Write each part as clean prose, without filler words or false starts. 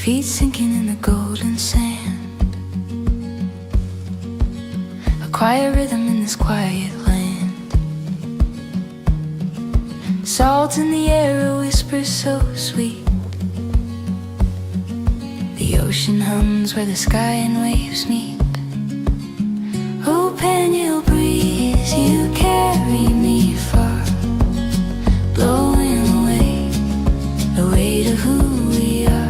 feet sinking in the golden sand. A quiet rhythm in this quiet land. Salt in the air, a whisper so sweet. The ocean hums where the sky and waves meet. Oh, Pangil breeze, you carry me far, blowing away the weight of who we are.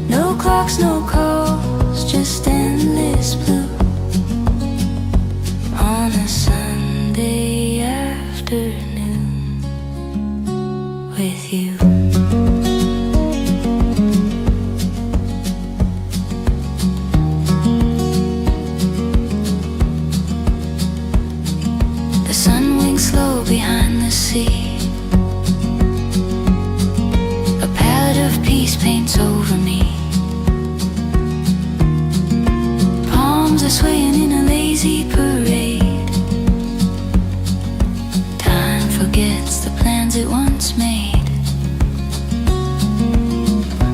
No clocks, no calls, just endless blue on a Sunday afternoon with you. The sun winks slow behind the sea. A palette of peace paints over me. Palms are swaying in a lazy parade. Time forgets the plans it once made.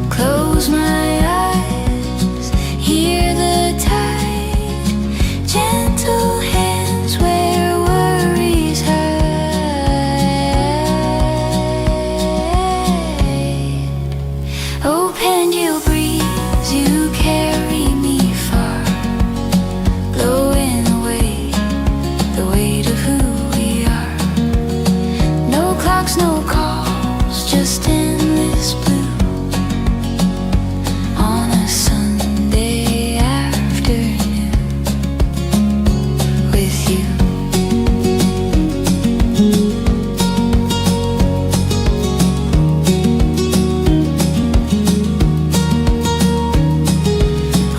Close my eyes, hear the tide, gentle hands where worries hide. Oh, Pangil breeze, you carry me far, blowing away the weight of who we are. No clocks, no calls, just endless blue on a Sunday afternoon with you.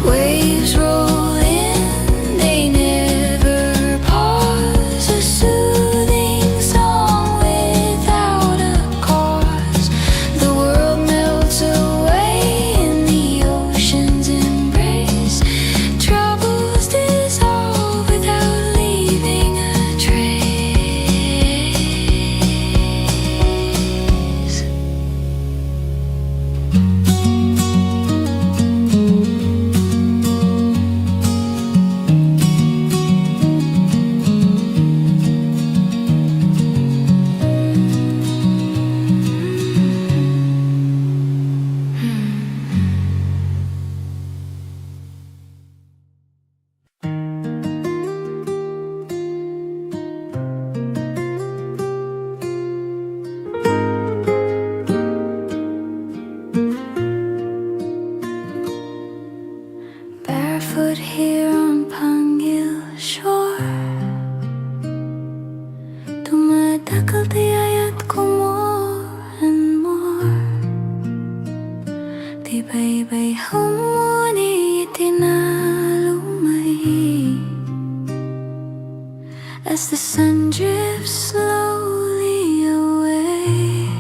Waves roll in, they never pause. A soothing song without a cause. The world melts away in the ocean's embrace. Troubles dissolve without leaving a trace. Barefoot here on Pangil shore, dumadakal tiyayat ko more and more. Tibay-bay humuni itinalumay as the sun drifts slowly away.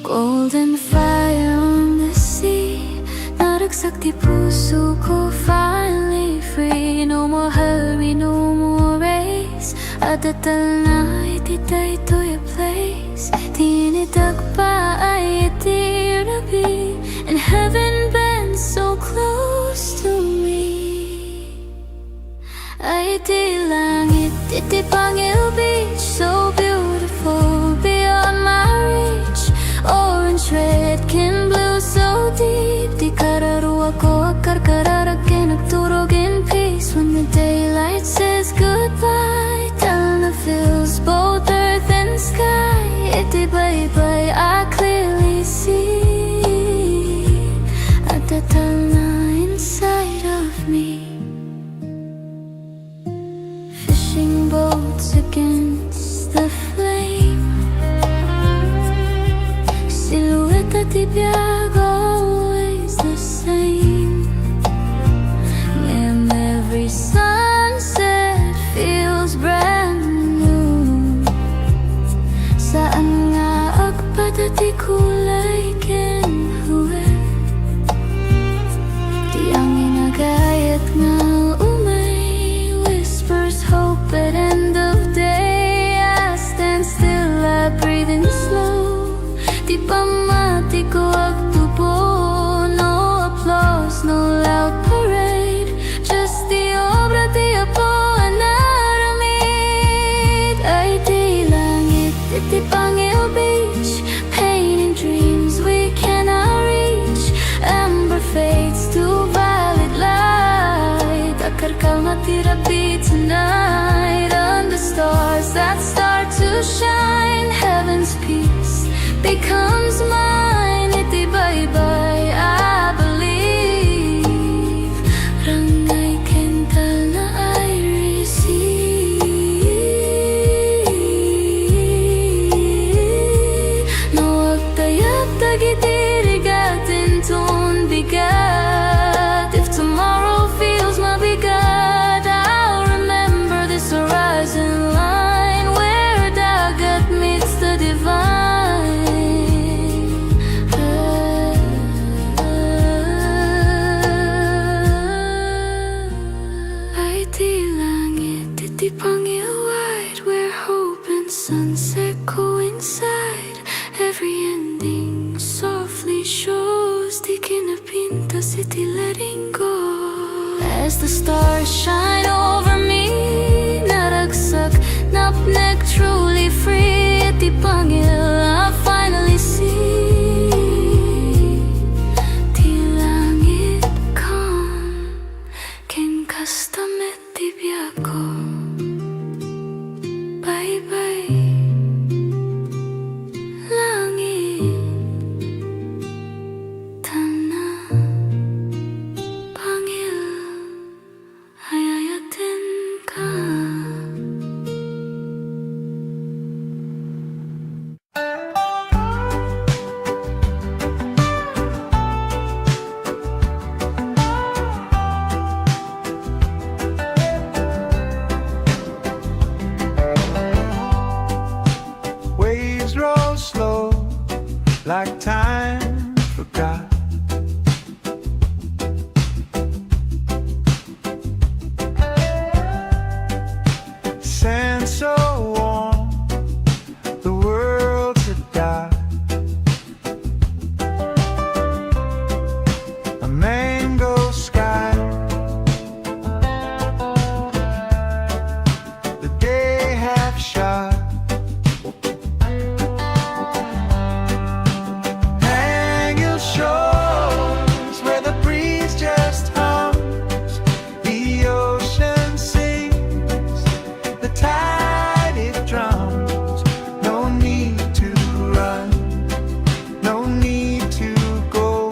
Golden fire on the sea, naragsak di puso ko, finally free. No more hurry, no more race. Adatal na ititay to your place. Tinidag pa ay itirabi, and heaven bends so close to me. Ay iti langit, iti Pangil beach, so beautiful beyond my reach. Orange, red, kin blue, so deep. Di kararuwa ko akarkararag kay nagturog in peace. When the daylight says goodbye, Talna fills both earth and sky. Iti bye-bye, I clearly see at the Talna inside of me. Fishing boats against the flame, silhouette at the biag, always the same. And every sunset feels brand new. Saan nga agpadati kulay kenhuwe, di ang inagayat nga umay whispers hope at end of day. I stand still, I breathe in slow. Di pa mati ko agtupo the Pangil beach, painting dreams we cannot reach. Amber fades to violet light. Akar kalmatirapi tonight. Under stars that start to shine, heaven's peace becomes mine. Iti bye-bye, I believe. Rangay kental na I receive. Nawag tayap tagitirigatin tun bigat. If tomorrow feels mabigat, I'll remember this horizon line where dagat meets the divine. Ay di langit, iti Pangil wide, where hope and sunset coincide. Every ending softly shows di kinapinta iti letting go. As the stars shine over me, naragsak, napnek, truly free. Iti Pangil I finally see. Ti langit calm, ken kastamet ti biyako. Bye-bye, langit, tana, Pangil, ayayatin ka. Waves roll slow, like time forgot. Sand so warm, the world's a dot. A mango sky, the day half shot. Hang your shores where the breeze just hums, the ocean sings, the tide it drums. No need to run, no need to go,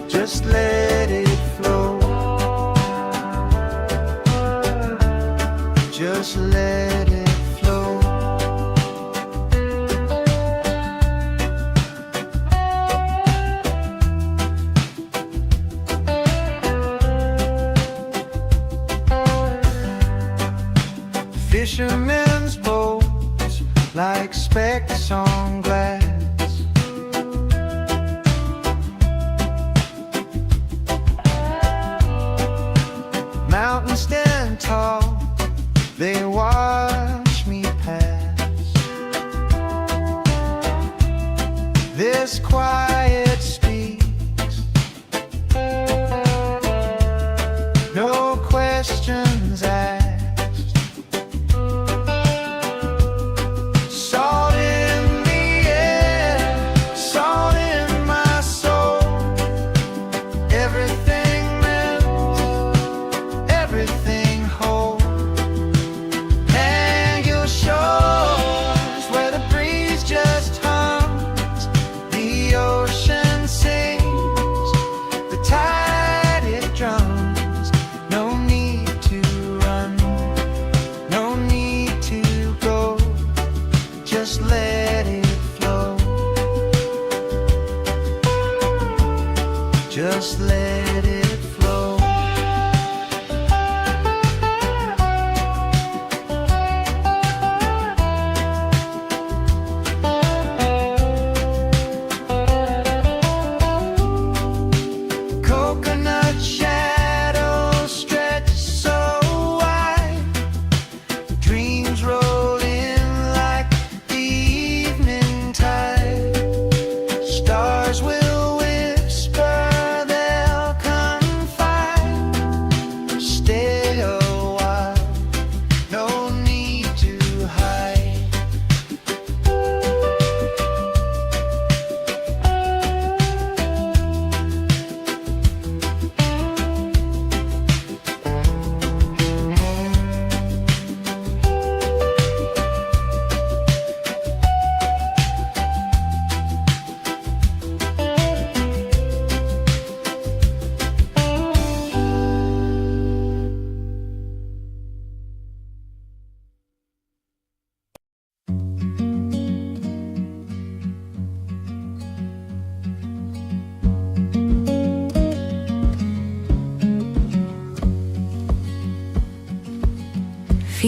just let it flow, just let it flow. Fishermen's boats like specks on glass. Mountains stand tall, they watch me pass. This quiet speaks, no questions asked. Salt in the air, salt in my soul. Everything melts, everything whole. Hang your shores where the breeze just hums, the ocean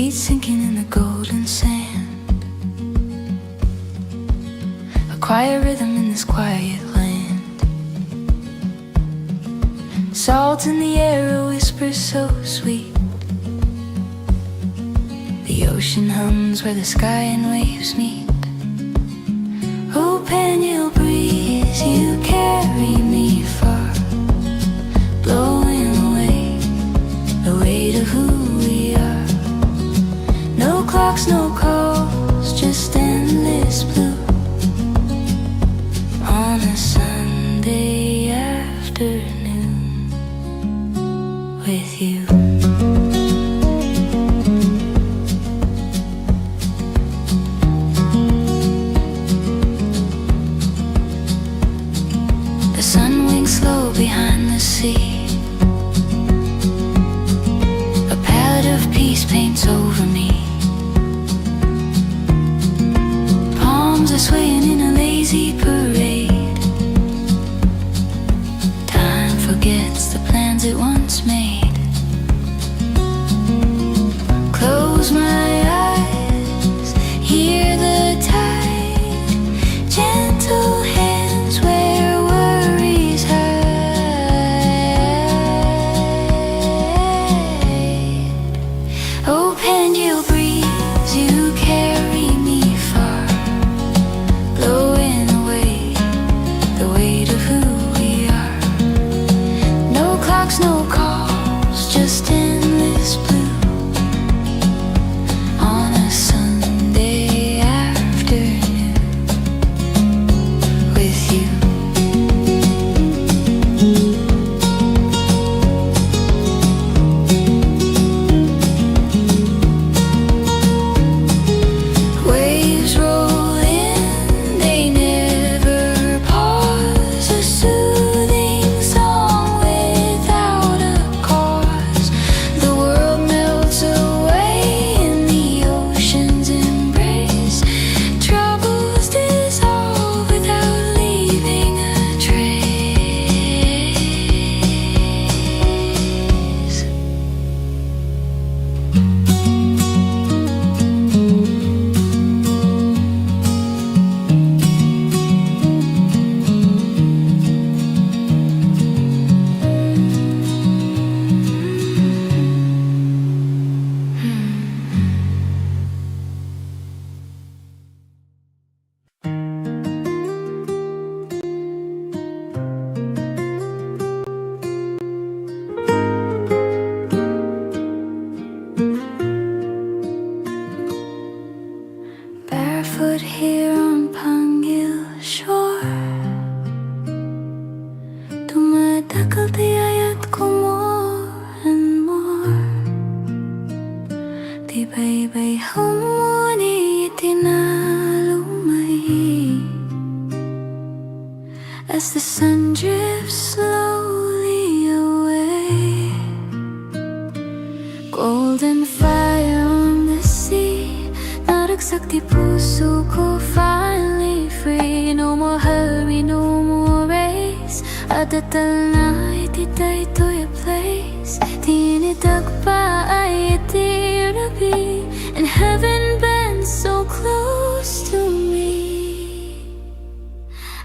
feet sinking in the golden sand. A quiet rhythm in this quiet land. Salt in the air, a whisper so sweet. The ocean hums where the sky and waves meet. Oh, Pangil breeze, you carry me far, blowing away the weight of who we are. No clocks, no calls, just endless blue on a Sunday afternoon with you. The sun winks slow behind the sea. A palette of peace paints over me. Palms are swaying in a lazy parade. Time forgets the plans it once made. Close my eyes, hear the tide, gentle hands where worries hide. Oh, Pangil breeze, you carry me far, blowing away the weight of who we are. No clocks, no calls, just endless blue on a Sunday afternoon with you. Waves roll in, they never pause. A soothing song without a cause. The world melts away in the ocean's embrace. Troubles dissolve without leaving a trace. Barefoot here on Pangil shore, tumatakal tiyayat ko more and more. Tibay-bay humuni itinalumay as the sun drifts slowly away. Golden fire on the sea, naragsak di puso ko, finally free. No more hurry, no more race. Adatal na ititay-toy a place. Tinidag pa ay itirabi, and heaven bends so close to me.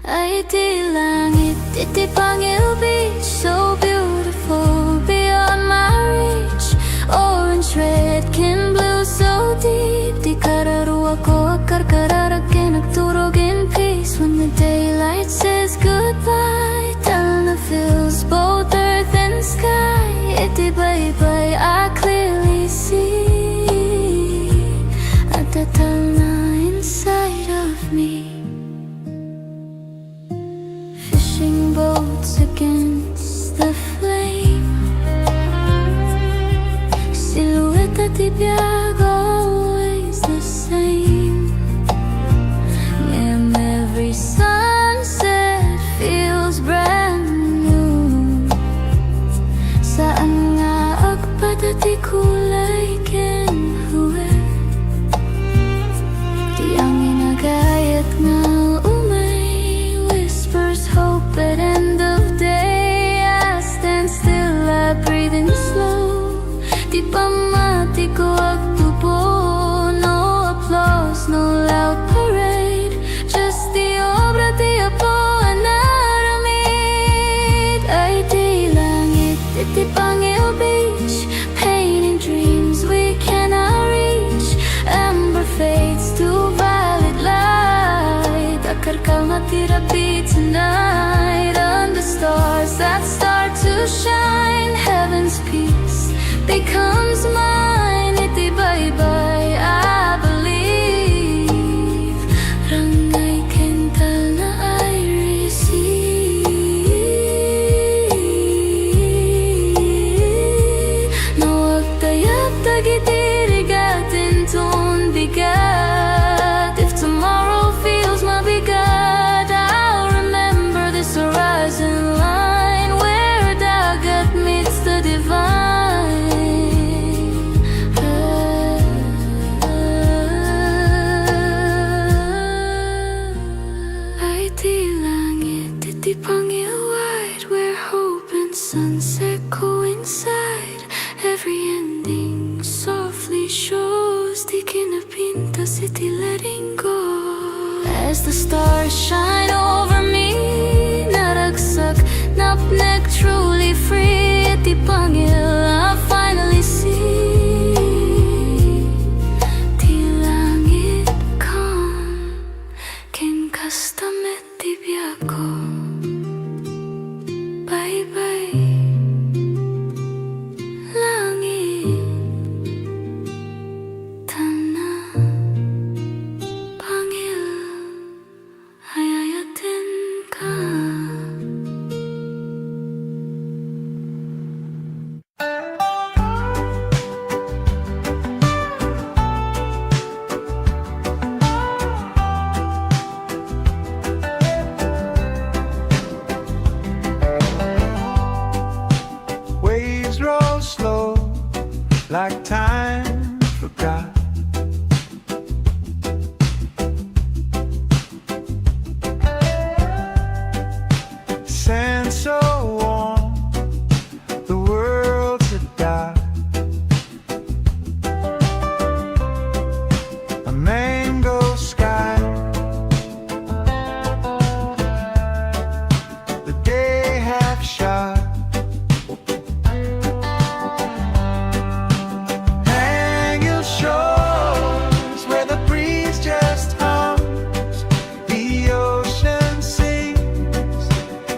Ay iti langit, iti Pangil beach, so beautiful beyond my reach. Orange, red, kin blue, so deep. Di kararuwa ko akarkararakin, nagturog in peace. When the daylight says goodbye, talna fills both earth and sky. Iti bye-bye, I clearly see at the talna inside of me. Fishing boats again. will shine, heaven's peace becomes mine. Itibay-bay, I believe. Rangay kental na I receive. Nawag tayag tagitirigatin ton bigat. If tomorrow feels mabigat, I'll remember this horizon line where dagat meets the divine. Ay di langit, iti Pangil wide, where hope and sunset coincide. Every ending softly shows, di kinapintas, iti letting go. As the stars shine over me, naragsak, napnek, truly free. Iti Pangil, I finally see. Ti langit calm, ken kastamet ti biyago. Bye-bye, langit, tanah, Pangil, ayayatin ka. Waves roll slow, like time forgot. Sand so warm, the world's a dot. A mango sky, the day half shot. Hang your shores where the breeze just hums, the ocean sings,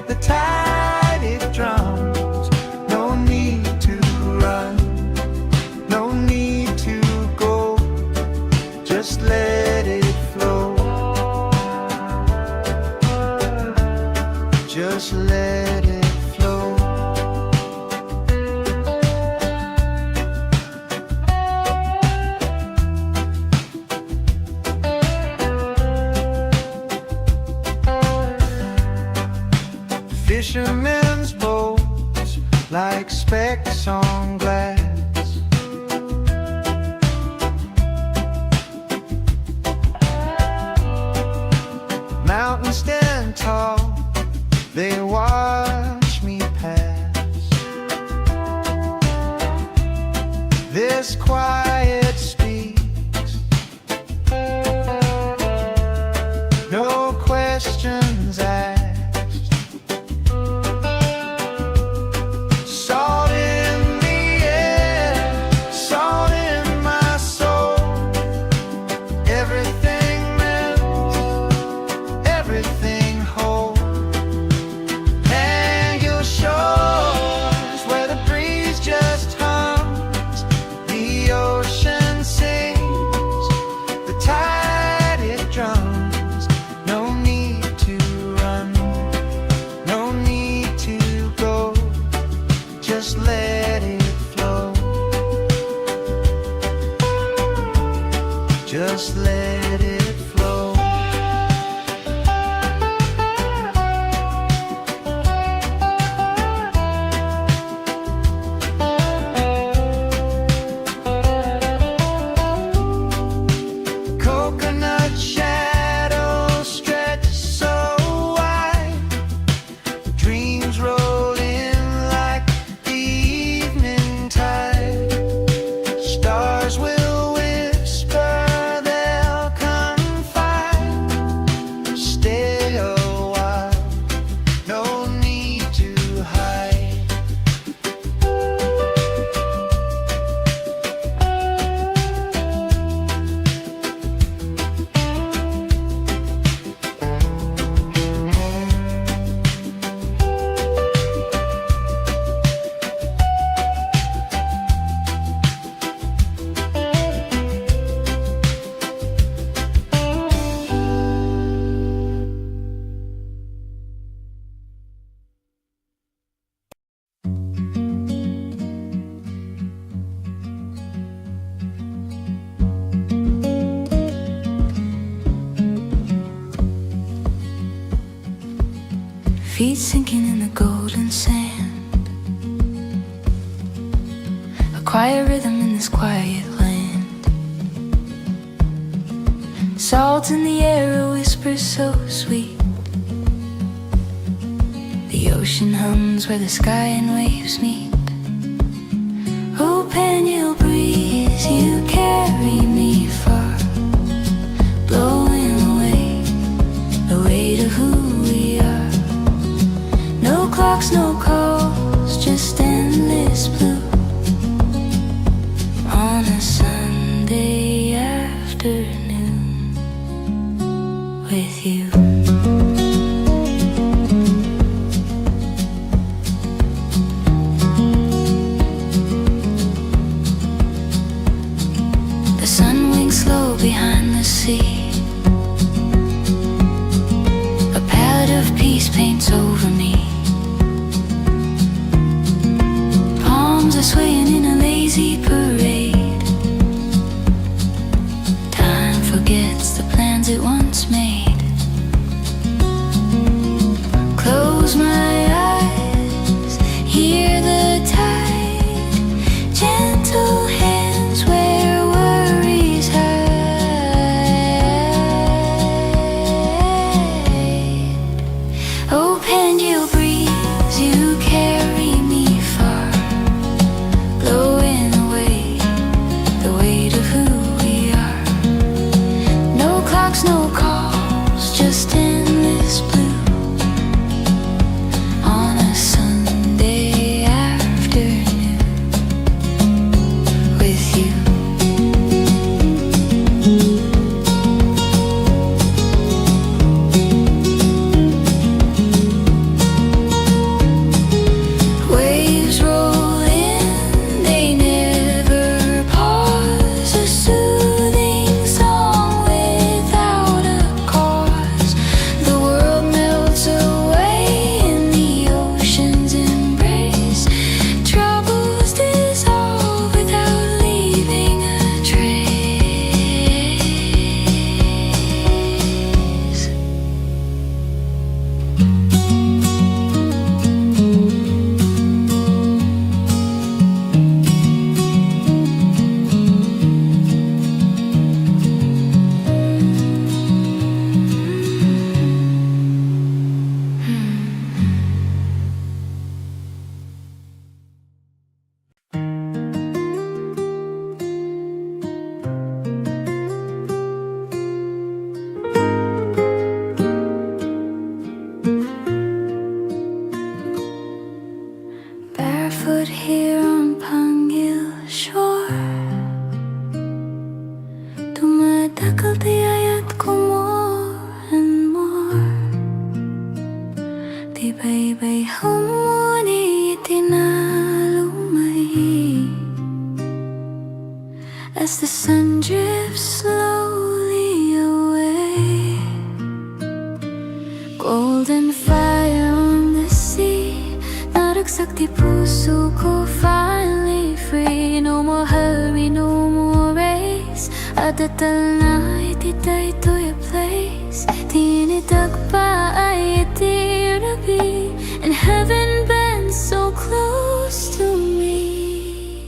the tide it drums. No need to run, no need to go, just let it flow. Just let it flow. Fishermen's boats, like specks on glass. Mountains stand tall, they watch me pass. This quiet speaks, no questions asked. Salt in the air, salt in my soul. Everything melts, everything whole. Hang your shores where the breeze just hums, the ocean sings, the tide it drums. No need to run, no need to go, just let it flow. Just let it flow. Coconut shadows stretch so wide, dreams roll in like the evening tide. Stars will whisper, they'll come feet sinking in the golden sand. A quiet rhythm in this quiet land. Salt in the air, a whisper so sweet. The ocean hums where the sky and waves meet. Oh, Pangil breeze, you carry me far, blowing away the weight of who we are. No clocks, no calls, just endless blue on a Sunday afternoon with you. The sun winks slow behind the sea. A palette of peace paints over me. Palms are swaying in a lazy parade. Time forgets the plans it once made. Close my eyes, hear the tide, gentle hands where worries hide. Oh, Pangil breeze, you carry me far, blowing away the weight of who we are. No clocks, no calls, just endless blue on a Sunday afternoon with you. Waves roll in, they never pause. A soothing song without a cause. The world melts away in the ocean's embrace. Troubles dissolve without leaving a trace. Barefoot here on Pangil shore, dumadakal tiyayat ko more and more. Tibay-bay humuni itinalumay as the sun drifts slowly away. Golden fire on the sea, naragsak di puso ko, finally free. No more hurry, no more race. Adatal na ititay-toy a place. Tinitag pa ay itirabi, and heaven bends so close to me.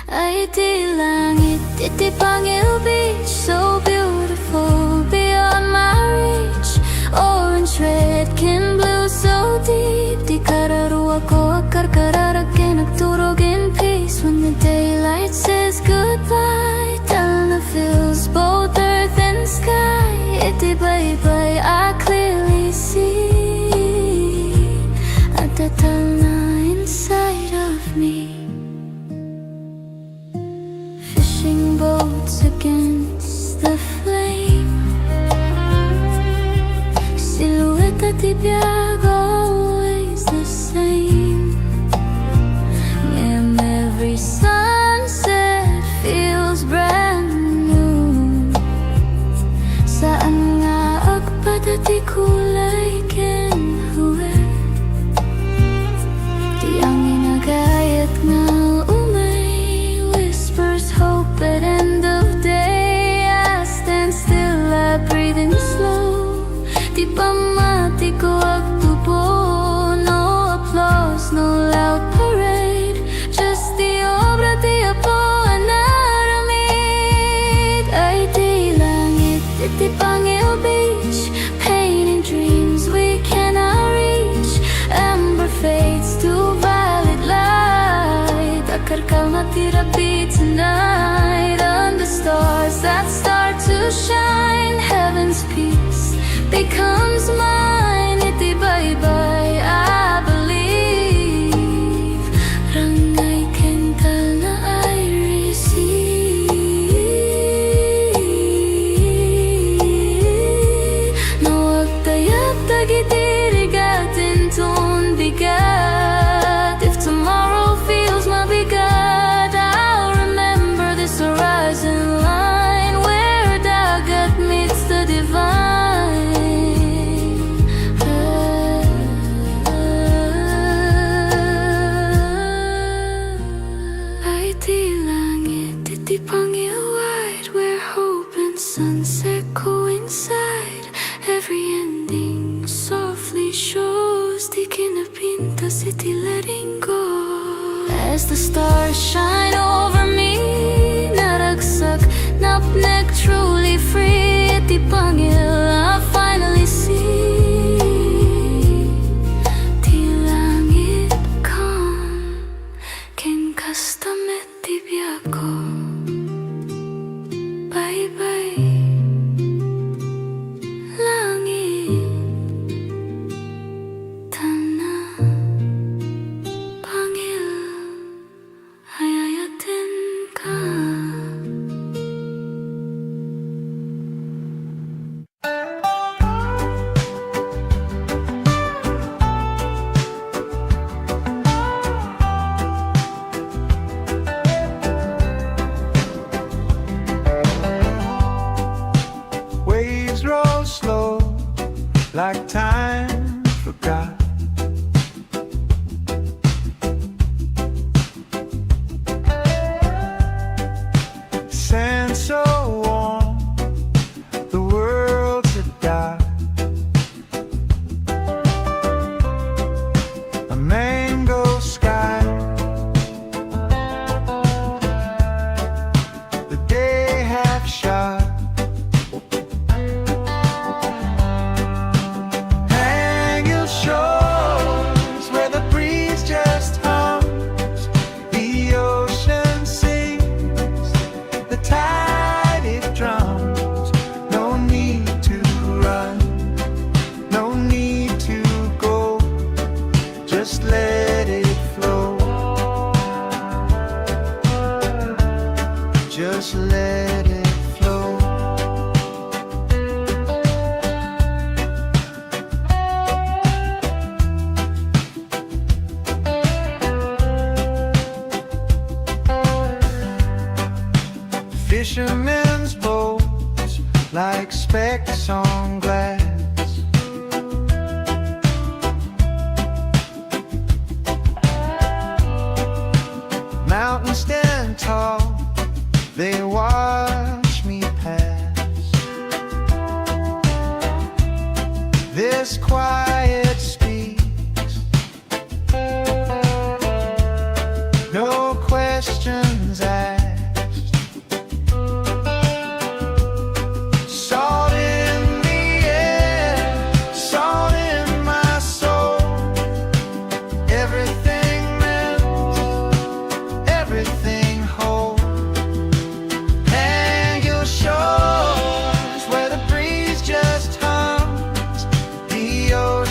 Ay iti langit, iti Pangil beach, so beautiful beyond my reach. Orange, red, can blue, so deep. Di kararuwa ko akarkararag kay nagturog in peace. When the daylight says goodbye, Talna fills both earth and sky. Iti bye-bye, I clearly see at the Talna inside of me. Fishing boats again, Titi Pangil Beach, painting dreams we cannot reach. Amber fades to violet light. Akarkal matirapi tonight. Under stars that start to shine, heaven's peace becomes mine. Iti bye-bye, I believe. Rangay kental na I receive. Nawag tayap tagitirigatin ton bigat. If tomorrow feels mabigat, I'll remember this horizon line where dagat meets the divine. Ay di langit, iti Pangil wide, where hope and sunset coincide. Every ending softly shows, di kinapinta iti letting go. As the stars shine over me, naragsak, napnek, truly free. Iti Pangil I finally see. Ti langit calm, ken kastamet ti biako. Bye-bye, langit, tana, Pangil, ayayatin ka. Waves roll slow, like time forgot. Sand so warm, the world's a dark. A mango sky, the day half shot. Hang your shores where the breeze just hums. The ocean sings, the tide it drums. No need to run, no need to go. Just let it flow. Just let it flow. Fishermen's boats like specks on glass. Mountains stand tall, they watch me pass. This quiet speaks, no questions asked. Salt in the air, salt in my soul. Everything meant, everything whole. Hang your shores where the breeze just hums. The ocean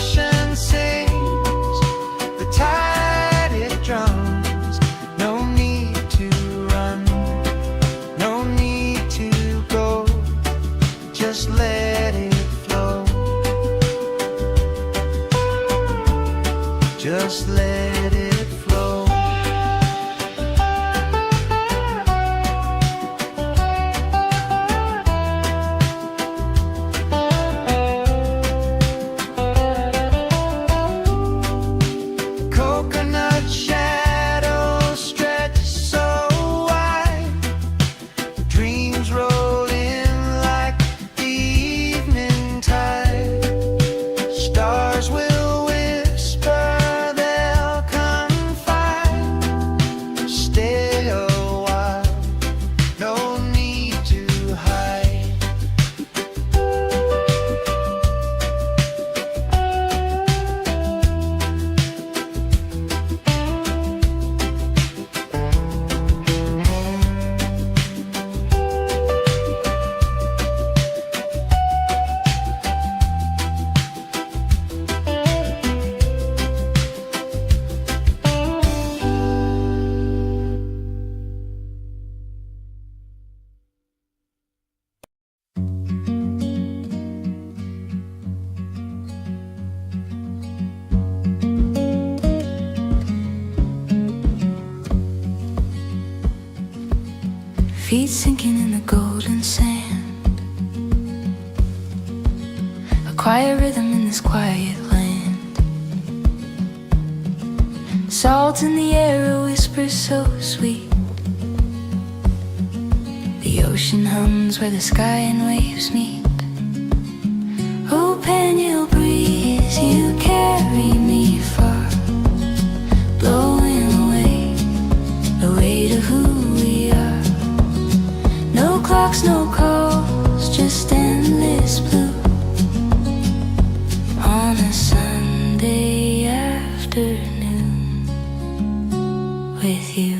feet sinking in the golden sand. A quiet rhythm in this quiet land. Salt in the air, a whisper so sweet. The ocean hums where the sky and waves meet. Oh, Pangil breeze, you carry me far, blowing away the weight of who we are. No clocks, no calls, just endless blue on a Sunday afternoon with you.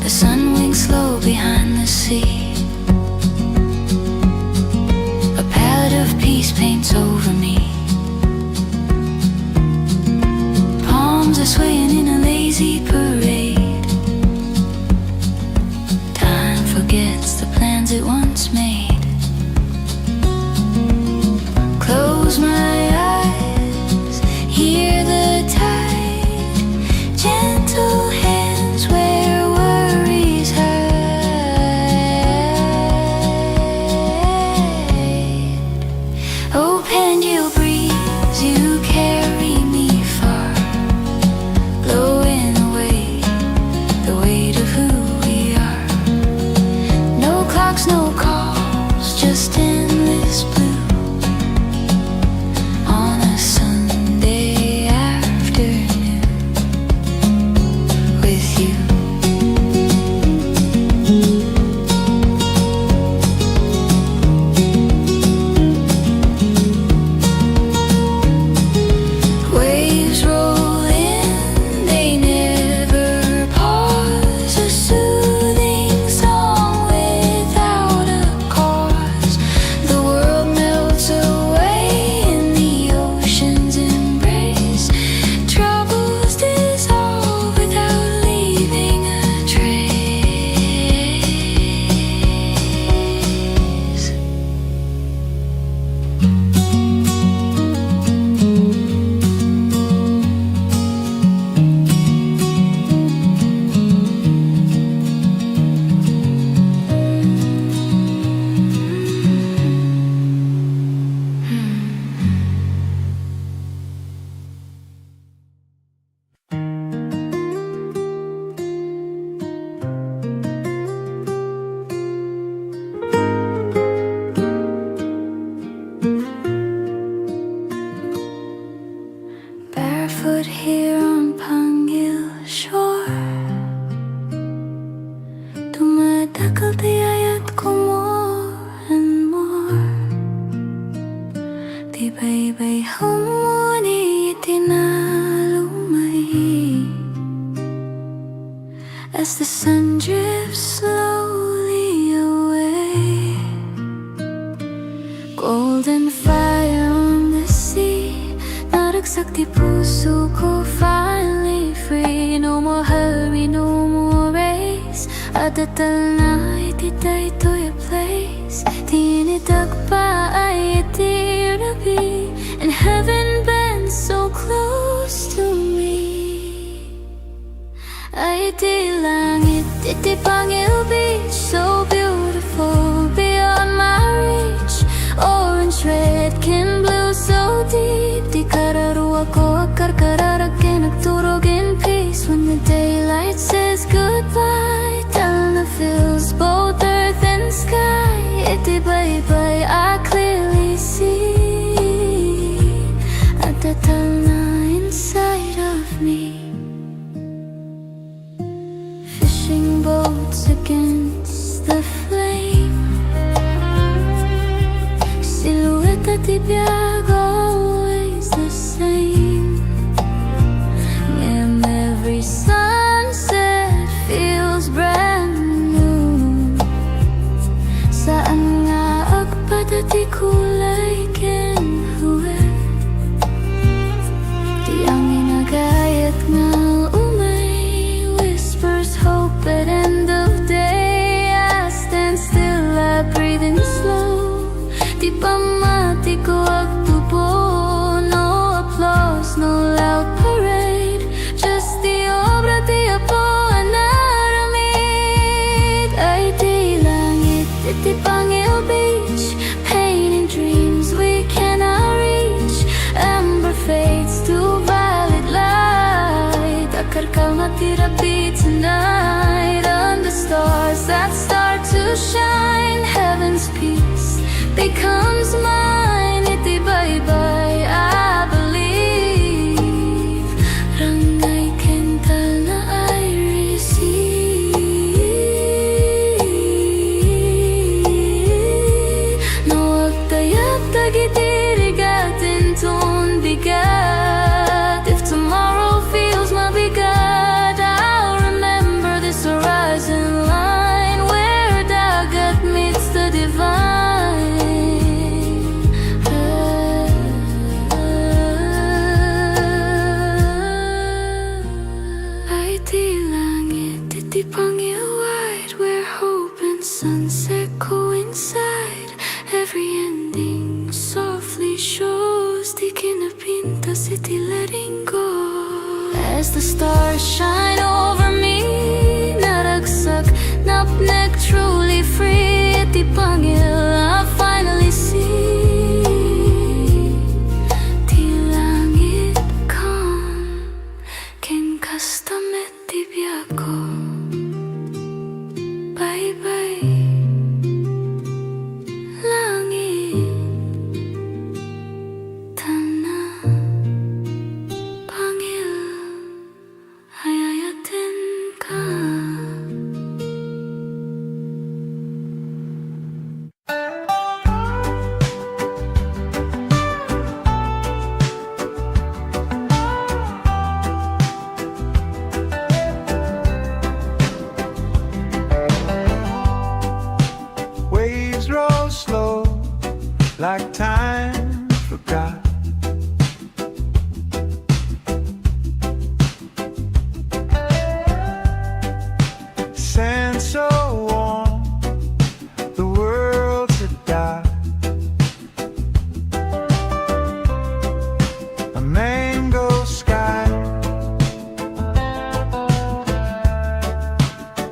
The sun winks slow behind the sea. A palette of peace paints over me. Palms are swaying in a lazy parade. Time forgets the plans it once made. Close my eyes, hear the tide, gentle hands where worries hide. Oh, Pangil breeze, you carry me far, blowing away the weight of who we are. No clocks, no calls, just endless blue on a Sunday afternoon with you. Waves roll in, they never pause. A soothing song without a cause. The world melts away in the ocean's embrace. Troubles dissolve without leaving a trace. Barefoot here on Pangil shore, dumadakal tiyayat ko more and more. Tibay-bay humuni itinalumay as the sun drifts slowly away. Golden fire on the sea, naragsak di puso ko, finally free. No more hurry, no more race. Adatal na itiday to your place. Tinidag pa ay itirabi, and heaven bends so close to me. Ay iti langit, iti Pangil beach, so beautiful beyond my reach. Orange, red, kin blue, so deep. Di kararuwa ko akarkararagin, nagturog in peace. When the daylight says goodbye, Talna fills both earth and sky. Iti bye-bye, I clearly see at the Talna inside of me. Fishing boats against the flame, silhouette at ibiyag, always the same. And every sunset feels brand new. Saan nga agpadati kulay ken huwe, di ang inagayat nga no loud parade, just the obra di Apo naramid. Ay di langit, iti Pangil beach, painting dreams we cannot reach. Amber fades to violet light, akar kalmatirapi tonight. Under stars that start to shine, heaven's peace becomes mine. Iti bye-bye, I believe. Rangay kental na I receive. No agtayap tagitirigatin ton bigat. If tomorrow feels mabigat, I'll remember this horizon line where dagat meets the divine. Ay di langit, iti Pangil wide, where hope and sunset coincide. Every ending softly shows di kinapintas, iti letting go. As the stars shine over me, naragsak, napnek, truly free. Iti Pangil I finally see. Di langit calm, ken kastamet di biyako. Bye-bye, langit, tana, Pangil, hayayatin ka. Waves roll slow, like time forgot. Sand so warm, the world's a dot. A mango sky,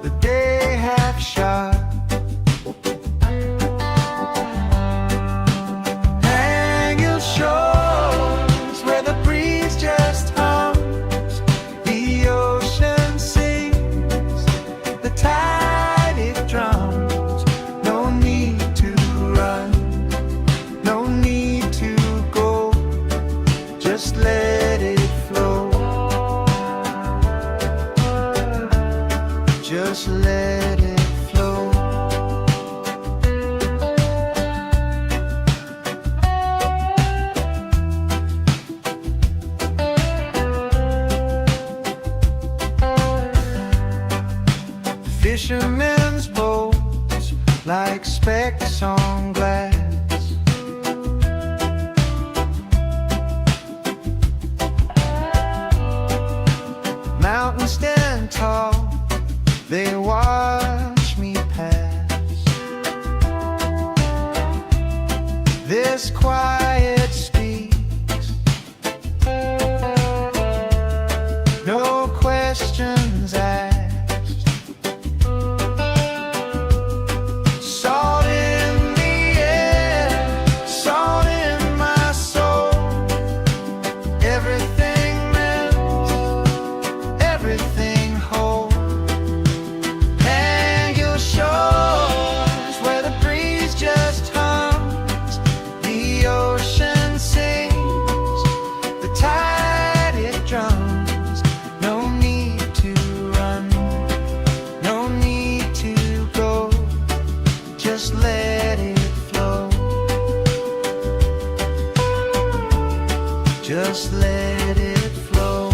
the day half shot. Hang your shores where the breeze just hums, the ocean sings, the tide it drums. No need to run, no need to go, just let it flow, just let it flow. Fishermen's boats like specks on glass. Mountains stand tall, they watch me pass. This quiet speaks, no questions asked. Salt in the air, salt in my soul. Everything melts, everything whole. Hang your shores where the breeze just hums, the ocean sings, the tide it drums. No need to run, no need to go, just let it flow, just let it flow.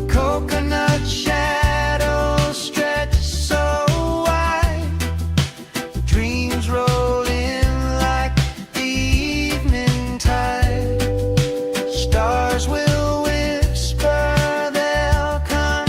Coconut shadows stretch so wide, dreams roll in like the evening tide. Stars will whisper, they'll come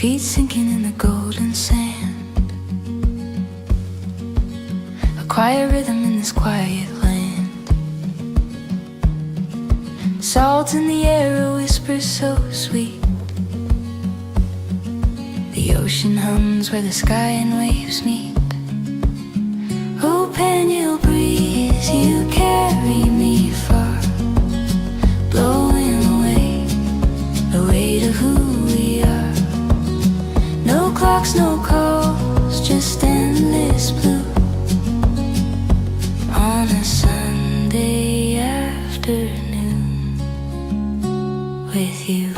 feet sinking in the golden sand. A quiet rhythm in this quiet land. Salt in the air, a whisper so sweet. The ocean hums where the sky and waves meet. Oh, Pangil breeze, you carry me far, blowing away the weight of who we are. No clocks, no calls, just endless blue on a Sunday afternoon with you.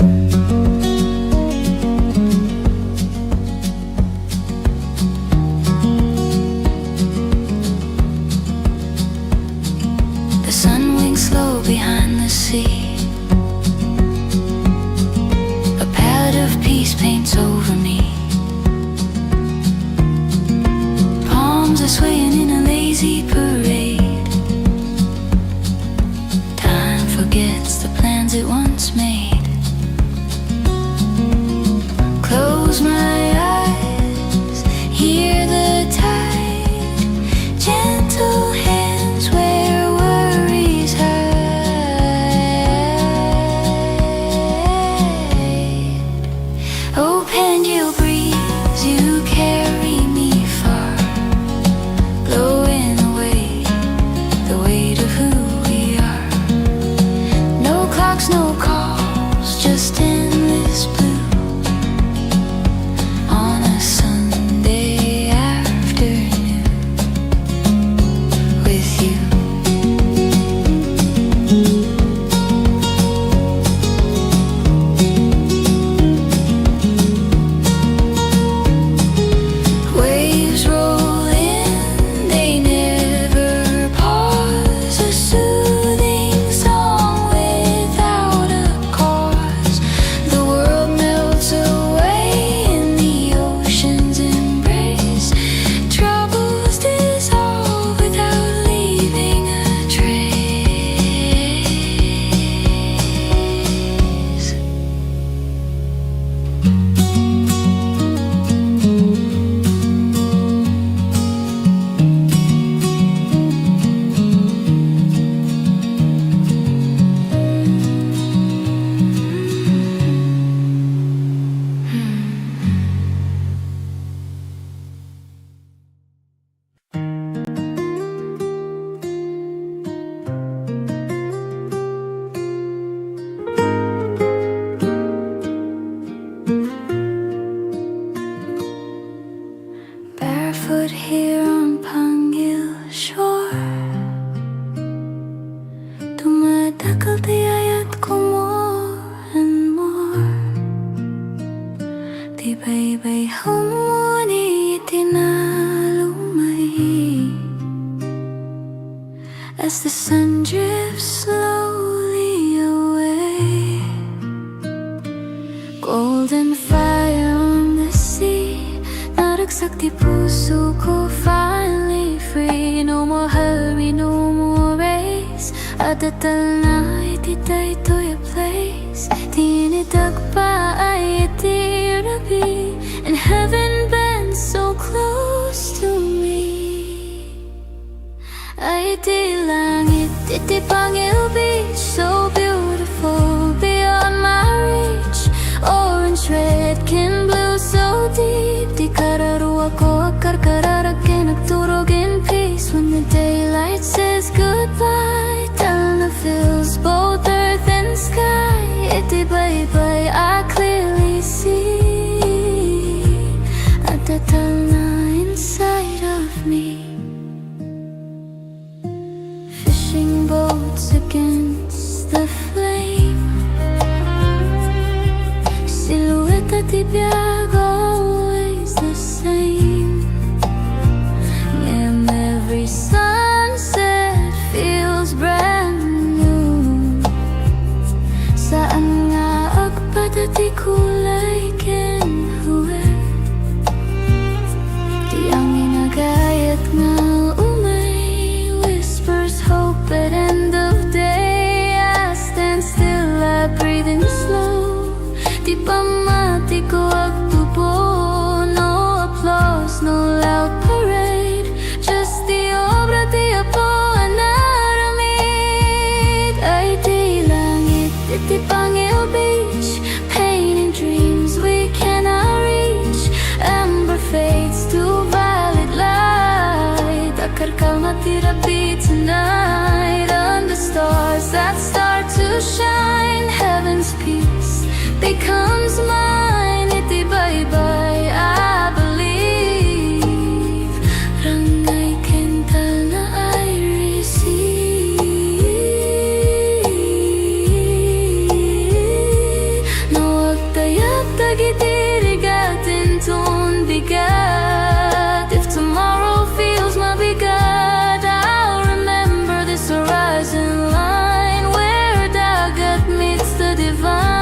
The sun winks slow behind the sea. A palette of peace paints over me. Palms are swaying in a lazy parade. Time forgets the plans it once made. Close my eyes, hear the tide, gentle hands where worries hide. Oh, Pangil breeze, you carry me far, blowing away the weight of who we are. No clocks, no calls, just endless blue on a Sunday afternoon with you. Waves roll in, they never pause. A soothing song without a cause. The world melts away in the ocean's embrace. Troubles dissolve without leaving a trace. Barefoot here on Pangil shore, tumatakal tiyayat ko more and more. Tibay-bay humuni itinalumay as the sun drifts slowly away. Golden fire on the sea, naragsak di puso ko, finally free. No more hurry, no more race. Adatal na ititay-toy a place. Tinidag pa ay itirabi, and heaven bends so close to me. Ay iti langit, iti Pangil beach, so beautiful beyond my reach. Orange, red, can blue, so deep. Di kararuwa ko akarkararag kay nagturog in peace. When the daylight says goodbye, Talna fills both earth and sky. Iti bye-bye, I clearly see at the Talna inside of me. Fishing boats against the flame, silhouette at ibiyag, always the same. And every sunset feels brand new. Saan nga agpadati kulay kenhuwe, di ang inagayat nga umay. Whispers hope at end of day. I stand still, I breathe in slow. Di pa mati ko agtupo will shine, heaven's peace becomes mine. Itibay-bay, I believe. Rangay kental na I receive. Nawag tayag tagitirigatin tun bigat. If tomorrow feels mabigat, I'll remember this horizon line where dagat meets the divine.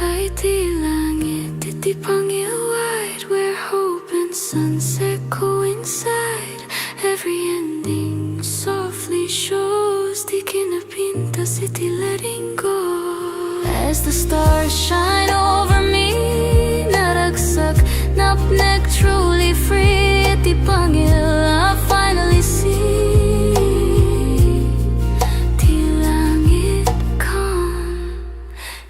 Ay di langit, iti Pangil wide, where hope and sunset coincide. Every ending softly shows, di kinapintas iti letting go. As the stars shine over me, naragsak, napnek, truly free. Iti Pangil I finally see. Ti langit calm,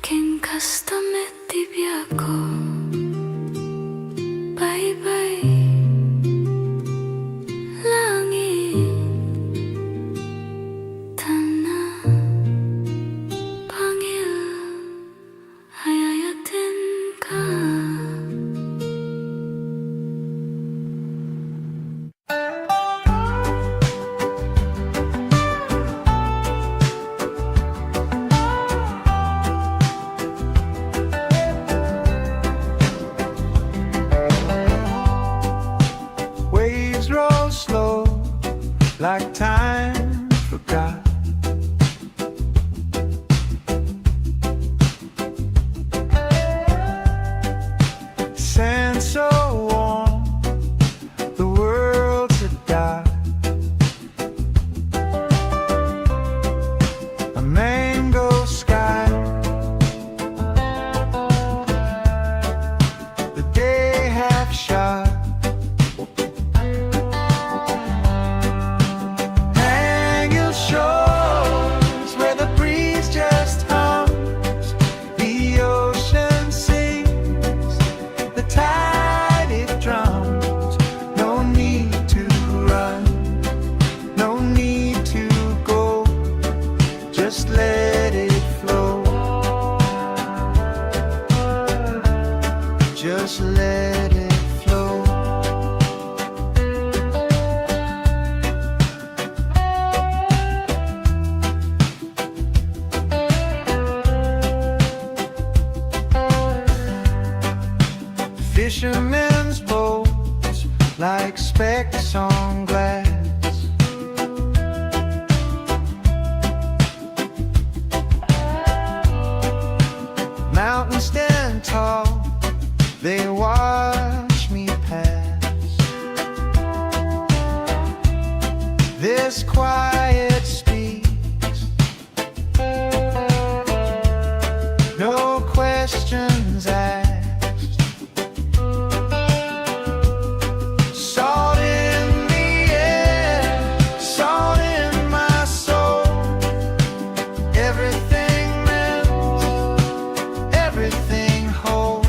ken kastamet ti biako. Bye-bye, langit, tana, Pangil, hayayatin ka. Waves roll slow, like time forgot. Sand so warm, the world's a dot. A mango sky, the day half shot. Hang your shores where the breeze just hums, the ocean sings, the tide it drums. No need to run, no need to go, just let it flow, just let it flow. Fishermen's boats like specks on glass. Mountains stand tall, they watch me pass. This quiet speaks, no questions asked. Salt in the air, salt in my soul. Everything mends, everything whole.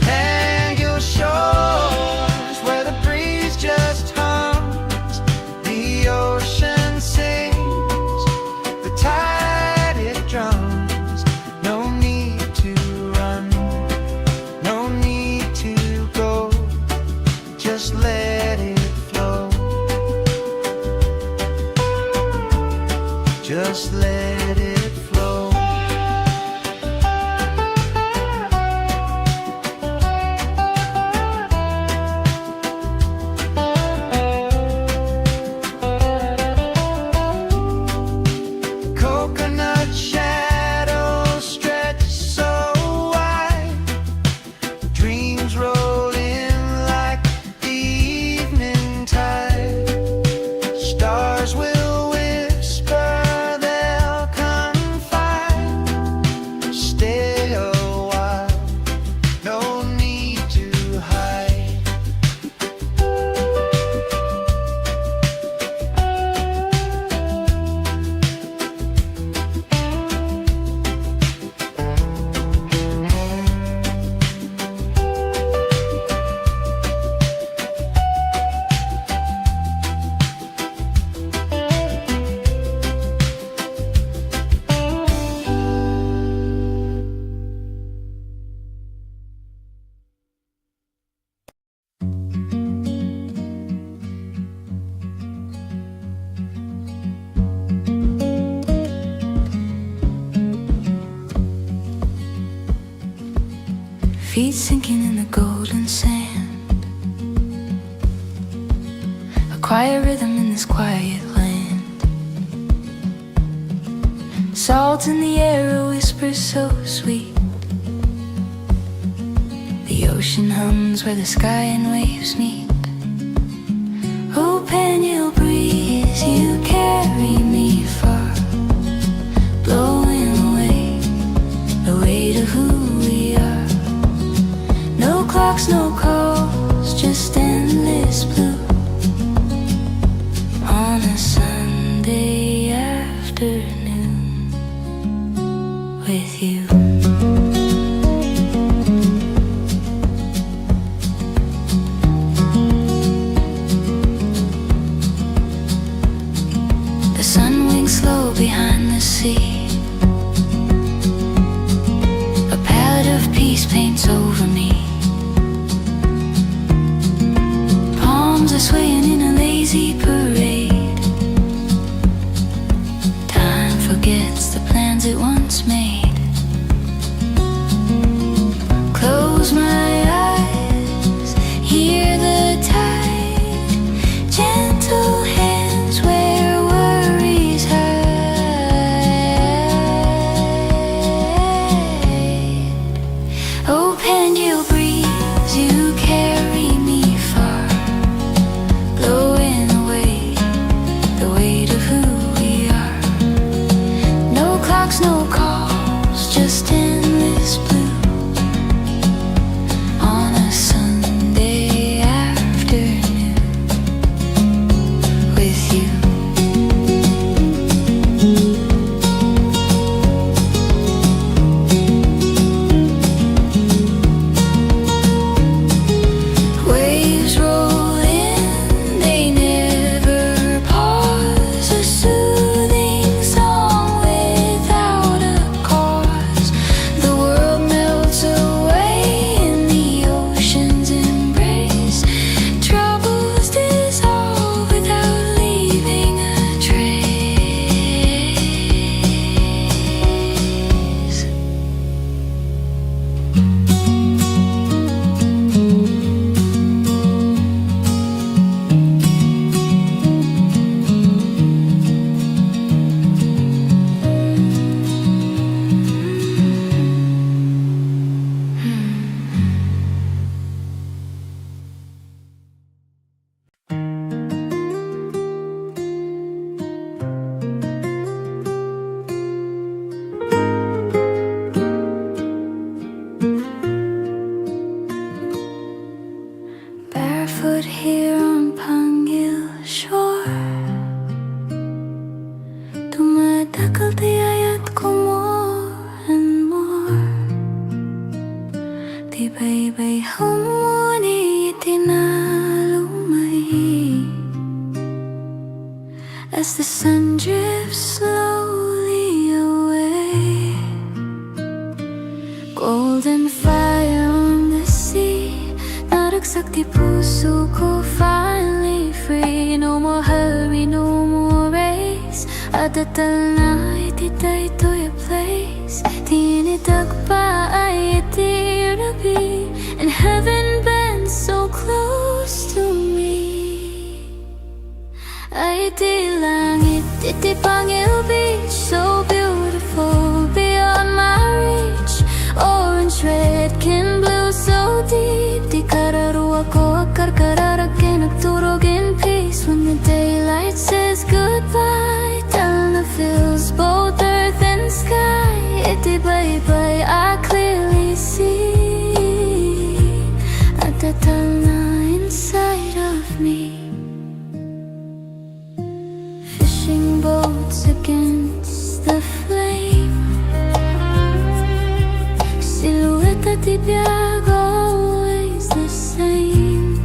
Hang your shores where the breeze just hums, the ocean sings, the tide it drums. No need to run, no need to go, just let it flow, just let it flow. Coconut shadows stretch so wide, dreams roll in like the evening tide. Stars will whisper, they'll come feet sinking in the golden sand. A quiet rhythm in this quiet land. Salt in the air, a whisper so sweet. The ocean hums where the sky and waves meet. Oh, Pangil breeze, you carry me far, blowing away the weight of who we are. No clocks, no calls, just endless blue on a Sunday afternoon with you. The sun winks slow behind the sea. A palette of peace paints over me. Palms are swaying in a lazy parade. Time forgets the plans it once made. Close my eyes, hear the tide, gentle hands where worries hide. Oh, Pangil breeze, you carry me far, blowing away the weight of who we are. No clocks, no calls, just endless blue on a Sunday afternoon with you. Waves roll in, they never pause. A soothing song without a cause. The world melts away in the ocean's embrace. Troubles dissolve without leaving a trace. Barefoot here on Pangil shore, dumadakal tiyayat ko more and more. Tibay-bay humuni itinalumay as the sun drifts slowly away. Golden fire on the sea, naragsak di puso ko, finally free. No more hurry, no more race. Adatal na ititay-toy a place. Tinitag pa ay itirabi, and heaven bends so close to me. Ay iti langit, iti Pangil beach, so beautiful beyond my reach. Orange, red, kin blue, so deep. Di kararuwa ko akarkararag kay nagturog in peace. When the daylight says goodbye, Talna fills both earth and sky. Iti bye-bye, I clearly see at the Talna inside of me. Fishing boats against the flame, silhouette at ibiyag, always the same.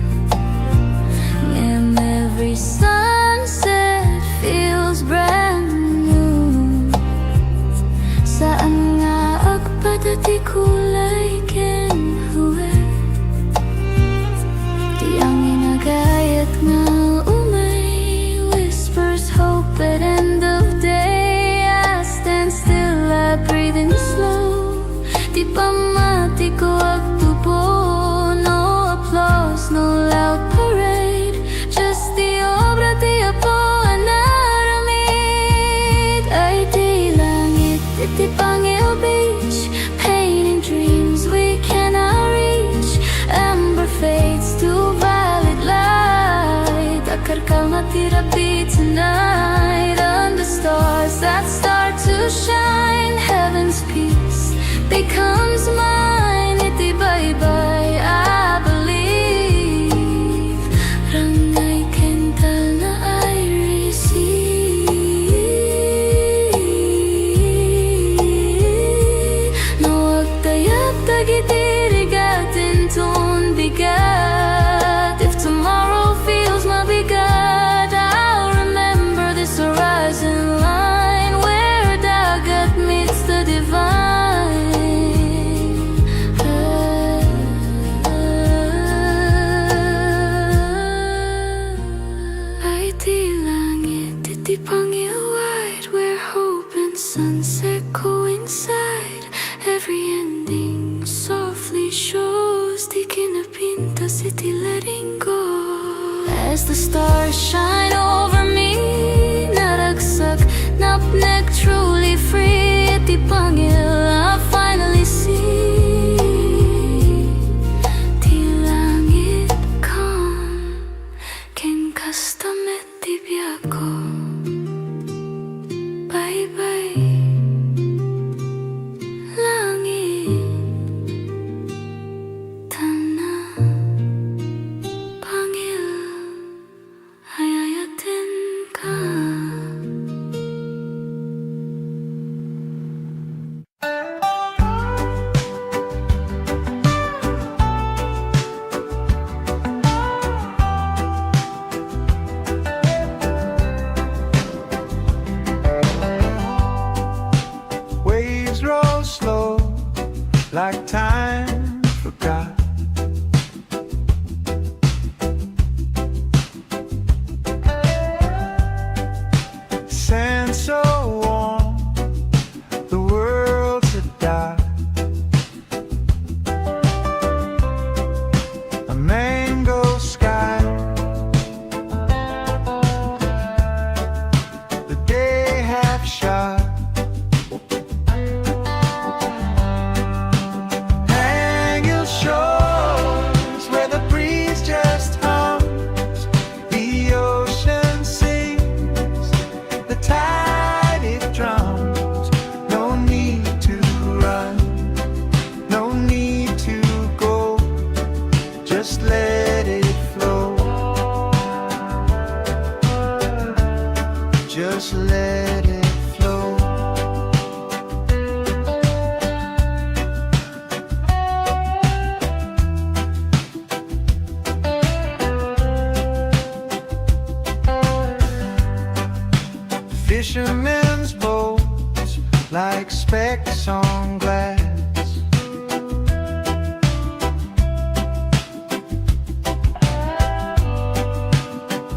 And every sunset feels brand new. Saan nga agpadati kulay ken huwe, di ang inagayat Kalma therapy tonight. Under stars that start to shine, heaven's peace becomes mine. Itibay-bay, I believe. Rangay kental na I receive. Nawag tayag tagitirigatin ton bigat. If tomorrow feels mabigat, I'll remember this horizon line where dagat meets the divine. Ay di langit, iti Pangil wide, where hope and sunset coincide. Every ending softly shows, di kinapintas iti letting go. As the stars shine over me, naragsak, napnek, truly free. Iti Pangil I finally see. Ti langit calm, ken kastamet ti biag ko. Bye-bye, langit, tanang Pangil, hayayatin ka. Waves roll slow, like time forgot. Sand so warm, the world's a dot. A mango sky, the day half shot. Hang your shores where the breeze just hums, the ocean sings, the tide it drums. No need to run, no need to go, just let it flow. Just let it flow. Fishermen's boats like specks on glass.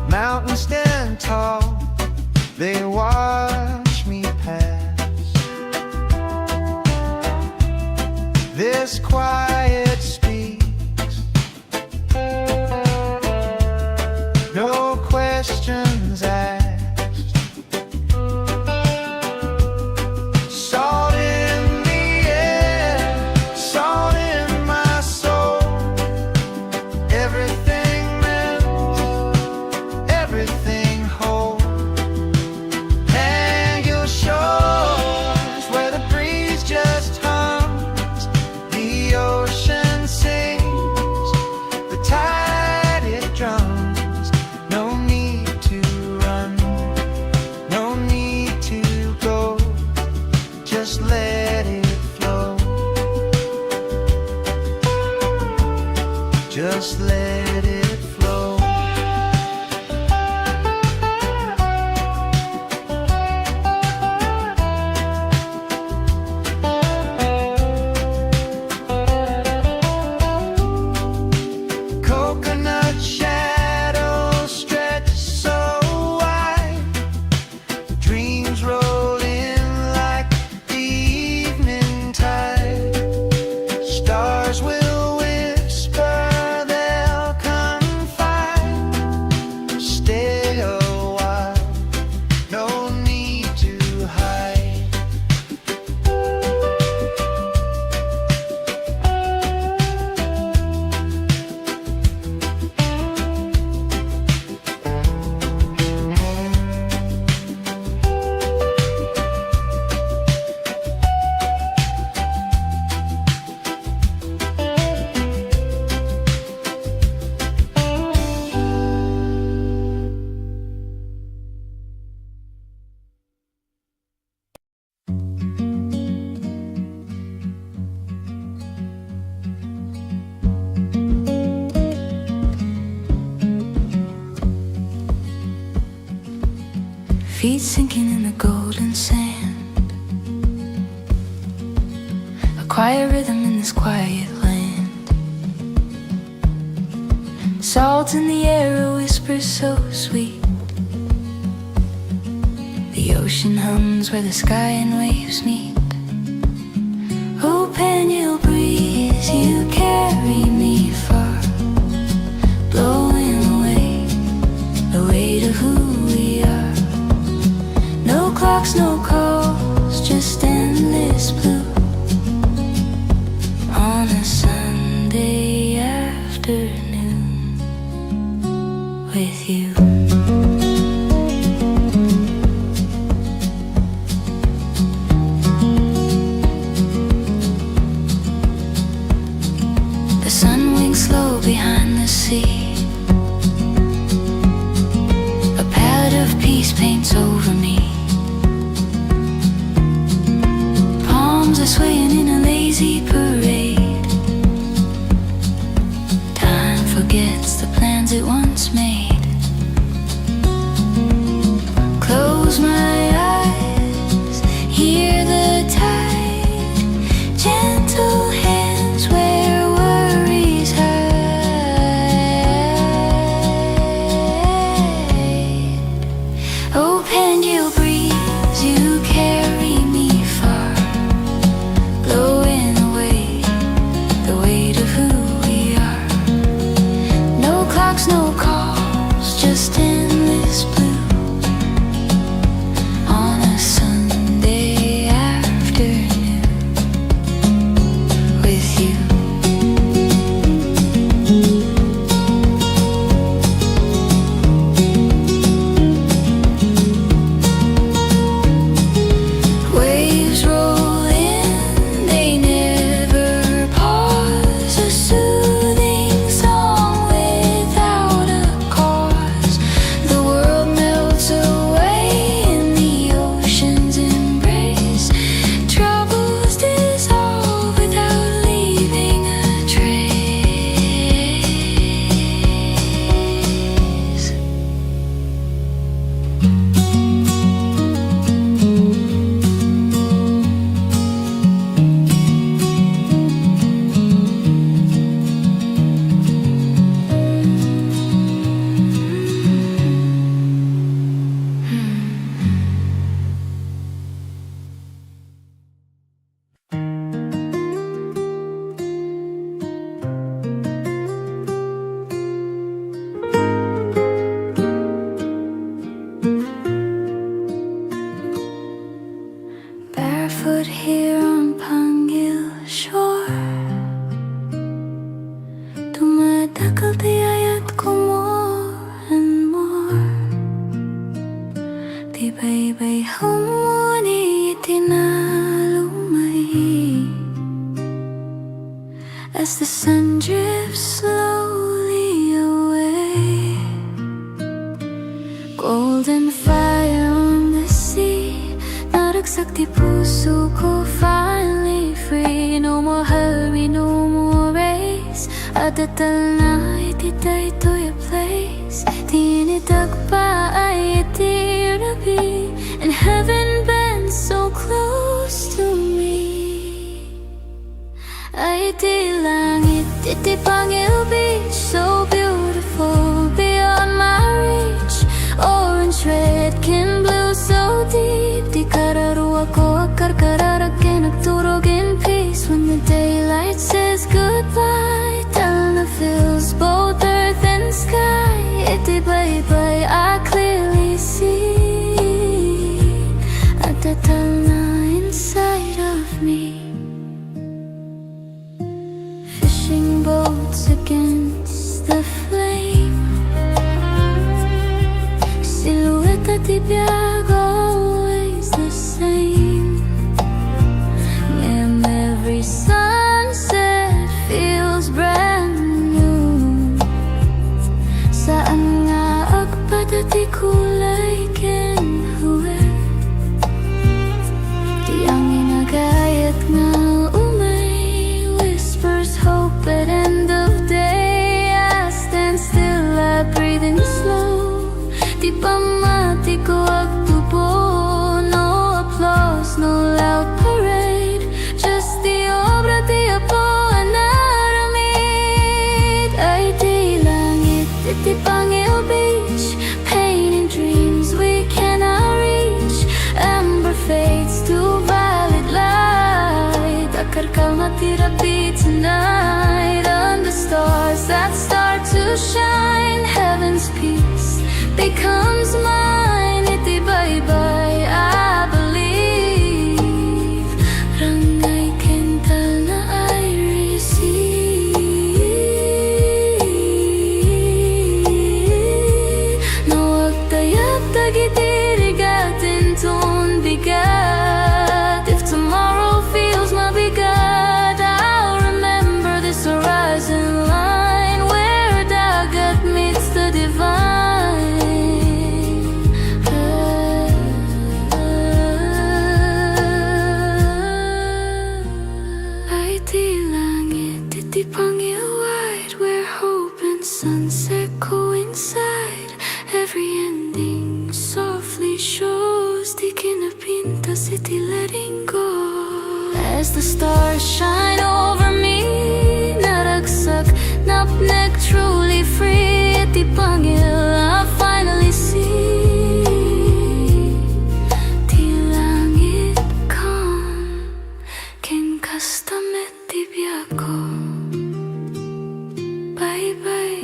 Mountains stand tall, they watch me pass. This quiet speaks, no questions asked. Salt in the air, salt in my soul. Everything meant, everything whole. Hang your shores where the breeze just hums, the ocean feet sinking in the golden sand. A quiet rhythm in this quiet land. Salt in the air, a whisper so sweet. The ocean hums where the sky and waves meet. Oh, Pangil breeze, you carry me far, blowing away the weight of who we are. No clocks, no calls, just endless blue on a Sunday afternoon with you. The sun winks slow behind the sea. A palette of peace paints over me. Palms are swaying in a lazy parade. Time forgets the plans it once made. Close my eyes, hear the tide, gentle hands where worries hide. Oh, Pangil breeze, you carry me far, blowing away the weight of who we are. No clocks, no calls, just endless blue on a Sunday afternoon with you. Waves roll in, they never pause. A soothing song without a cause. The world melts away in the ocean's embrace. Troubles dissolve without leaving a trace. Barefoot here on Pangil shore, tumatakal tiyayat ko more and more. Tibay-bay humuni itinalumay as the sun drifts slowly away. Golden fire on the sea, naragsak di puso ko, finally free. No more hurry, no more race. Adatal na ititay-toy a place. Tinidag pa ay itirabi, and heaven bends so close to me. Ay iti langit, iti Pangil beach, so beautiful beyond my reach. Orange, red, kin blue, so deep. Di kararuwa ko akarkararag nagturog in peace. When the daylight says goodbye, Talna fills both earth and sky. Iti bye-bye, I clearly see at the Talna inside of me. Fishing boats against the flame, silhouette at the biag, always the same. And every sunset feels brand new. Saan nga agpadati kulay kenhuwe, di ang inagayat nga umay whispers hope at end of day. I stand still, I breathe in slow. Di pa mati ko agtupo Pangil beach, painting dreams we cannot reach. Amber fades to violet light. Akar ka matirapi tonight. Under stars that start to shine, heaven's peace becomes mine. Itiba-iba'y I believe. Rangay kental na I receive. Nawag tayap tagitirigatin tun bigat. If tomorrow feels mabigat, I'll remember this horizon line where dagat meets the divine. Ay di langit, iti Pangil wide, where hope and sunset coincide. Every ending softly shows, di kinapintas iti letting go. As the stars shine over me, naragsak, napnek, truly free. Iti Pangil I finally see. Ti langit calm, ken kastamet ti biyako. Bye-bye,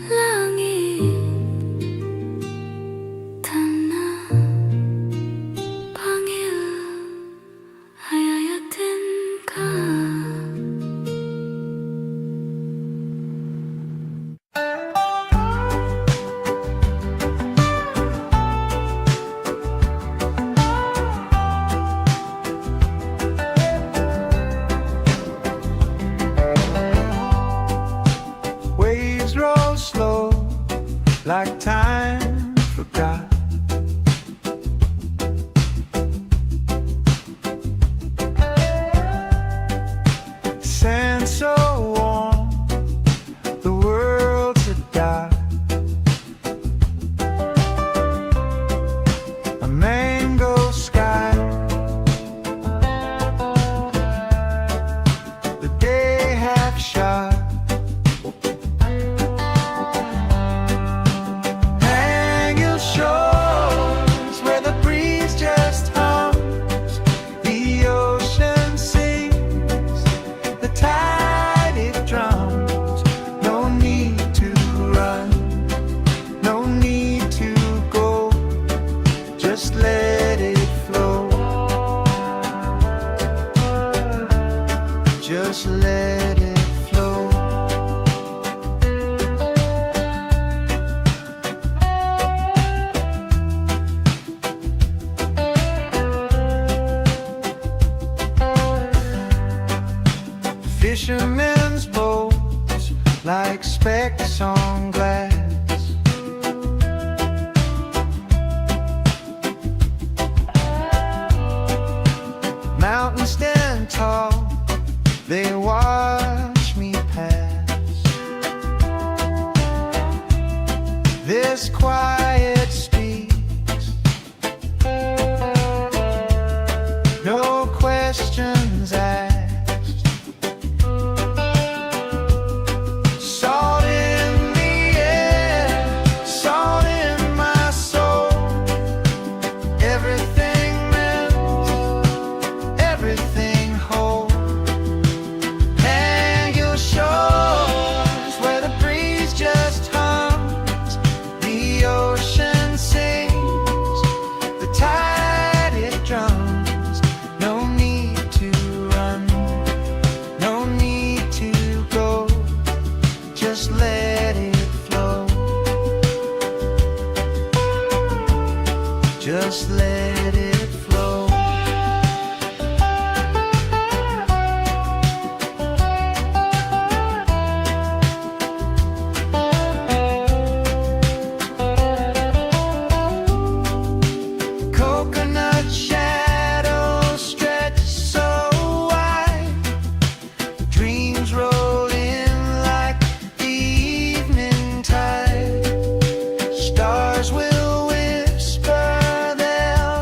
langit, tana, Pangil, ayayatin ka. Waves roll slow, like time forgot. Sand so warm, the world's a dark. A mango sky, the day half shot. Hang your shores where the breeze just hums, the ocean sings, the tide it drums. No need to run, no need to go, just let it flow, just let it flow. Fishermen's boats like specks on glass. Mountains stand tall, they watch me pass. This quiet speaks, no questions asked. Salt in the air, salt in my soul. Everything melts, everything whole. Hang your shores where the breeze just hums, the ocean sings, the tide it drums. No need to run, no need to go, just let it flow, just let it flow. Coconut shadows stretch so wide, dreams roll in like the evening tide. Stars will whisper their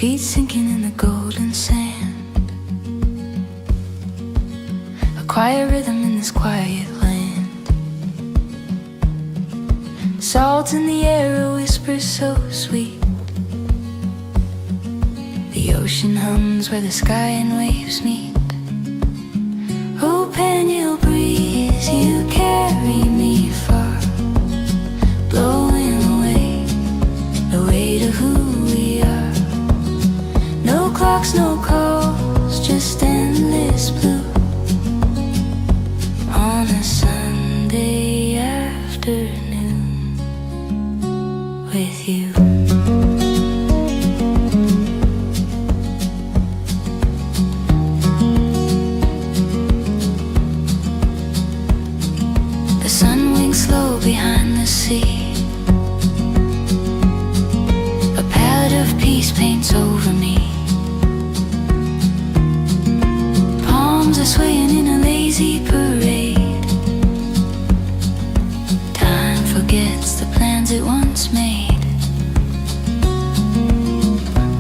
feet sinking in the golden sand. A quiet rhythm in this quiet land. Salt in the air, a whisper so sweet. The ocean hums where the sky and waves meet. Oh, Pangil breeze, you carry me far, blowing away the weight of who we are. No clocks, no calls, just endless blue on a Sunday afternoon with you. The sun winks slow behind the sea. A palette of peace paints over me. Palms are swaying in a lazy parade. Time forgets the plans it once made.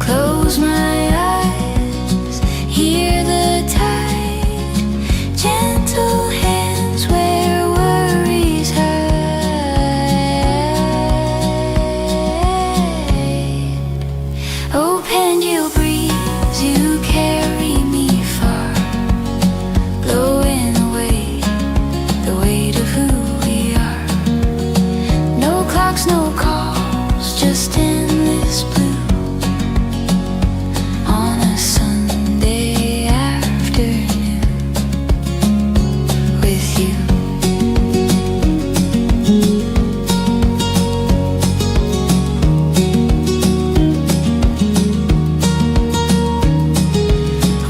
Close my eyes, hear the tide, gentle hands where worries hide. Oh, Pangil breeze, you carry me far, blowing away the weight of who we are. No clocks, no calls, just endless blue on a Sunday afternoon with you.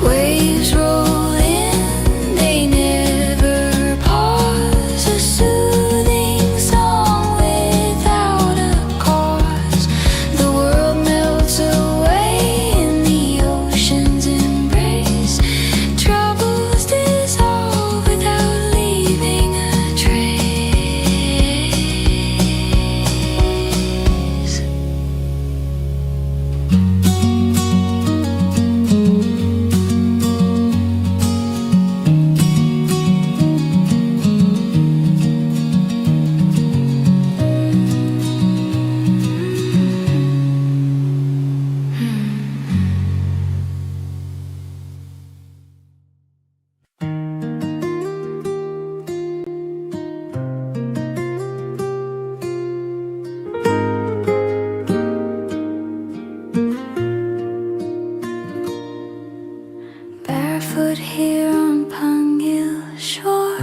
Waves roll in, they never pause. A soothing song without a cause. The world melts away in the ocean's embrace. Troubles dissolve without leaving a trace. Barefoot here on Pangil shore,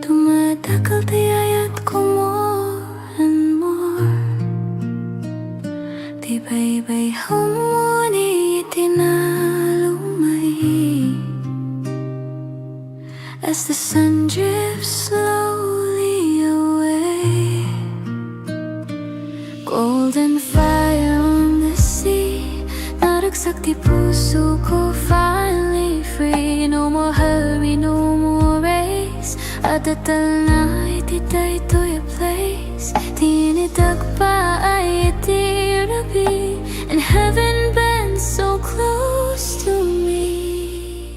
dumadakal tiyayat ko more and more. Tibay-bay humuni itinalumay as the sun drifts slowly away. Golden fire on the sea, naragsak di puso ko, finally free. No more hurry, no more race. Adatal na ititay-toy a place. Tinidag pa ay itirabi, and heaven bends so close to me.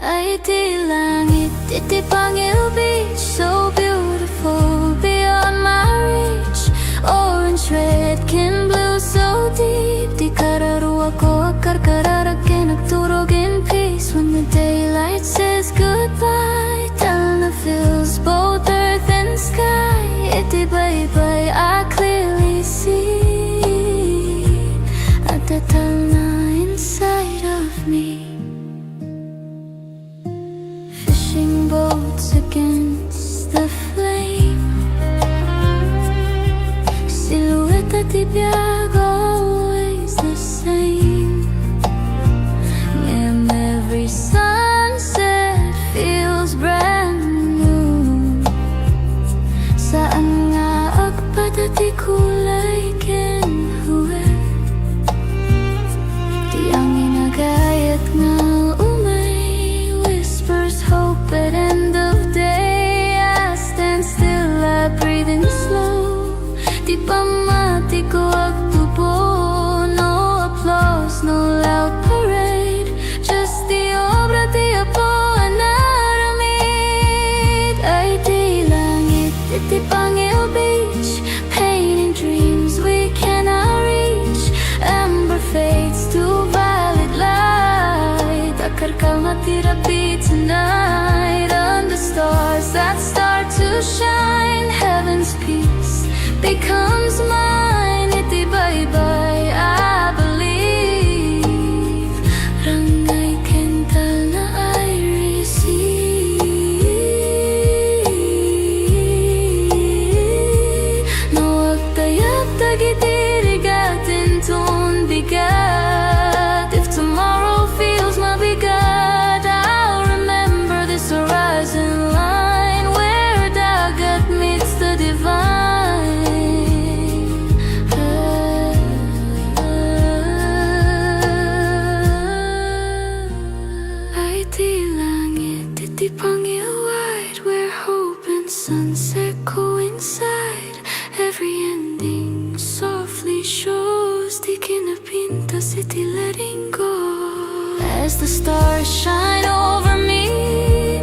Ay iti langit, iti Pangil beach, so beautiful beyond my reach. Orange, red, kin blue, so deep. Di kararuwa ko akarkararag nagturog in peace. When the daylight says goodbye, Talna fills both earth and sky. Iti bye-bye, I clearly see at the Talna inside of me. Fishing boats against the flame, silhouette at ibiyag, always the same. And every sunset feels brand new. Saan nga agpadati kulay kinhuwe, di ang inagayat nga umay whispers hope at end of day. could I be tonight? Under stars that start to shine, heaven's peace becomes mine. Itibay-bay, I believe. Rangay kental na I receive. Nawag tayag tagitirigatin ton bigat. If tomorrow feels mabigat, I'll remember this horizon line where dagat meets the divine. Ay di langit, iti Pangil wide, where hope and sunset coincide. Every ending softly shows, di kinapintas iti letting go. As the stars shine over me,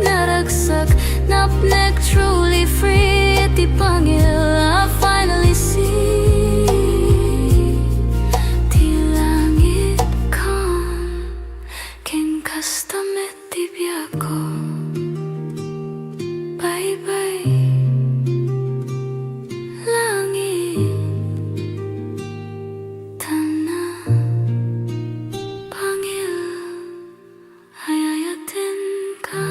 naragsak, napnek, truly free. Iti Pangil I finally see. Ti langit calm, ken kastamet ti biag ko. Bye-bye, langit, tana, Pangil, hayayatin ka.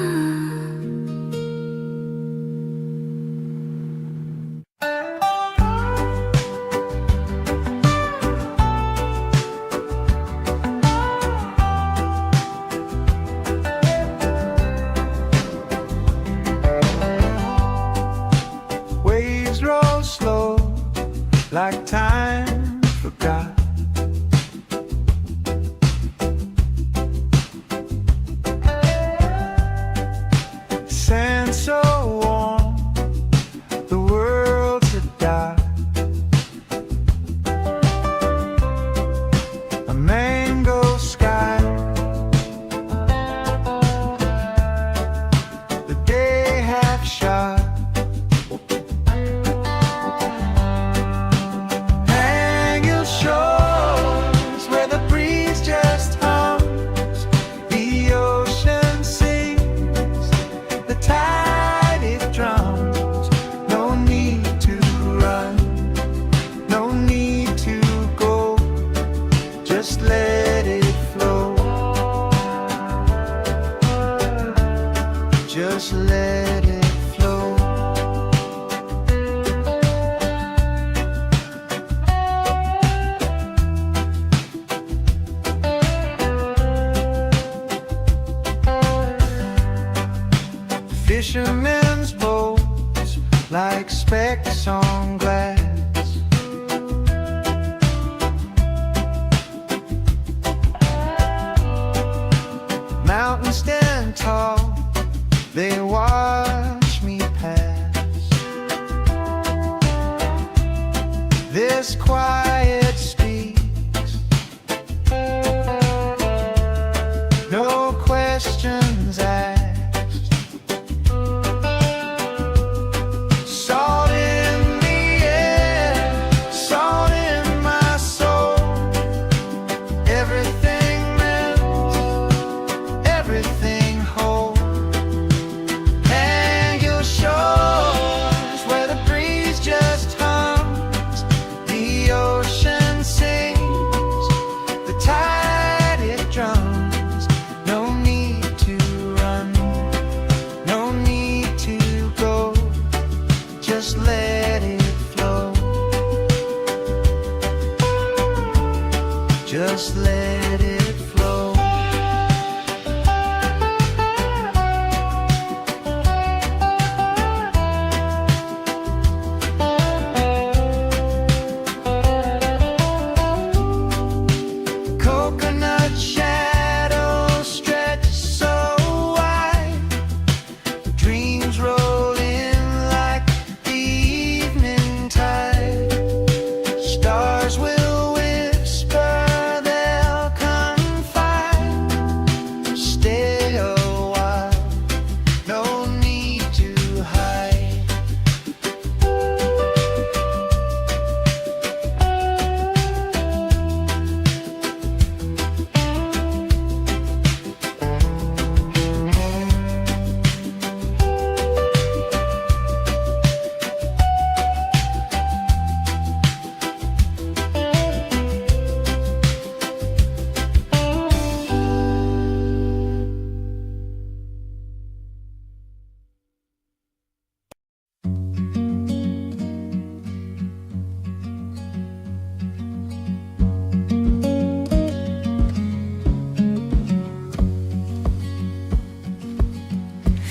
Waves roll slow, like time forgot. Sand so warm, the world's a dot. A mango sky, the day half shot. Hang your shores where the breeze just hums, the ocean sings, the tide it drums. No need to run, no need to go, just let it flow, just let it flow. Fishermen's boats like specks on glass. Mountains stand tall, they watch me pass. This quiet speaks, no questions asked. Salt in the air, salt in my soul. Everything melts, everything whole. Hang your shores where the breeze just hums, the ocean sings, the tide it drums. No need to run,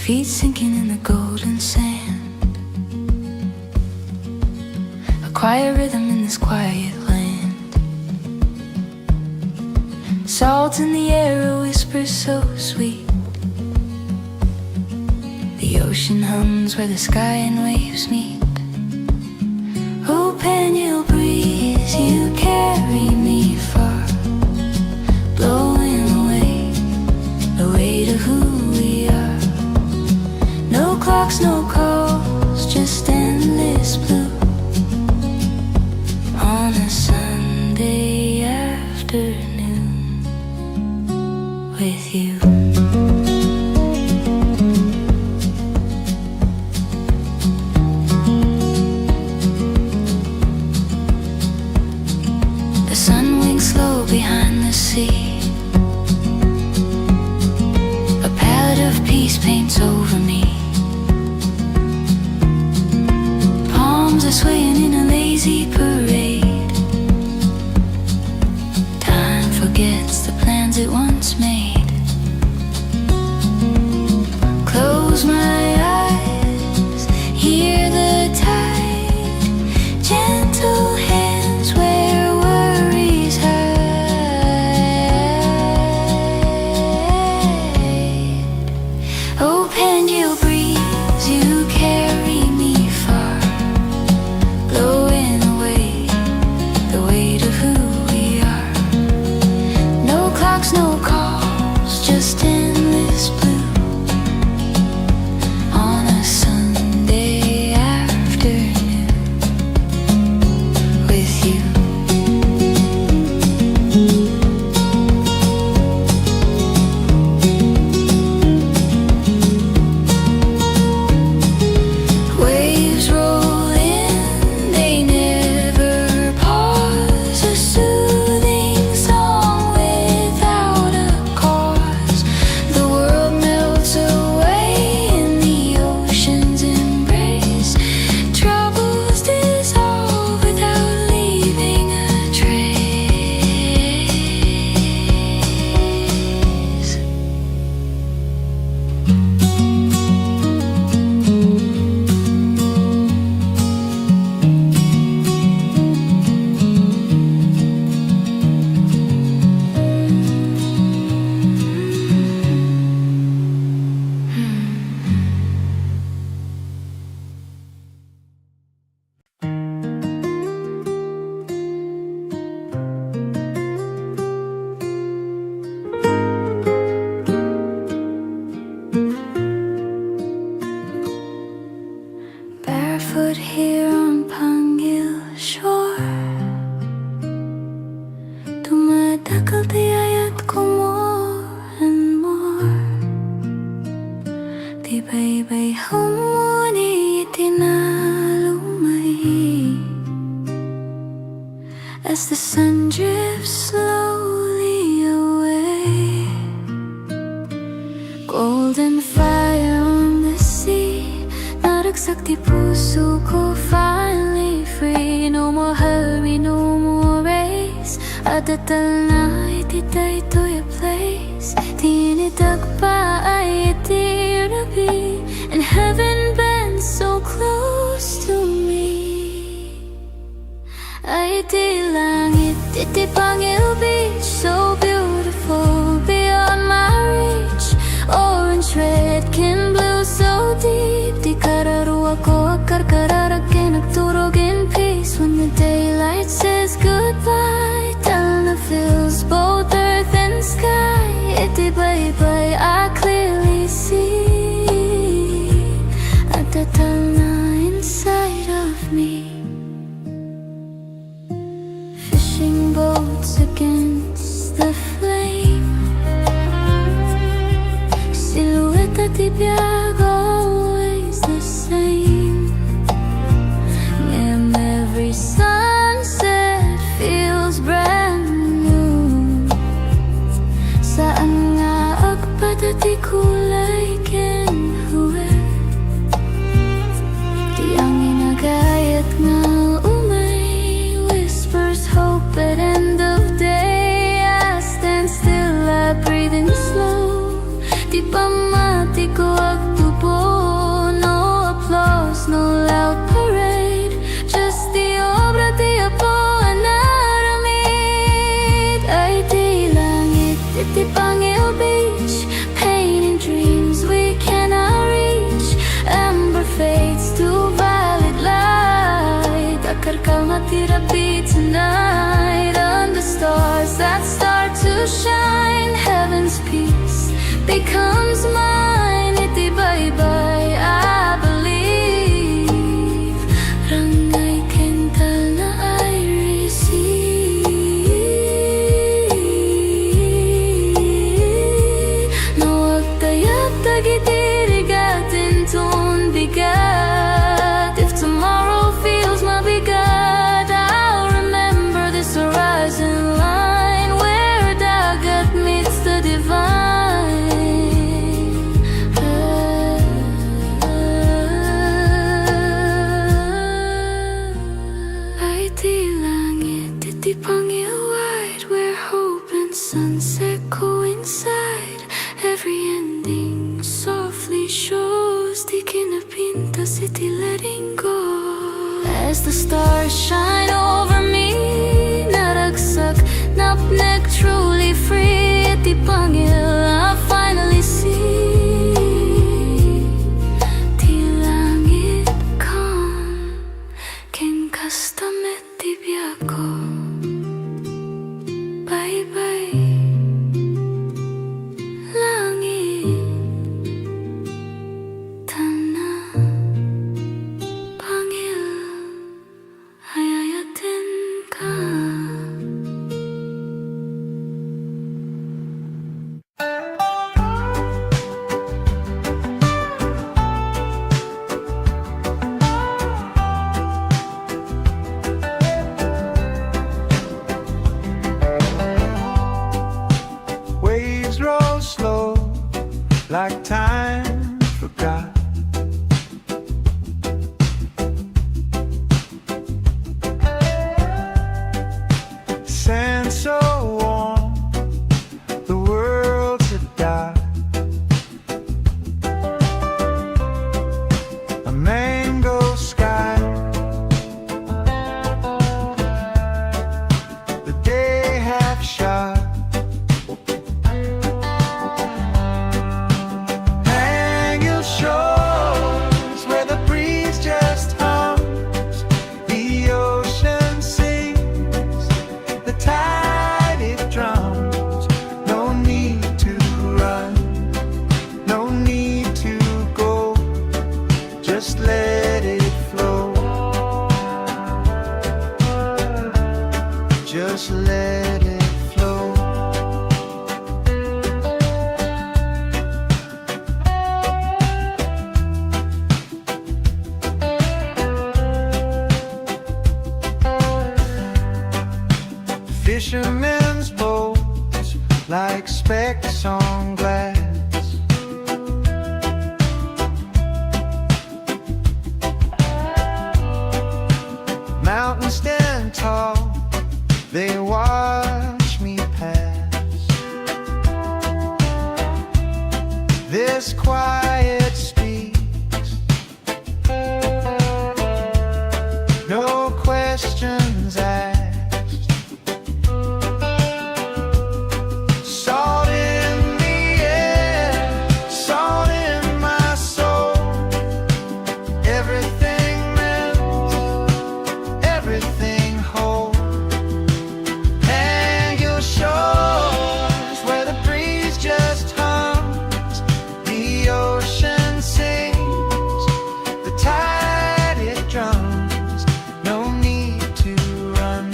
feet sinking in the golden sand. A quiet rhythm in this quiet land. Salt in the air, a whisper so sweet. The ocean hums where the sky and waves meet. Oh, Pangil breeze, you carry me far, blowing away to who we are. No clocks, no calls, just endless blue on a Sunday afternoon with you. The sun winks slow behind the sea. A palette of peace paints over me. Palms are swaying in a lazy parade. Time forgets the plans it once made. Close my eyes, hear the tide, gentle hands where worries hide. Oh, Pangil breeze, you carry me far, blowing away the weight of who we are. No clocks, no calls, just endless blue on a Sunday afternoon with you. Waves roll in, they never pause. A soothing song without a cause. The world melts away in the ocean's embrace. Troubles dissolve without leaving a trace. Barefoot here on Pangil shore, dumadakal tiyayat ko more and more. Tibay-bay humuni itinalumay as the sun drifts slowly away. Golden fire on the sea, naragsak di puso ko, finally free. No more hurry, no more race. Adatal na ititay-toy a place. Tinidag pa ay itirabi, and heaven bends so close to me. Ay iti langit, iti Pangil beach, so beautiful beyond my reach. Orange, red, kin blue, so deep. Di kararuwa ko akarkararag kay nagturog in peace. When the daylight says goodbye, Talna fills both earth and sky. Iti bye-bye, I clearly see at the Talna inside of me. Fishing boats against the flame, silhouette at ibiyag, always the same. And every sunset feels brand new. Saan nga agpadati kulay ken huwe, di ang inagayat nga umay whispers hope at end of day. I stand still, I breathe in slow. Di pa mati ko agtupa will shine, heaven's peace becomes mine. Itibay-bay, I believe. Rangay kental na I receive. Nawag tayag tagitirigatin ton bigat. If tomorrow feels mabigat, I'll remember this horizon line where dagat meets the divine. Ay di langit, iti Pangil wide, where hope and sunset coincide. Every ending softly shows, di kinapintas, iti letting go. As the stars shine over me, naragsak, napnek, truly free. Iti Pangil, I finally see. Ti langit calm, ken kastamet ti biyago. Bye-bye, langit, tana, Pangil, hayayatin ka. Waves roll slow, like time forgot. Sand so warm, the world's a dot. A mango sky, the day half shot. Hang your shores where the breeze just hums, the ocean sings, the tide it drums. No need to run, no need to go, just let it flow. Just let it flow. Fishermen's boats like specks on glass. Mountains stand tall, they watch me pass. This quiet speaks, no questions asked. Salt in the air, salt in my soul. Everything melts, everything whole. Hang your shores where the breeze just hums, the ocean sings, the tide it drums. No need to run,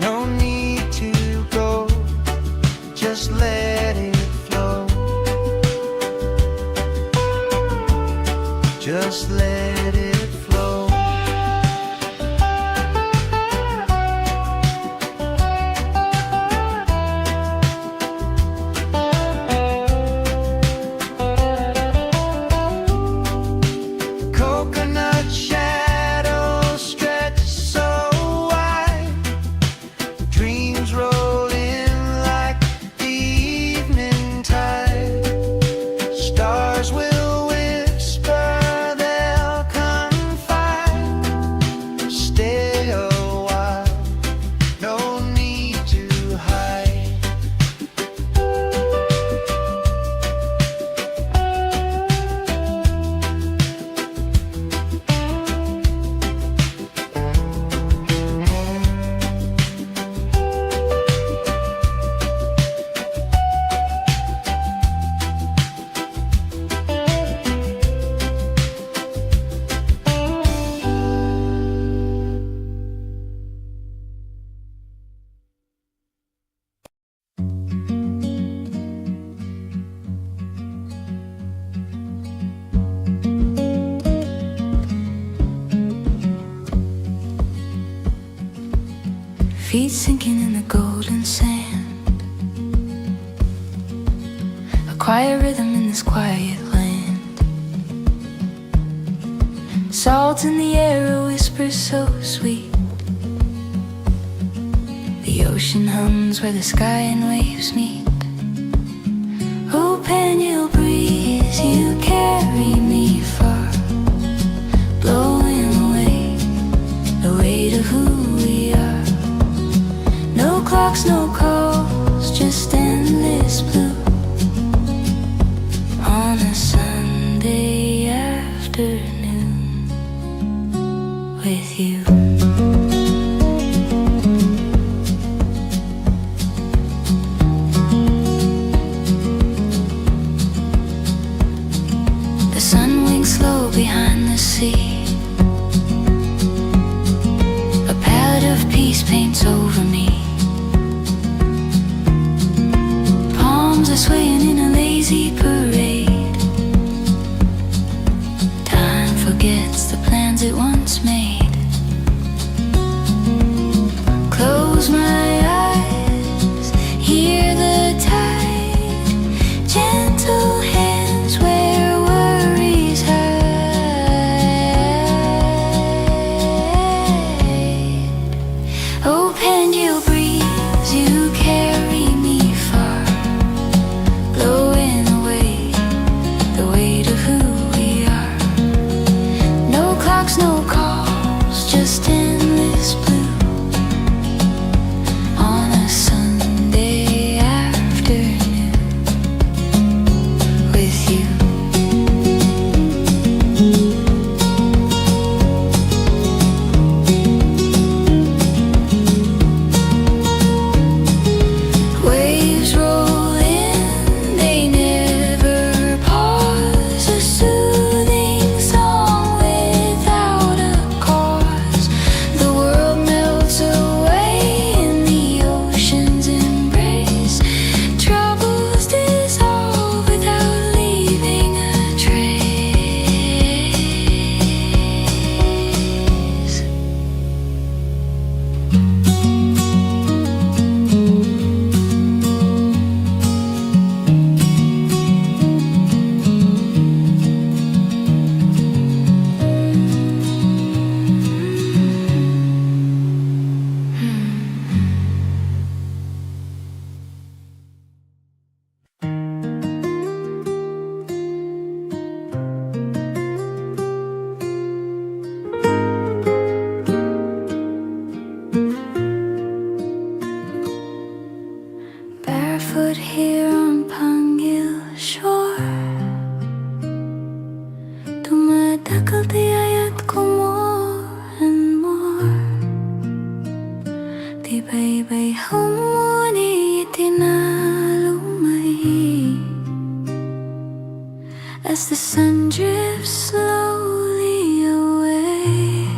no need to go, just let it flow. Just let it flow. Coconut shadows stretch so wide, dreams roll in like the evening tide. Stars will whisper, they'll feet sinking in the golden sand. A quiet rhythm in this quiet land. Salt in the air, a whisper so sweet. The ocean hums where the sky and waves meet. Oh, Pangil breeze, you carry me far, blowing away the weight of who we are. No clocks, no calls, just endless blue on a Sunday afternoon with you. The sun winks slow behind the sea. A palette of peace paints over me. Palms are swaying in a lazy parade. Time forgets the plans it once made. Close my eyes, hear the tide, gentle hands where worries hide. Oh, Pangil breeze, you carry me far, blowing away the weight of who we are. No clocks, no calls, just endless blue on a Sunday afternoon with you. Waves roll in, they never pause. A soothing song without a cause. The world melts away in the ocean's embrace. Troubles dissolve without leaving a trace. Barefoot here on Pangil shore, tumatakal tiyayat ko more and more. Tibay-bay humuni itinalumay as the sun drifts slowly away.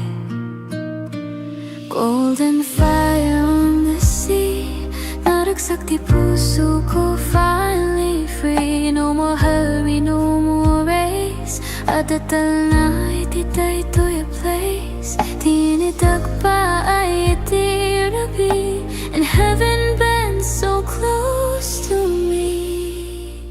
Golden fire on the sea, naragsak di puso ko, finally free. No more hurry, no more race. Adatal na ititay to your place. Tinitag pa ay itirabi, and heaven bends so close to me.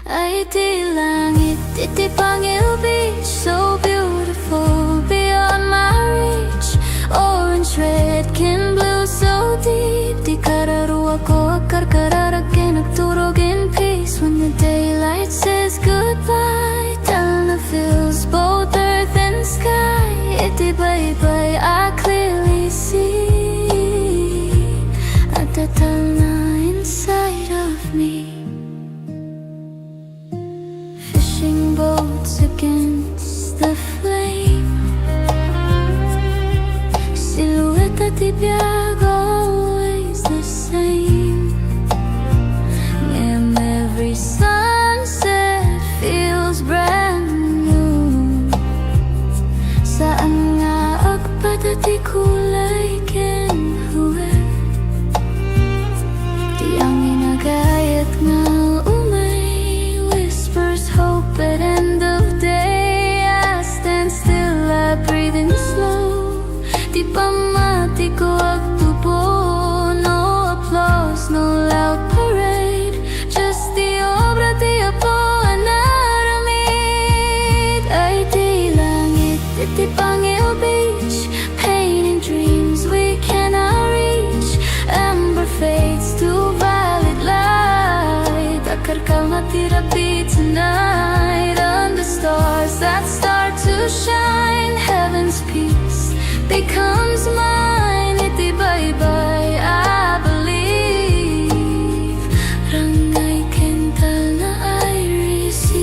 Ay iti langit, iti Pangil beach, so beautiful beyond my reach. Orange, red, kin blue, so deep. Di kararua ko akarkararagin, nagturog in peace. When the daylight says goodbye, Talna fills both earth and sky. Iti bye-bye, I clearly see at the Talna inside of me. Fishing boats against the flame, silhouette at ibiyag, always the same. And every sunset feels brand new. Saan nga agpadati kulay kinhuwe, di ang inagayat nga umay whispers hope at end of day. I stand still, I breathe in slow. Di pa mati ko agtubo did I be tonight? Under stars that start to shine, heaven's peace becomes mine. Itibay-bay, I believe. Rangay kental na I receive.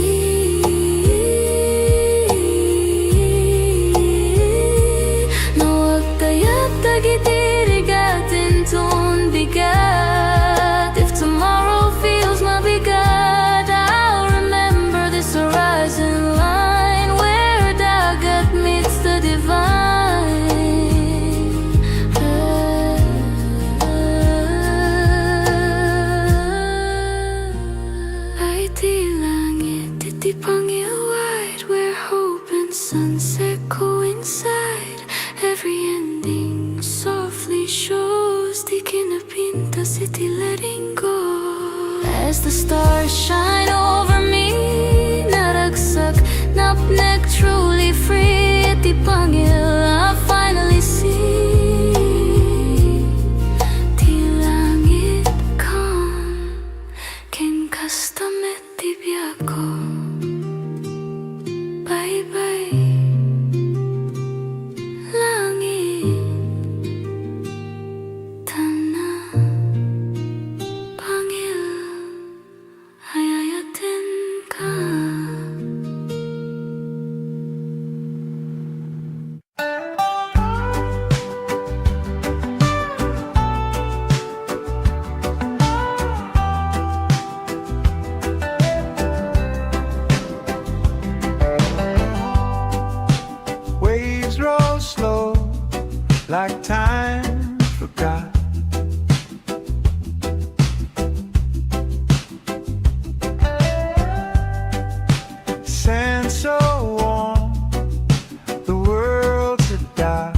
Nawag tayag tagitirigatin tun bigat. If tomorrow feels mabigat, I'll remember this horizon line where dagat meets the divine. Ay di langit, iti Pangil wide, where hope and sunset coincide. Every ending softly shows di kinapinta iti letting go. As the stars shine over me, naragsak, napnek, truly free. Iti Pangil I finally see. Ti langit calm, ken kastamet ti biako. Bye-bye, langit, tana, Pangil, ayayatin ka. Waves roll slow, like time forgot. Sand so warm, the world's a dark.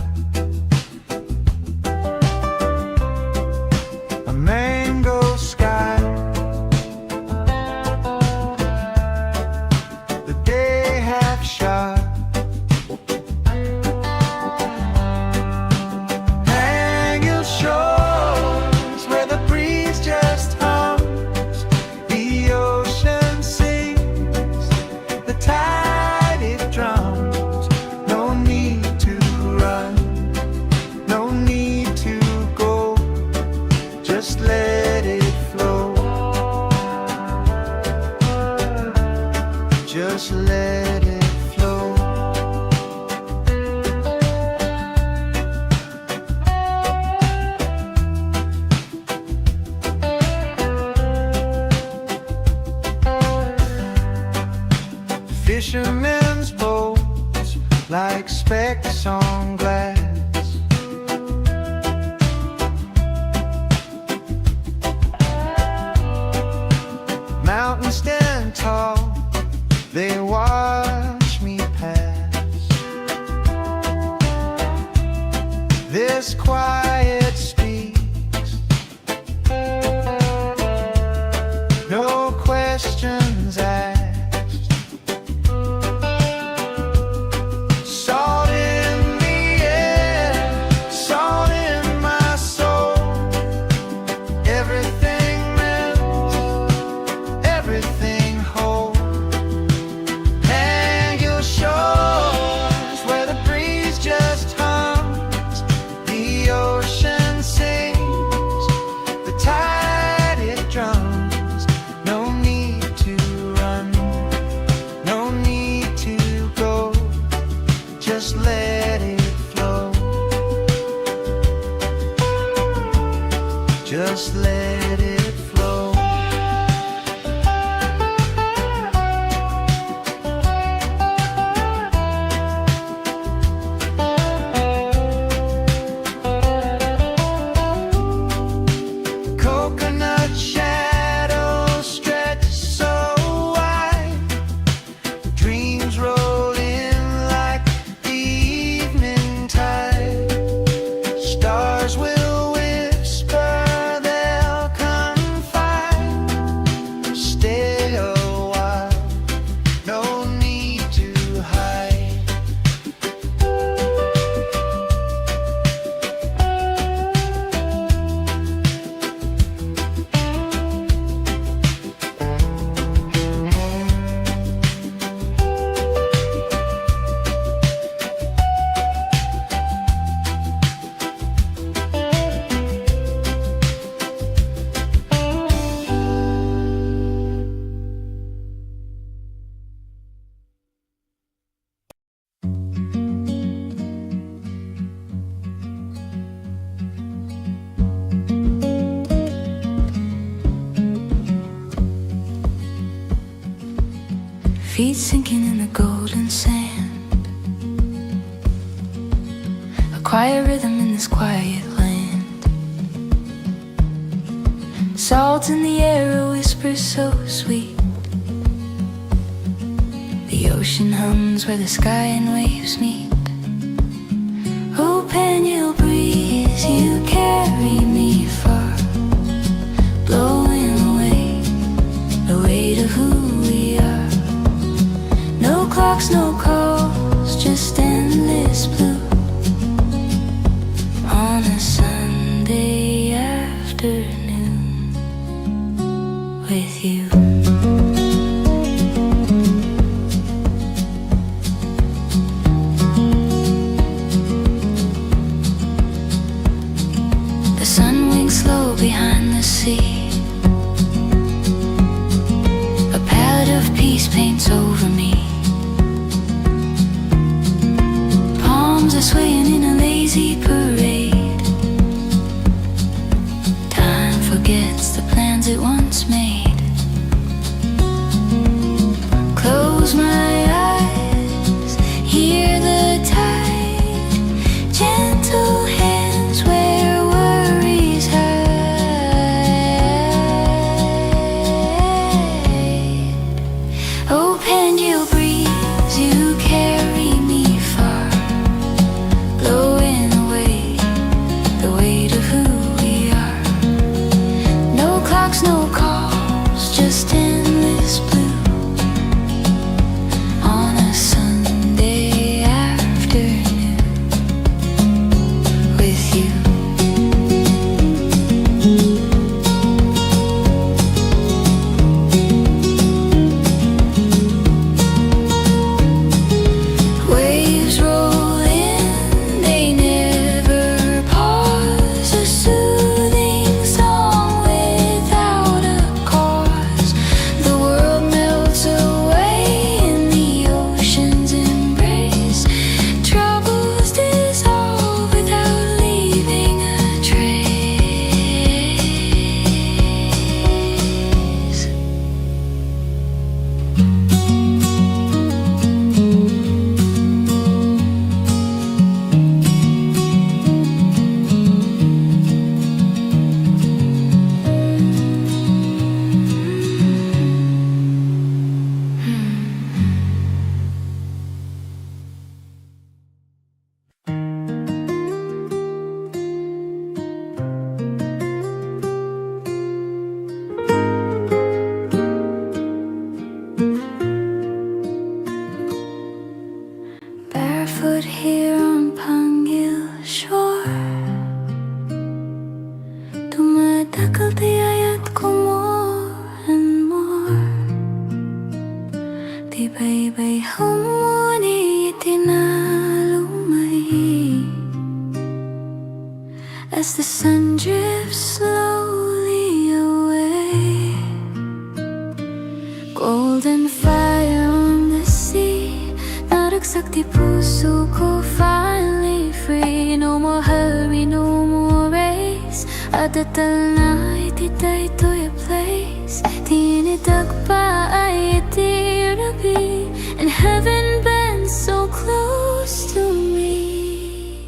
A mango sky, the day half shot. Hang your shores where the breeze just hums, the ocean sings, the tide it drums. No need to run, no need to go, just let it flow, just let it flow. Fishermen's boats like specks on glass. Mountains stand tall, they watch me pass. This quiet speaks, no questions asked. Salt in the air, salt in my soul. Everything melts, everything whole. Hang your shores where the breeze just hums, the ocean feet sinking in the golden sand. A quiet rhythm in this quiet land. Salt in the air, a whisper so sweet. The ocean hums where the sky and waves meet. Oh, Pangil breeze, you carry me far, blowing away the weight of who we are. No clocks, no calls, just endless blue on a Sunday afternoon with you. The sun winks slow behind the sea. A palette of peace paints over me. Palms are swaying in a lazy parade. Time forgets the plans it once made. Close my eyes, hear the tide, gentle hands where worries hide. Oh, Pangil breeze, you carry me far, blowing away the weight of who we are. No clocks, no calls, just endless blue on a Sunday afternoon with you. Waves roll in, they never pause. A soothing song without a cause. The world melts away in the ocean's embrace. Troubles dissolve without leaving a trace. Barefoot here on Pangil shore, tumatakal tiyayat ko more and more. Tibay-bay humuni itinalumay as the sun drifts slowly away. Golden fire on the sea, naragsak di puso ko, finally free. No more hurry, no more race. Adatal na ititay-toy a place. Tinitag pa ay itirabi, and heaven bends so close to me.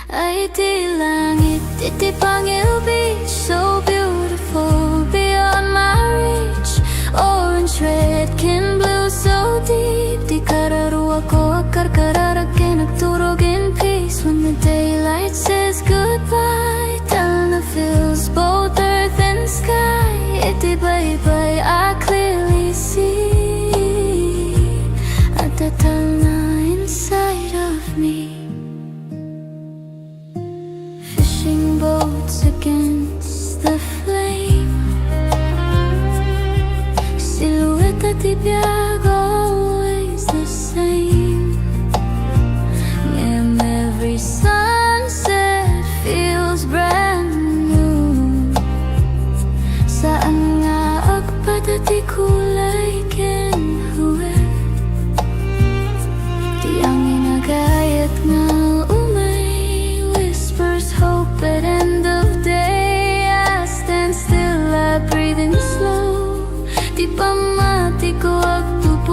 Ay iti langit, iti Pangil beach, so beautiful beyond my reach. Orange, red, kin blue, so deep. Di kararua ko akarkararag kay nagturog in peace. When the daylight says goodbye, Talna fills both earth and sky. Iti bye-bye, I clearly see at the Talna inside of me. Fishing boats against the flame, silhouette at ibiyag, always the same. And every sunset feels brand new. Saan nga agpadati kulay kinhuwe, di ang inagayat nga umay whispers hope at end of day. I stand still, I breathe in slow. Di pa mati ko agtupa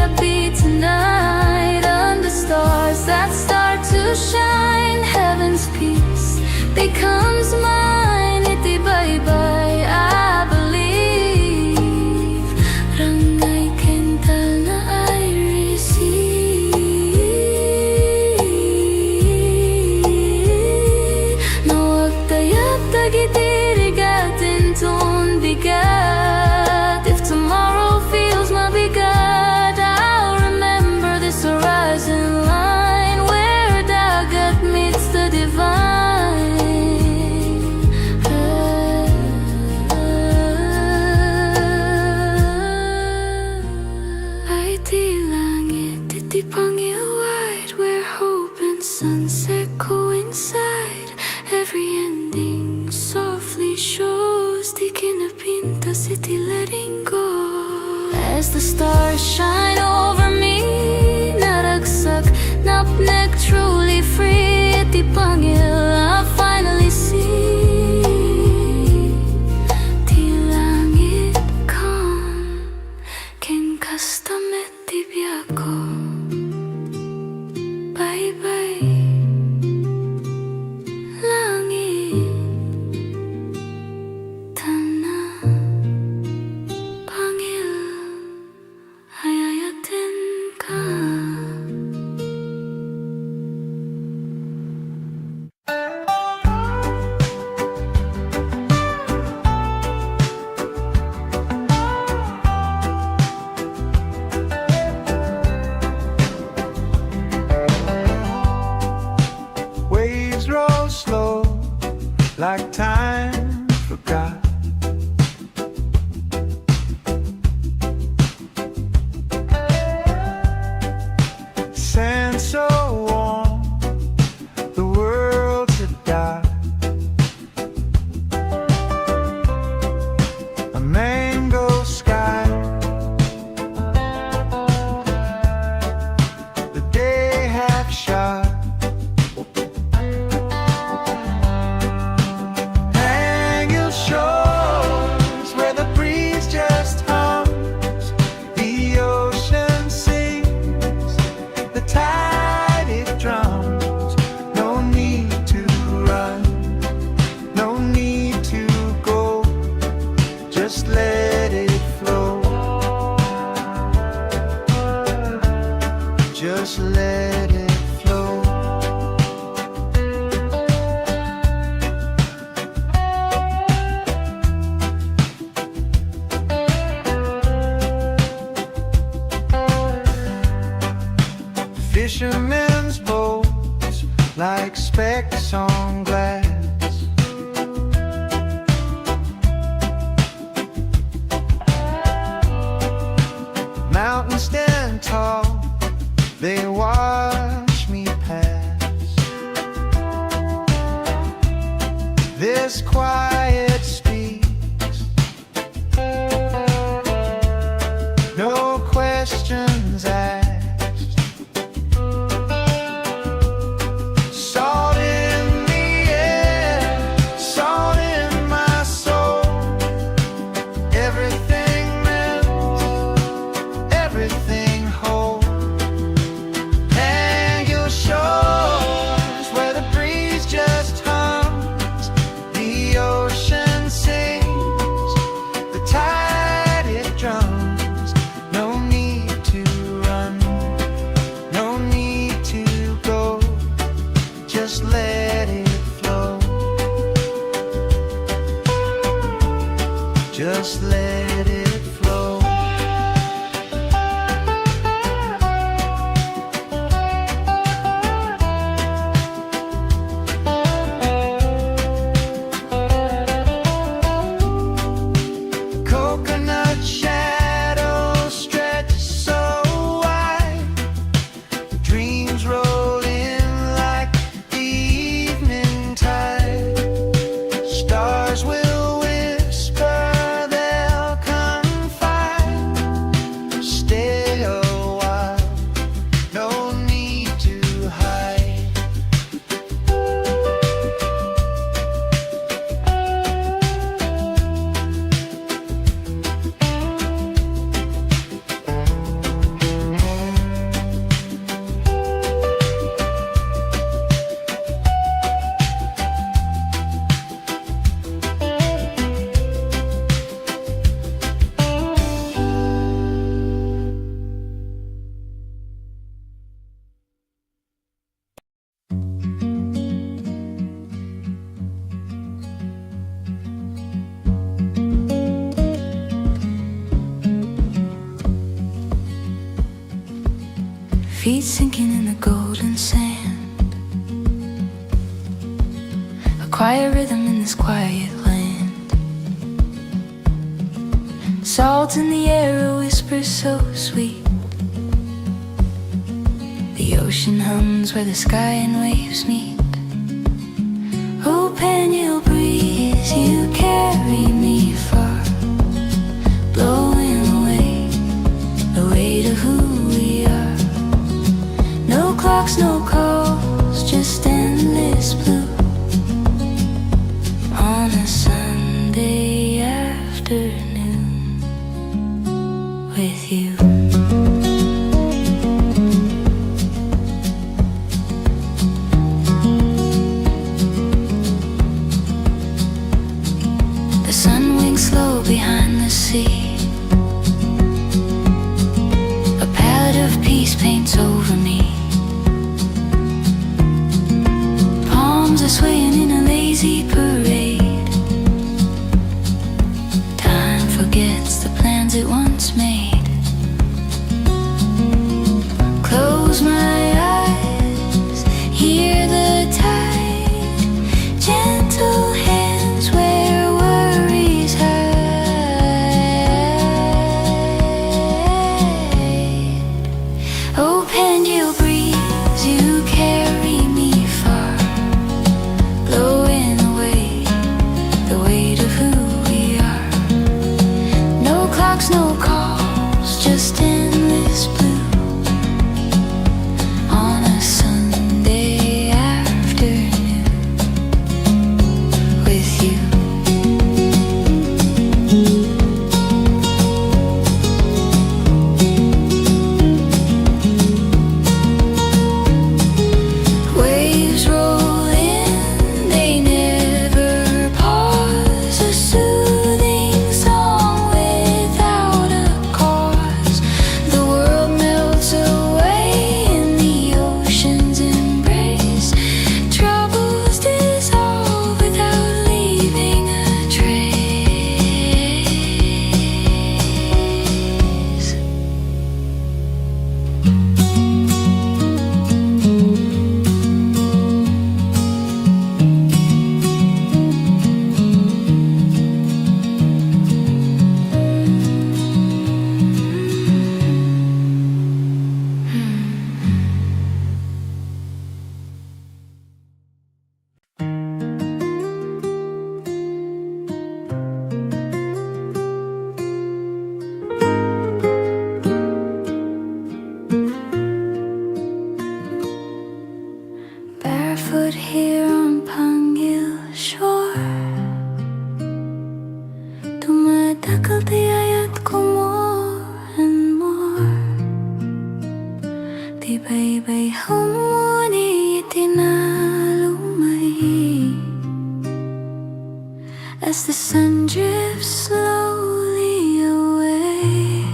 happy tonight. And the stars that start to shine, heaven's peace becomes mine. Itibay-bay, I believe. Rangay kental na I receive. Nawag tayap tagitirigatin ton bigat. If tomorrow feels mabigat, I'll remember this horizon line where dagat meets the divine. Ay di langit, iti Pangil wide, where hope and sunset coincide. Every ending softly shows, di kinapintas iti letting go. As the stars shine over me, naragsak, napnek, truly free. Iti Pangil I finally see. Ti langit calm, ken kastamet ti biako. Bye-bye, langit, tana, Pangil, ayayatin ka. Waves roll slow, like time forgot. Sand so warm, the world's a dot. A mango sky, the day half shot. Hang your shores where the breeze just hums, the ocean sings, the tide it drums. No need to run, no need to go, just let it flow. Just let it flow. Fishermen's boats like specks on glass. Mountains stand tall, they watch me pass. This quiet speaks, no questions asked. Salt in the air, salt in my soul. Everything melts, everything whole. Hang your shores where the breeze just hums, the ocean sings, the tide it drums. No need to run, no need to go, just let it flow. Just let it flow. Coconut shadows stretch so wide, dreams roll in like the evening tide. Stars will whisper, they'll come feet sinking in the golden sand. A quiet rhythm in this quiet land. Salt in the air, a whisper so sweet. The ocean hums where the sky and waves meet. Oh, Pangil breeze, you carry me far, blowing away the weight of who we are. No clocks, no calls, just endless blue on a Sunday afternoon with you. The sun winks slow behind the sea. A palette of peace paints over me. Palms are swaying in a lazy parade. Time forgets the plans it once made. Close my eyes, hear the tide, gentle hands where worries hide. Oh, Pangil breeze, you carry me far, blowing away the weight of who we are. No clocks, no calls, just endless blue on a Sunday afternoon with you. Waves roll in, they never pause. A soothing song without a cause. The world melts away in the ocean's embrace. Troubles dissolve without leaving a trace. Barefoot here on Pangil shore, dumadakal tiyayat ko more and more. Tibay-bay humuni itinalumay as the sun drifts slowly away.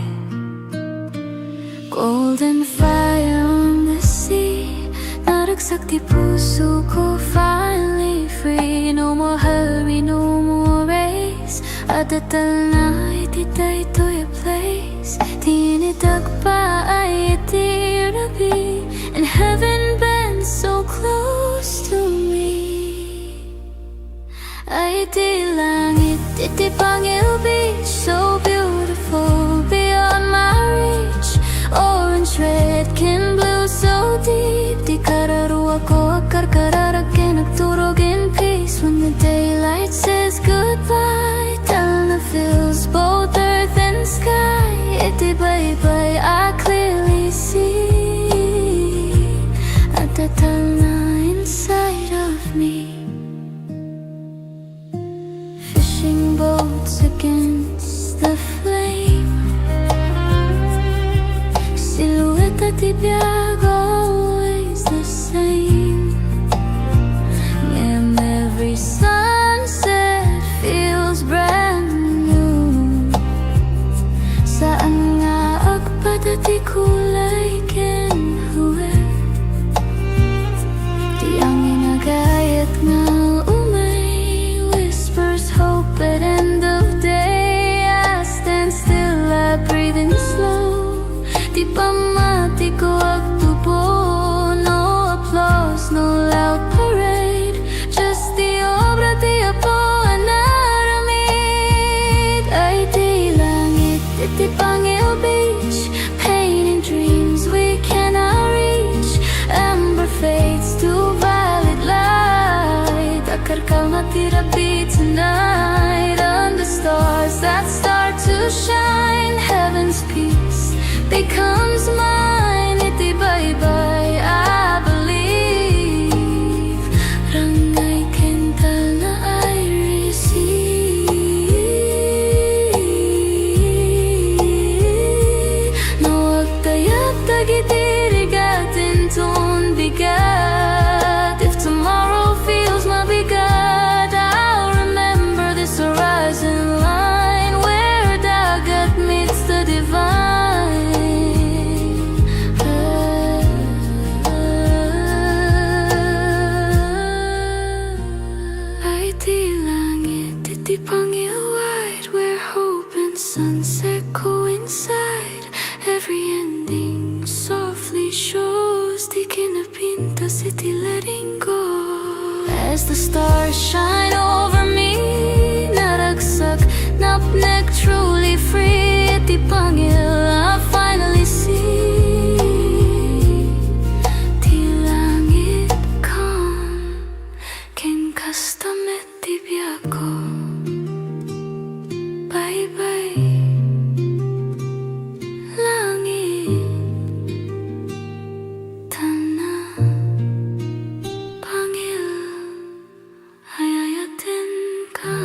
Golden fire on the sea, naragsak di puso ko finally free. No more hurry, no more race. Adatal na ititay-toy a place. Tinidag pa ay itirabi, and heaven bends so close to me. Ay di langit, iti Pangil beach, so beautiful beyond my reach. Orange, red, can blue, so deep. Di kararuwa ko akarkararag nagturog in peace. When the daylight says goodbye, Talna fills both earth and sky. Iti bye-bye, I clearly see at the Talna inside of me. Fishing boats against the flame, silhouette at ibiyag, always the same. And every sunset feels brand new. Saan nga agpadati kulay kenhuwe, di ang inagayat nga umay whispers hope at end of day. I stand still, I breathe in slow. Di pa mati ko agtub will shine, heaven's peace becomes mine. Itibay-bay, I believe. Rangay kental na I receive. Nawag tayag tagitirigatin ton bigat. If tomorrow feels mabigat, I'll remember this horizon line where dagat meets the divine. Ay di langit, iti Pangil wide, where hope and sunset coincide. Every ending softly shows, di kinapintas iti letting go. As the stars shine over me, naragsak, napnek, truly free. Iti Pangil I finally see. Ti langit calm, ken kastamet ti biako. Bye-bye, langit, tana, Pangil, ayayatin ka.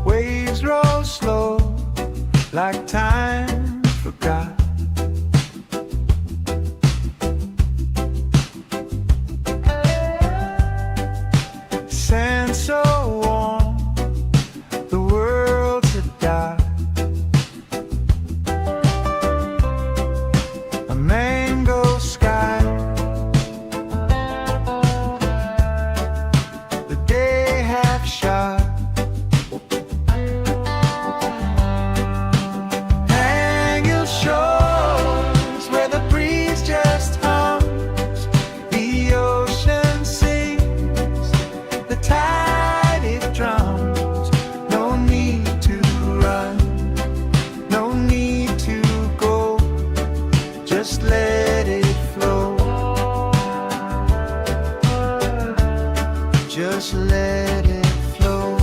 Waves roll slow, like time forgot. Sand so warm, the world's a dark. A mango sky, the day half shot. Hang your shores where the breeze just hums, the ocean sings, the tide it drums. No need to run, no need to go, just let it flow. Just let it flow.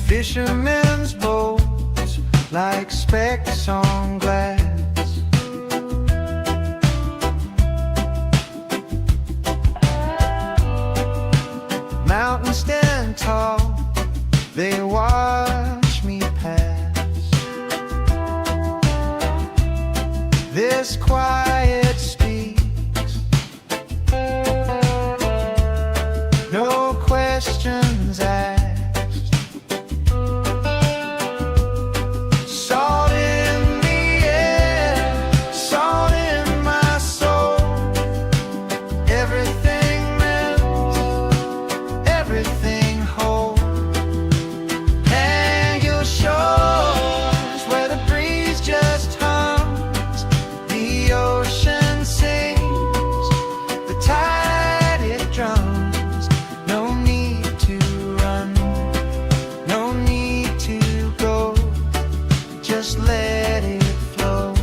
Fishermen's boats like specks on glass. Mountains stand tall, they watch me pass. This quiet speaks, no questions asked. Salt in the air, salt in my soul. Everything melts, everything whole. Hang your shores where the breeze just hums, the ocean sings, the tide it drums. No need to run, no need to go, just let it flow.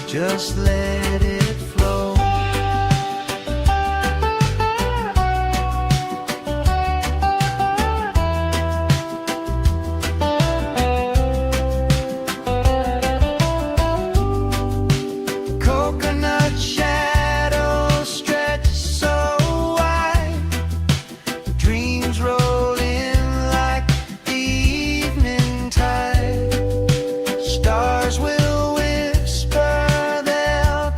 Just let it flow. Coconut shadows stretch so wide, dreams roll in like the evening tide. Stars will whisper, they'll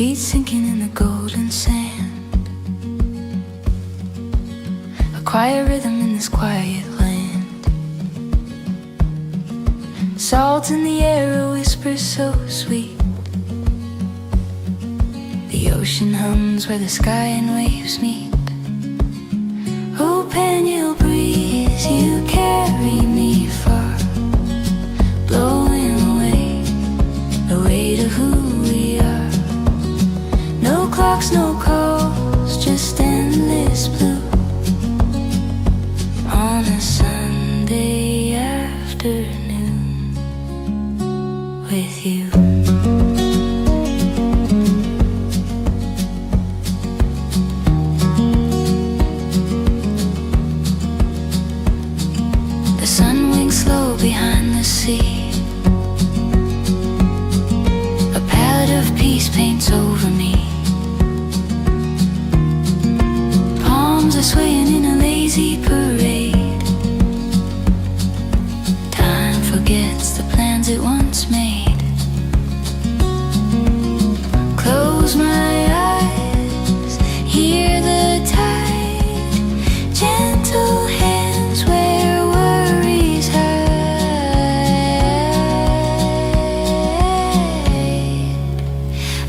feet sinking in the golden sand. A quiet rhythm in this quiet land. Salt in the air, a whisper so sweet. The ocean hums where the sky and waves meet. Oh, Pangil breeze, you carry me far, blowing away the weight of who we are. No clocks, no calls, just endless blue on a Sunday afternoon with you. The sun winks slow behind the sea. A palette of peace paints over me. Palms are swaying in a lazy parade. Time forgets the plans it once made. Close my eyes, hear the tide, gentle hands where worries hide.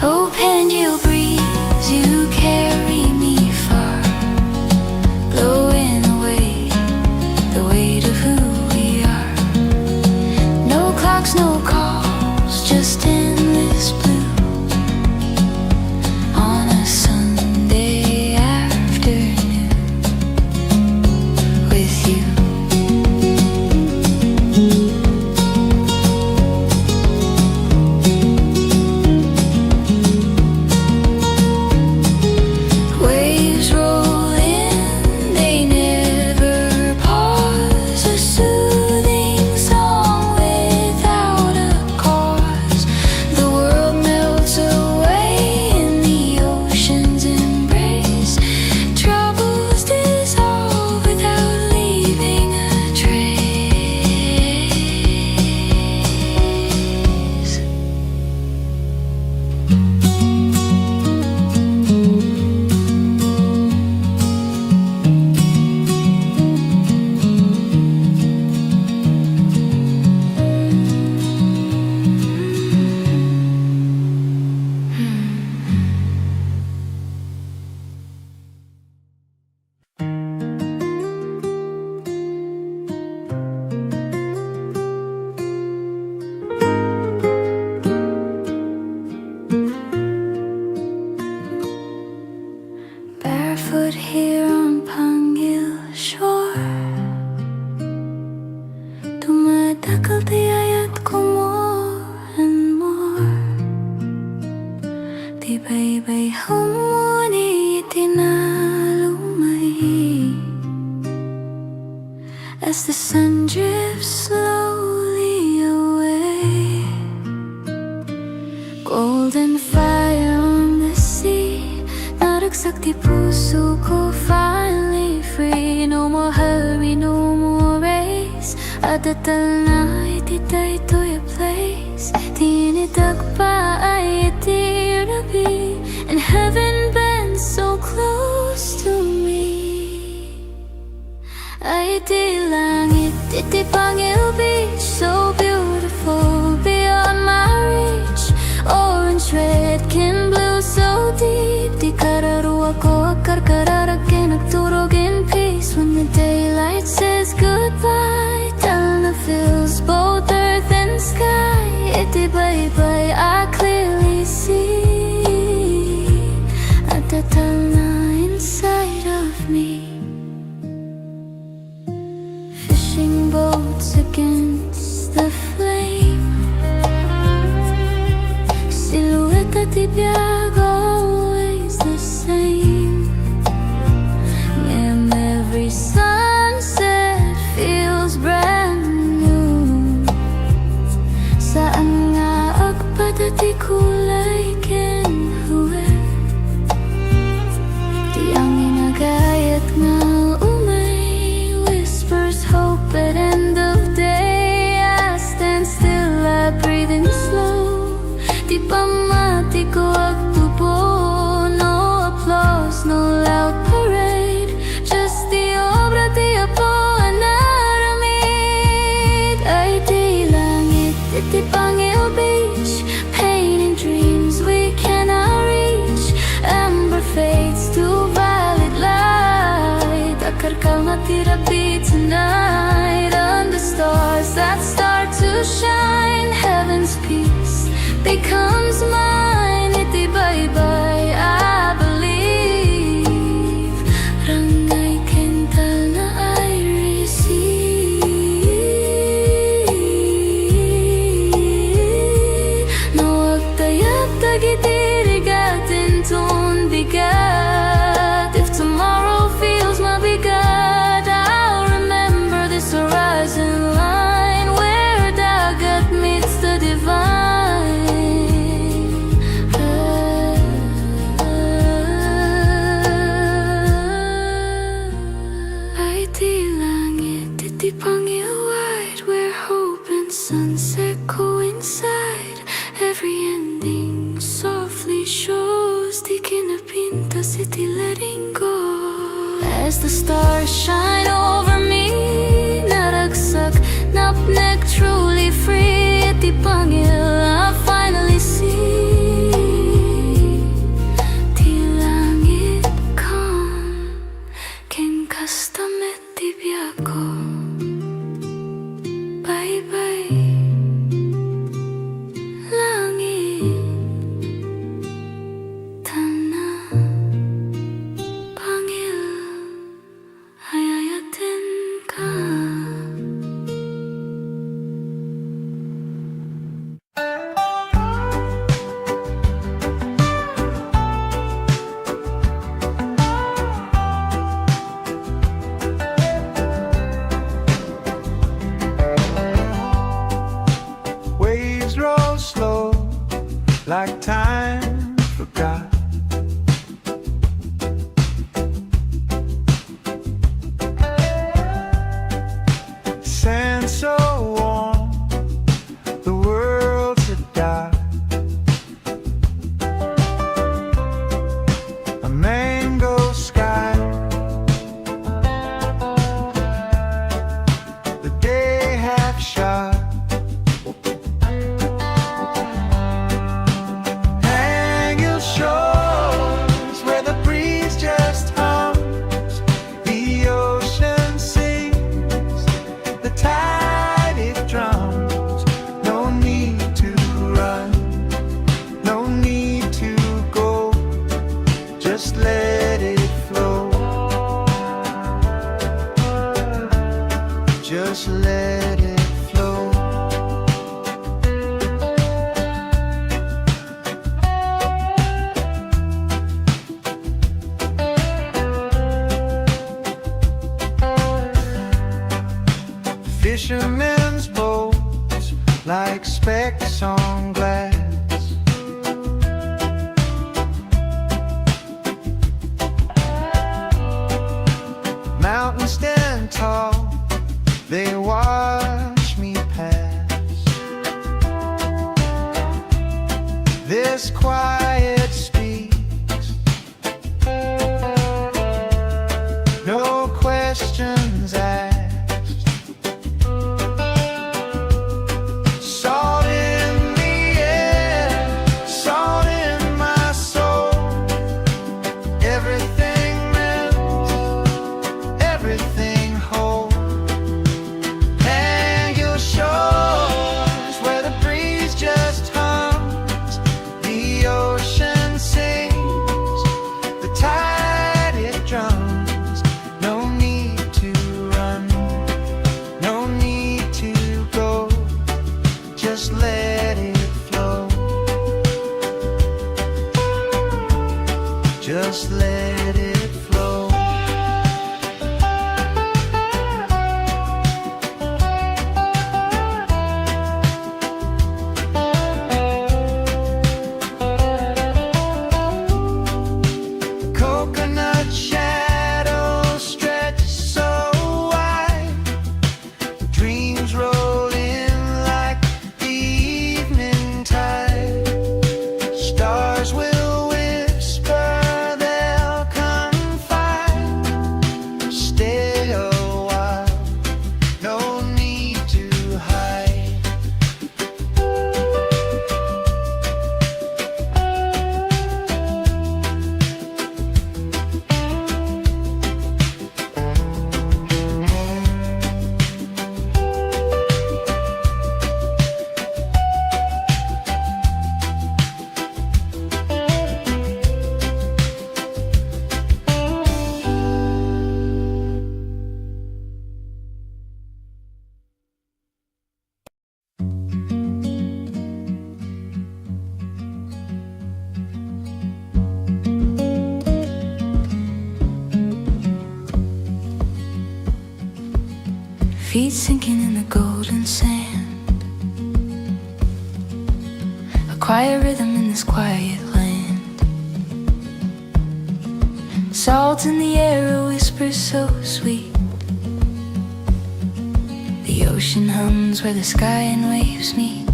Oh, Pangil breeze, you carry me far, blowing away the weight of who we are. No clocks, no calls, just endless blue on a Sunday afternoon with you. Waves roll in, they never pause. A soothing song without a cause. The world melts away in the ocean's embrace. Troubles dissolve without leaving a trace. Barefoot here on Pangil shore, tumatakal tiyayat ko more and more. Tibay-bay humuni itinalumay as the sun drifts slowly away. Golden fire on the sea, naragsak di puso ko, finally free. No more hurry, no more race. Adatal na ititay to your place. Tinitak pa ay itirabi, and heaven bends so close to me. Ay iti langit, iti Pangil beach, so beautiful beyond my reach. Orange, red, kin blue, so deep. Di kararuwa ko akar kararagin, nagturog in peace. When the daylight says goodbye, Talna fills both earth and sky. Iti bye-bye, I clearly see at the Talna inside of me. Fishing boats against the flame, silhouette at ibiyag, always the same. And every sun will shine, heaven's peace becomes mine. Itibay-bay, I believe. Rangay kental na I receive. Nawag tayag tagitirigatin tun bigat. If tomorrow feels mabigat, I'll remember this horizon line where dagat meets the divine. Ay di langit, iti Pangil wide, where hope and sunset coincide. Every ending softly shows, di kinapintas, iti letting go. As the stars shine over me, naragsak, napnek, truly free. Iti Pangil, I finally see. Ti langit calm, ken kastamet ti biako. Bye-bye, langit, tana, Pangil, hayayatin ka. Waves roll slow, like time forgot. Sand so warm, the world's a dark. A mango sky, the day half shot. Hang your shores where the breeze just hums, the ocean sings, the tide it drums. No need to run, no need to go, just let it flow. Just let it flow. Fishermen's boats like specks on glass. Mountains stand tall, they watch me pass. This quiet speaks, no questions asked. Salt in the air, salt in my soul. Everything melts, everything whole. Hang your shores where the breeze just hums, the ocean sings, the tide it drums. No need to run, no need to go, just let it flow. Just let it flow. Coconut shadows stretch so wide, dreams roll in like the evening tide. Stars will whisper, they'll come feet sinking in the golden sand. A quiet rhythm in this quiet land. Salt in the air, a whisper so sweet. The ocean hums where the sky and waves meet.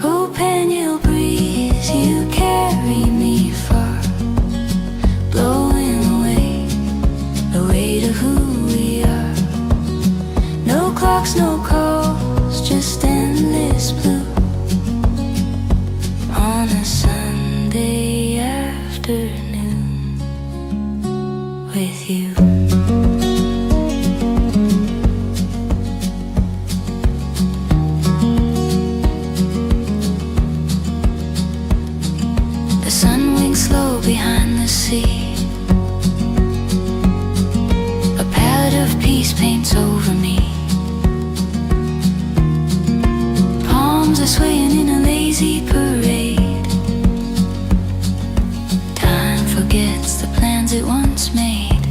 Oh, Pangil breeze, you carry me far, blowing away the weight of who we are. No clocks, no calls, just endless blue on a Sunday afternoon with you. The sun winks slow behind the sea. A palette of peace paints over me. Palms are swaying in a lazy parade. Time forgets the plans it once made.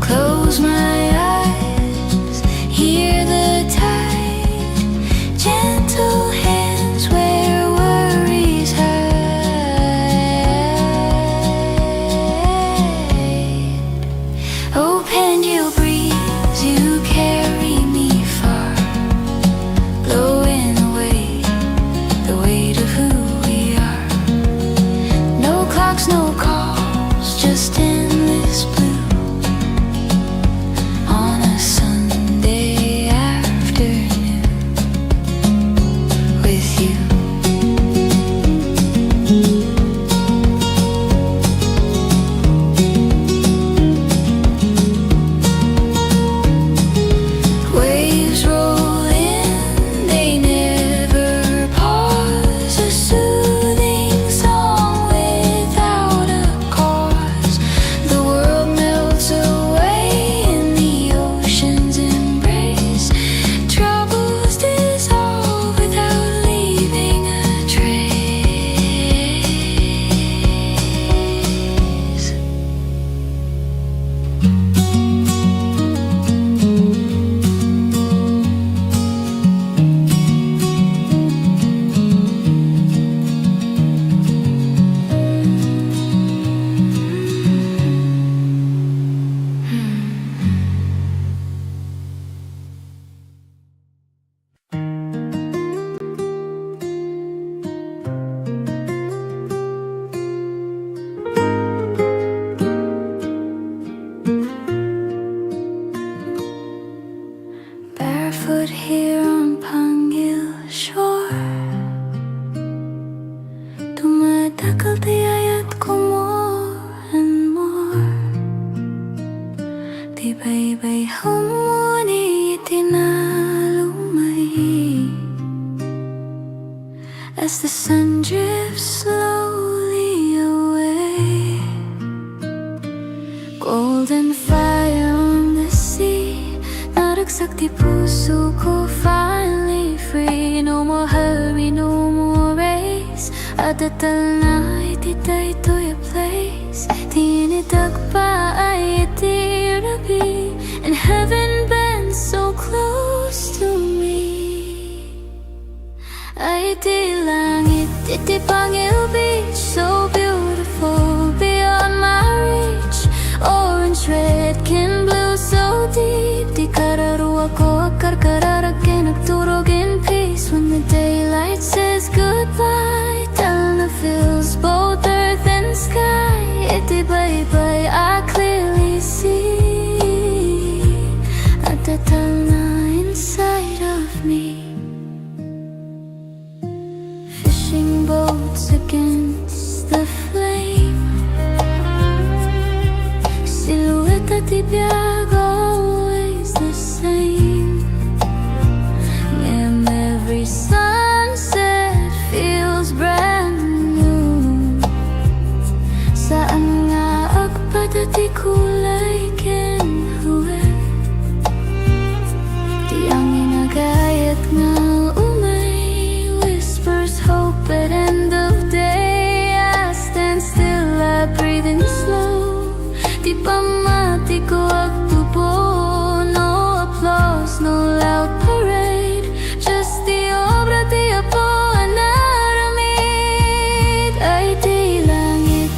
Close my eyes, hear the tide, gentle hands where worries hide. Oh, Pangil breeze, you carry me far, blowing away the weight of who we are. No clocks, no calls, just endless blue on a Sunday afternoon with you. Waves roll in, they never pause. A soothing song without a cause. The world melts away in the ocean's embrace. Troubles dissolve without leaving a trace. Barefoot here on Pangil shore, dumadakal tiyayat ko more and more. Tibay-bay humuni itinalumay as the sun drifts slowly away. Golden fire on the sea, naragsak di puso ko, finally free. No more hurry, no more race. Adatal na ititay-toy a place. Tinidag pa ay itirabi, and heaven bends so close to me. Ay iti langit, iti Pangil beach, so beautiful beyond my reach. Orange, red, can blue, so deep. Di kararuwa ko akarkararag kay nagturog in peace. When the daylight says goodbye, Talna fills both earth and sky. Iti bye-bye, I clearly see at the Talna inside of me. Fishing boats against the flame, silhouette at ibiyag, always the same. And every sunset feels brand new. Saan nga agpadati kulay kenhuwe, di ang inagayat nga umay whispers hope at end of day. I stand still, I breathe in slow. Di pa mati ko agtupa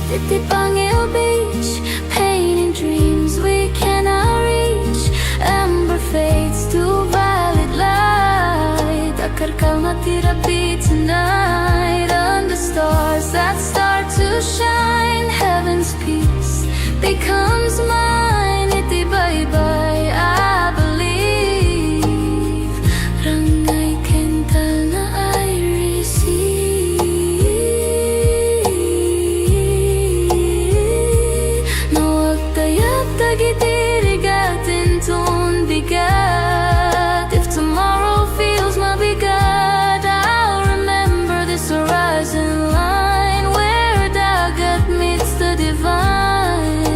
Titi Pangil Beach, painting dreams we cannot reach. Amber fades to violet light. Akarkal na therapy tonight. Under stars that start to shine, heaven's peace becomes mine. Iti bye-bye, I believe. Rangay kental na I receive. Nawag tayag tagitirigatin ton bigat. If tomorrow feels mabigat, I'll remember this horizon line where dagat meets the divine.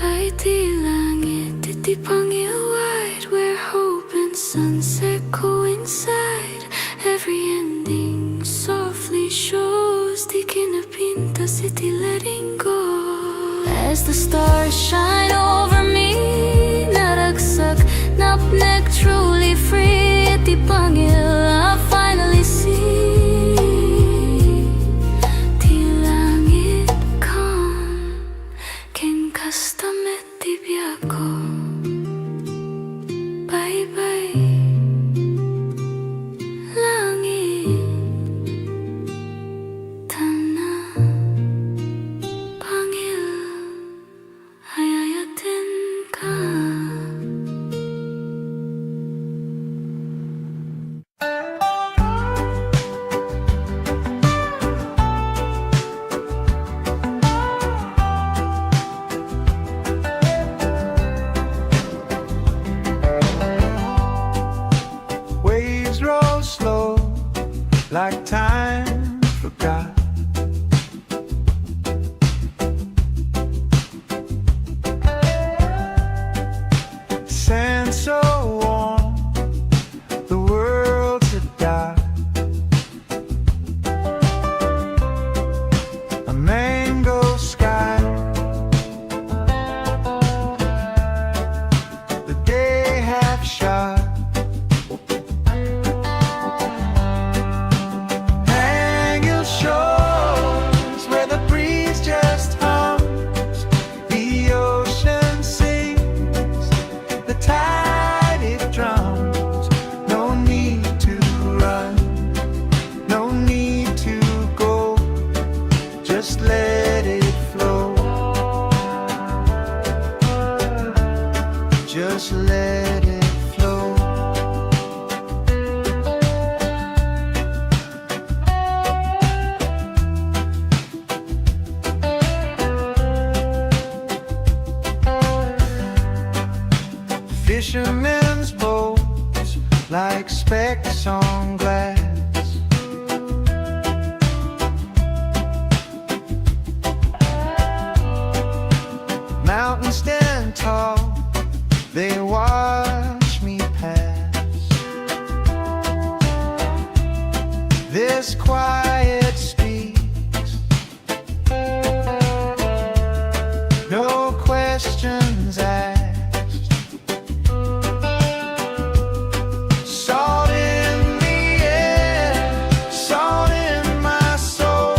Ay di langit, iti Pangil wide, where hope and sunset coincide. Every ending softly shows di kinapinta city letting go. As the stars shine over me, naragsak, napnek, truly free. Iti Pangil, I finally see. Ti langit calm, ken kastamet ti biako. Bye-bye, langit, tana, Pangil, ayayatin ka. Waves roll slow, like time forgot. Sand so warm, the world's a dark. A mango sky, the day half shot. Hang your shores where the breeze just hums. The ocean sings, the tide it drums. No need to run, no need to go. Just let it flow. Just let it flow. Fishermen's boats like specks on glass. Mountains stand tall, they watch me pass. This quiet speaks, no questions asked. Salt in the air, salt in my soul.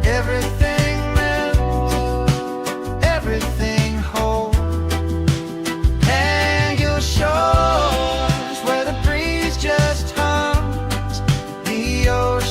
Everything melts, everything whole. Hang your shores where the breeze just hums. The ocean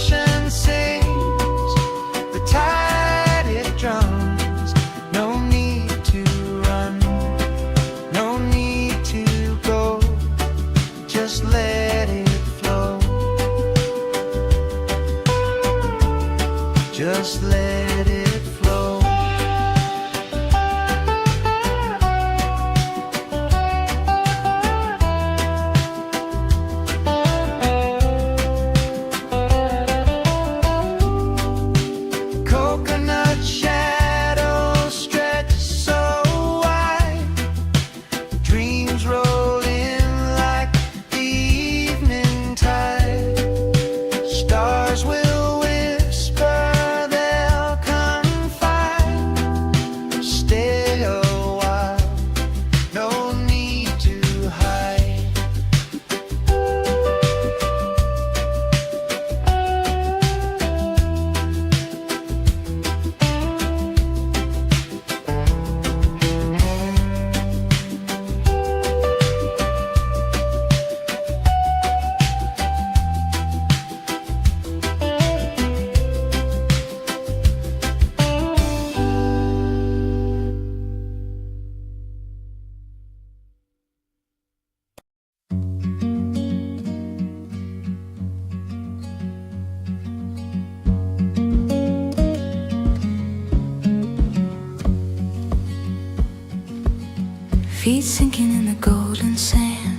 feet sinking in the golden sand.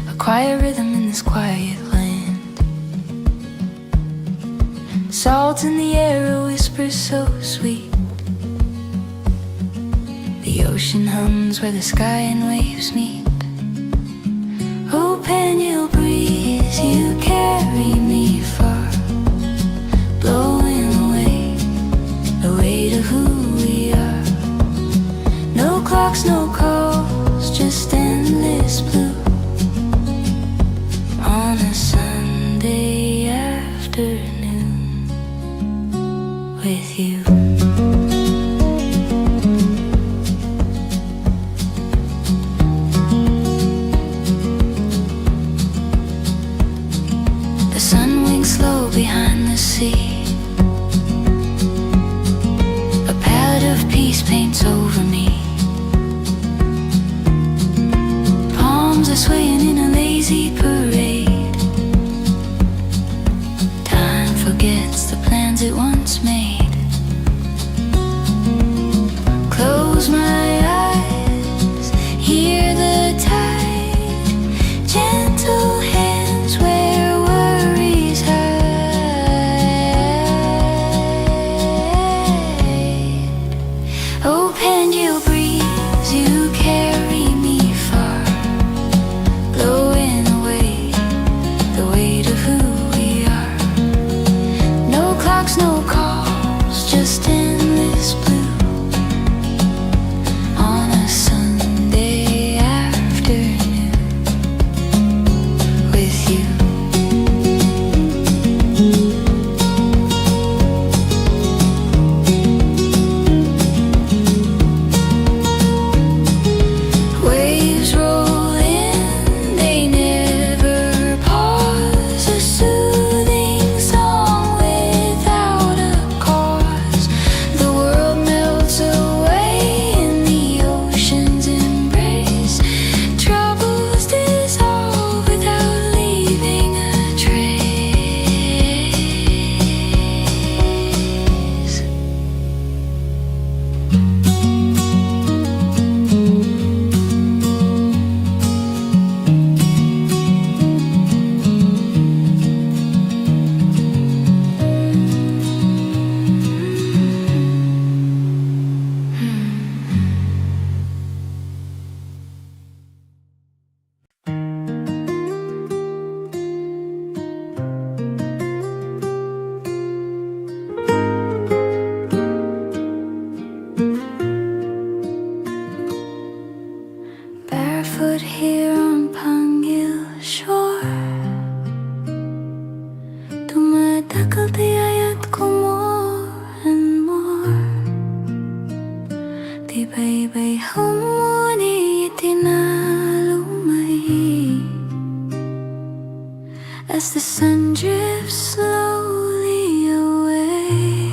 A quiet rhythm in this quiet land. Salt in the air, a whisper so sweet. The ocean hums where the sky and waves meet. Oh, Pangil breeze, you carry me far, blowing away the weight of who we are. No clocks, no calls, just endless blue on a Sunday afternoon with you. The sun winks slow behind the sea. A palette of peace paints over me. Palms are swaying in a lazy parade. Time forgets the plans it once made. Close my eyes, hear the tide, gentle hands where worries hide. Oh, Pangil breeze, you carry me far, blowing away the weight of who we are. No clocks, no calls, just endless blue on a Sunday afternoon with you. Waves roll in, they never pause. A soothing song without a cause. The world melts away in the ocean's embrace. Troubles dissolve without leaving a trace. Barefoot here on Pangil shore, dumadakal tiyayat ko more and more. Tibay-bay humuni itinalumay as the sun drifts slowly away.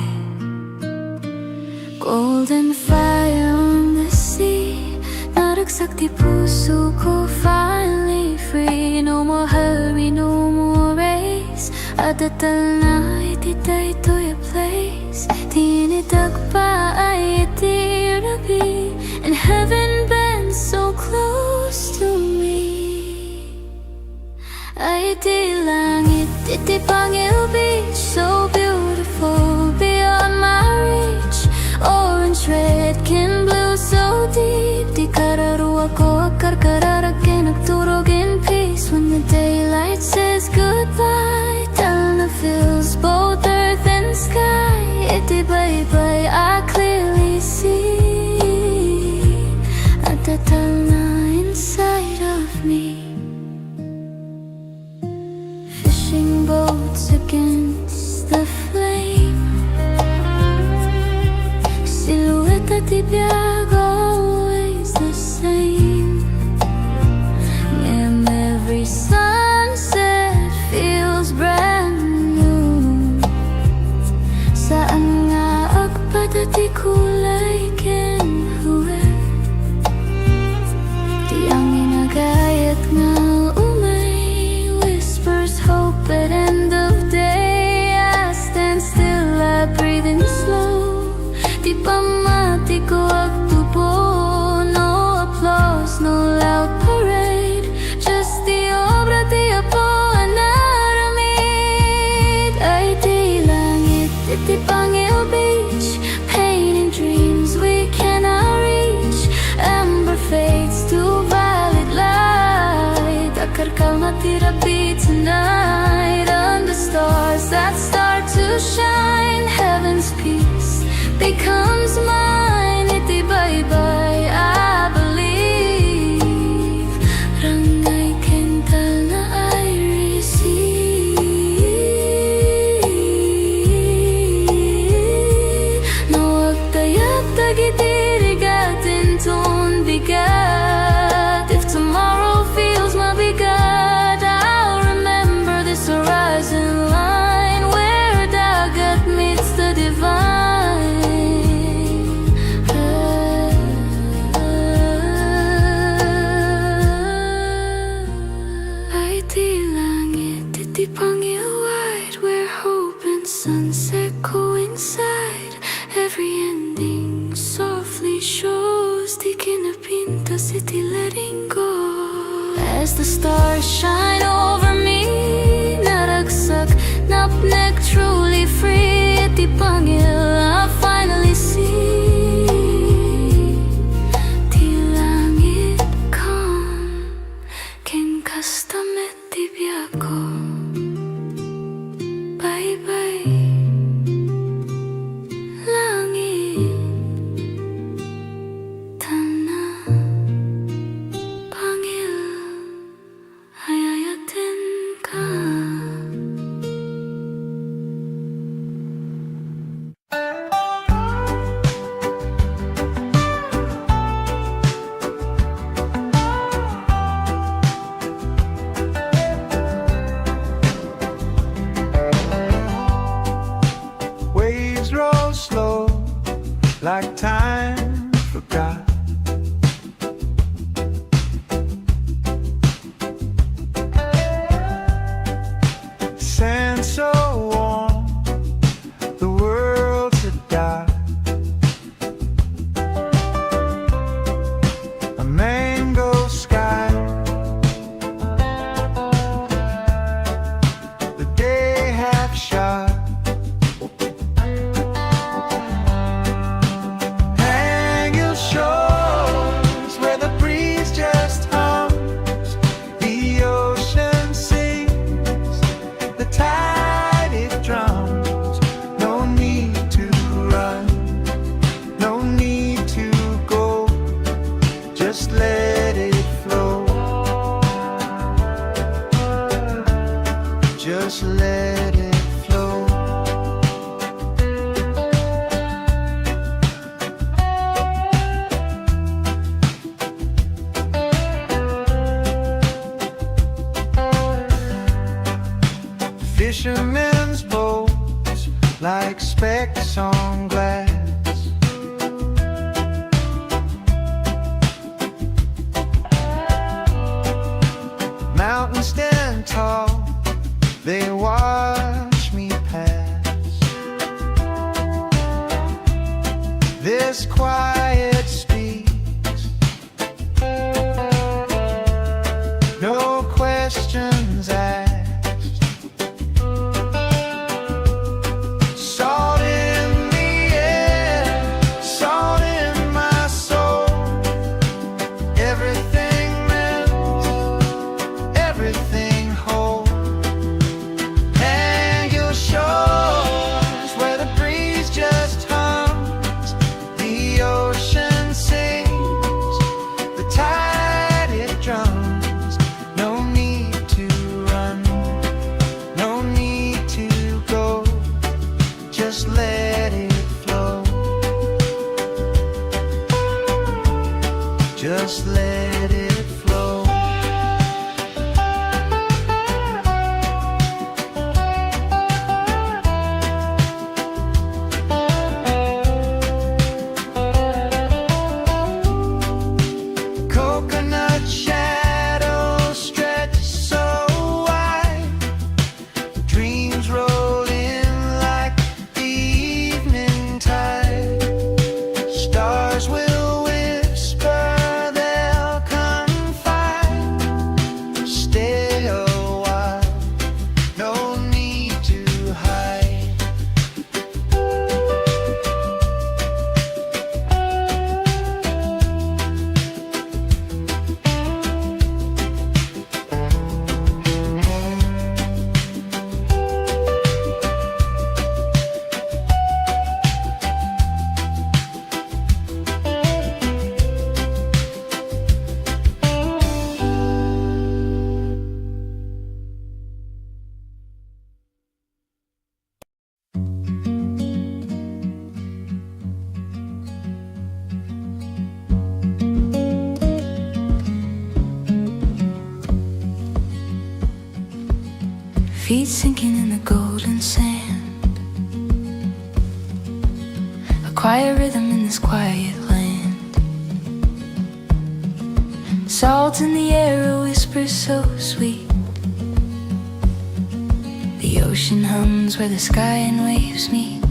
Golden fire on the sea, naragsak di puso ko, finally free. No more hurry, no more race. Adatal na ititay-toy a place. Tinidag pa ay itirabi, and heaven bends so close to me. Ay iti langit, iti Pangil beach, so beautiful beyond my reach. Orange, red, can blue, so deep. Di kararuwa ko akarkararakin, nagturog in peace. When the daylight says goodbye, Talna fills both earth and sky. Iti bye-bye, I clearly see. At night, I'll be tonight under stars that start to shine. Heaven's peace becomes mine. Itibay-bay, I believe. Rangay kental na I receive. Nawag tayag tagitirigatin ton bigat. If tomorrow feels mabigat, I'll remember this horizon line where dagat meets the divine. Ay di langit, iti Pangil wide, where hope and sunset coincide. Every ending softly shows, di kinapintas iti letting go. As the stars shine over me, naragsak, napnek, truly free. Iti Pangil, I finally see. Ti langit calm, ken kastamet ti biako. Bye-bye, langit, tana, Pangil, ayayatin ka. Waves roll slow, like time forgot. Sand so warm, the world's a dark. A mango sky, the day half shot. Hang your shores where the breeze just hums, the ocean sings, the tide it drums. No need to run, no need to go, just let it flow, just let it flow. Fishermen's boats like specks on glass. Mountains stand tall, they watch me pass. This quiet speaks, no questions asked. Salt in the air, salt in my soul. Everything melts, everything whole. Hang your shores where the breeze just hums, the ocean sings, the tide it drums. No need to run, no need to go, just let it flow, just let it flow. Coconut shadows stretch so wide, dreams roll in like the evening tide. Stars will whisper, they'll come feet sinking in the golden sand. A quiet rhythm in this quiet land. Salt in the air, a whisper so sweet. The ocean hums where the sky and waves meet.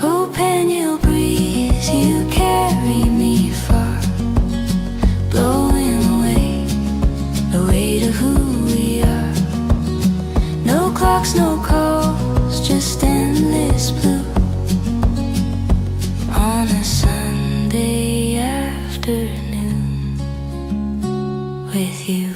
Oh, Pangil breeze, you carry me far, blowing away the weight of who we are. No clocks, no calls, just endless blue on a Sunday afternoon with you.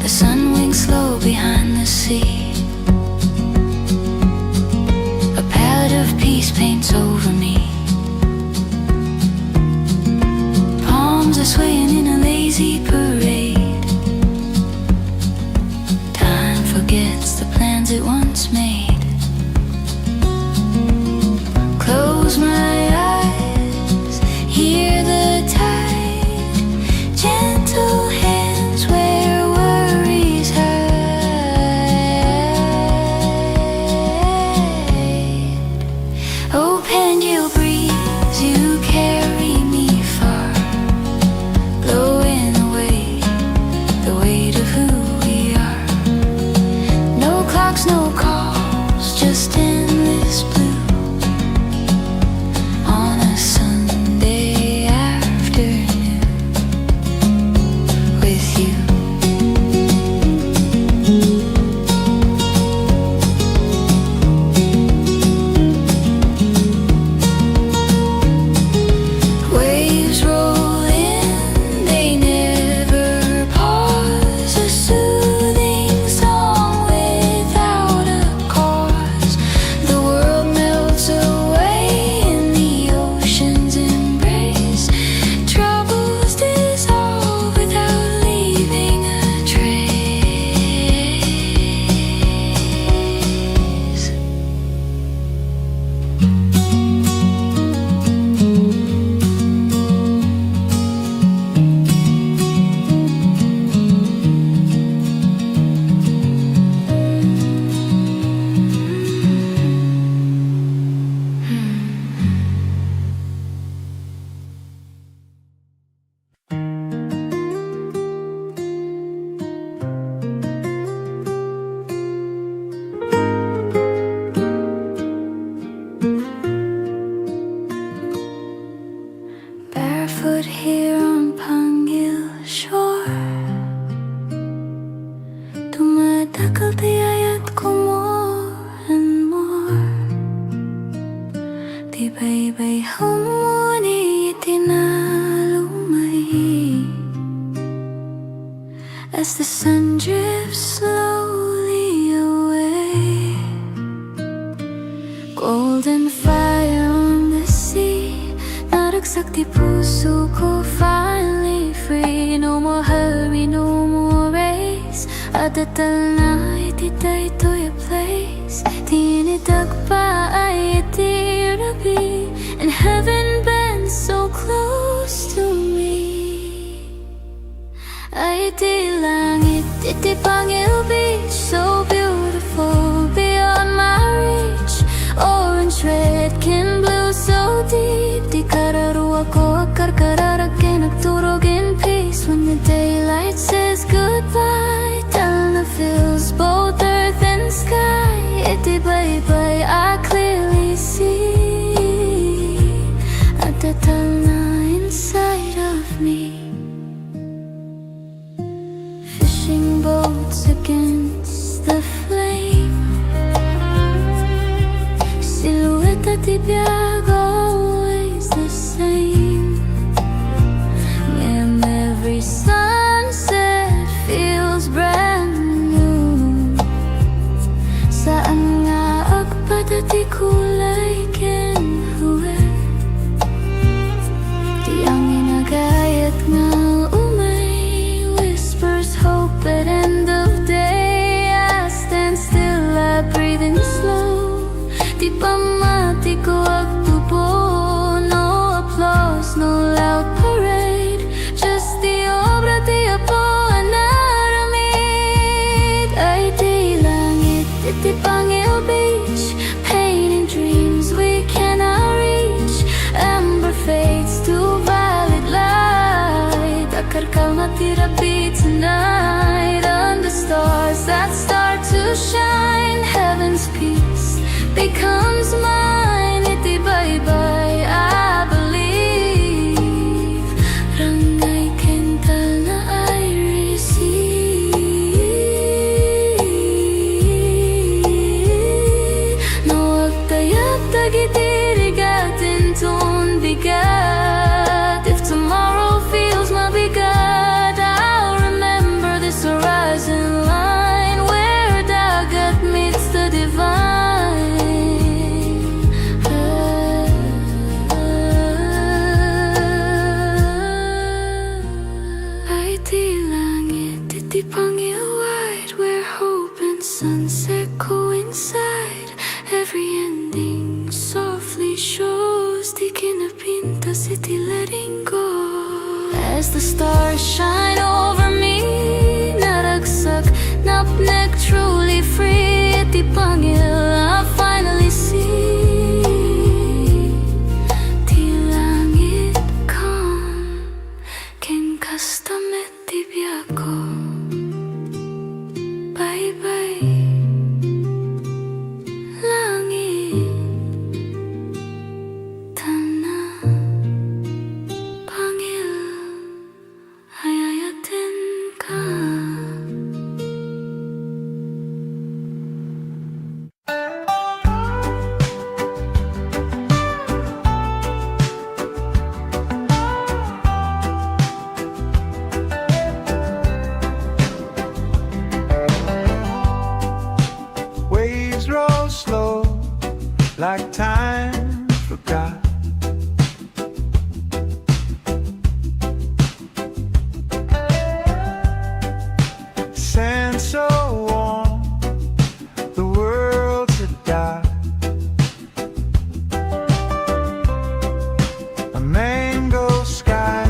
The sun winks slow behind the sea. A palette of peace paints over me. Palms are swaying in a lazy parade. Time forgets the plans it once made. Close my eyes, hear the tide, gentle hands where worries hide. Oh, Pangil breeze, you carry me far, blowing away the weight of who we are. No clocks, no calls, just endless blue on a Sunday afternoon with you. Waves roll in, they never pause. A soothing song without a cause. The world melts away in the ocean's embrace. Troubles dissolve without leaving a trace. Barefoot here on Pangil shore, tumatakal tiyayat ko more and more. Tibay-bay humuni itinalumay as the sun drifts slowly away. Golden fire on the sea, naragsak di puso ko, finally free. No more hurry, no more race. Adatal na ititay-toy a place. Tinidag pa ay itirabi, and heaven bends so close to me. Ay iti langit, iti Pangil beach, so beautiful beyond my reach. Orange, red, kin blue, so deep. Di kararuwa ko akar-kararag kay nagturog in peace. When the daylight says goodbye, Talna fills both earth and sky. Iti bye-bye, I clearly see at the Talna inside of me. Fishing boats again to shine. Heaven's peace becomes mine. Itibay-bay, I believe. Rangay kental na I receive. Nawag tayag tagitirigatin ton bigat. If tomorrow feels mabigat, I'll remember this horizon line where dagat meets the divine. Ay di langit, iti Pangil wide, where hope and sunset coincide. Every ending softly shows, di kinapintas, iti letting go. As the stars shine over me, naragsak, napnek, truly free. Iti Pangil, I finally see. Ti langit calm, ken kastamet ti biako. Bye-bye, langit, tana, Pangil, hayayatin ka. Waves roll slow, like time forgot. Sand so warm, the world's a dot. A mango sky,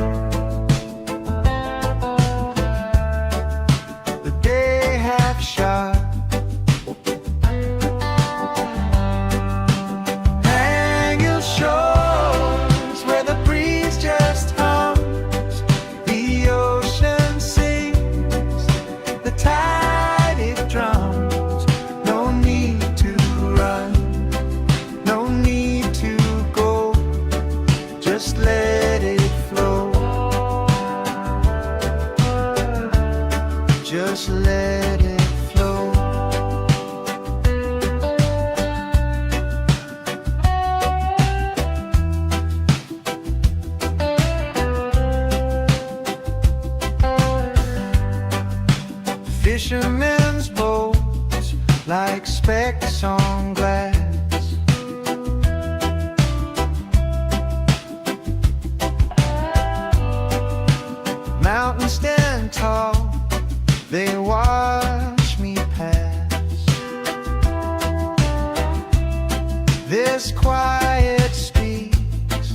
the day half shot. Hang your shores where the breeze just hums, the ocean sings, the tide it drums. No need to run, no need to go, just let it flow, just let it flow. Fishermen's boats like specks on glass. Mountains stand tall, they watch me pass. This quiet speaks,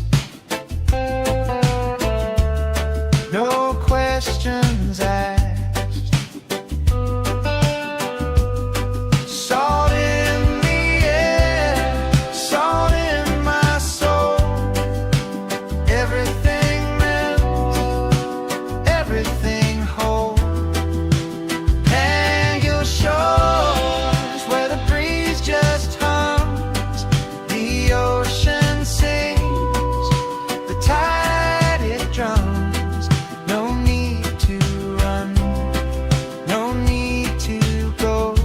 no questions asked. Salt in the air, salt in my soul. Everything melts, everything whole. Hang your shores where the breeze just hums, the ocean sings, the tide it drums. No need to run, no need to go,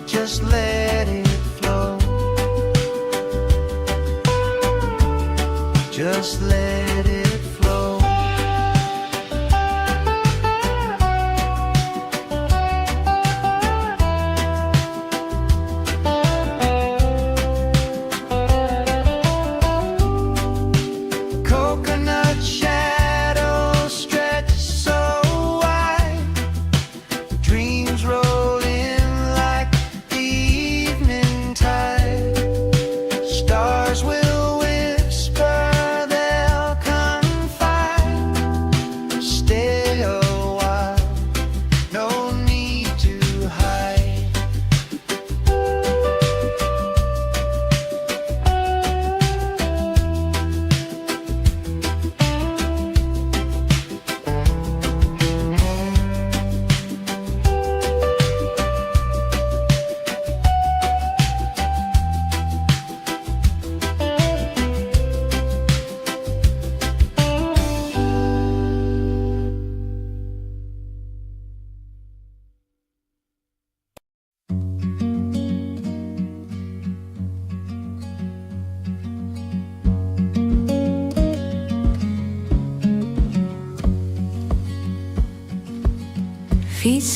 just let it flow, just let it flow. Coconut shadows stretch so wide, dreams roll in like the evening tide. Stars will whisper, they'll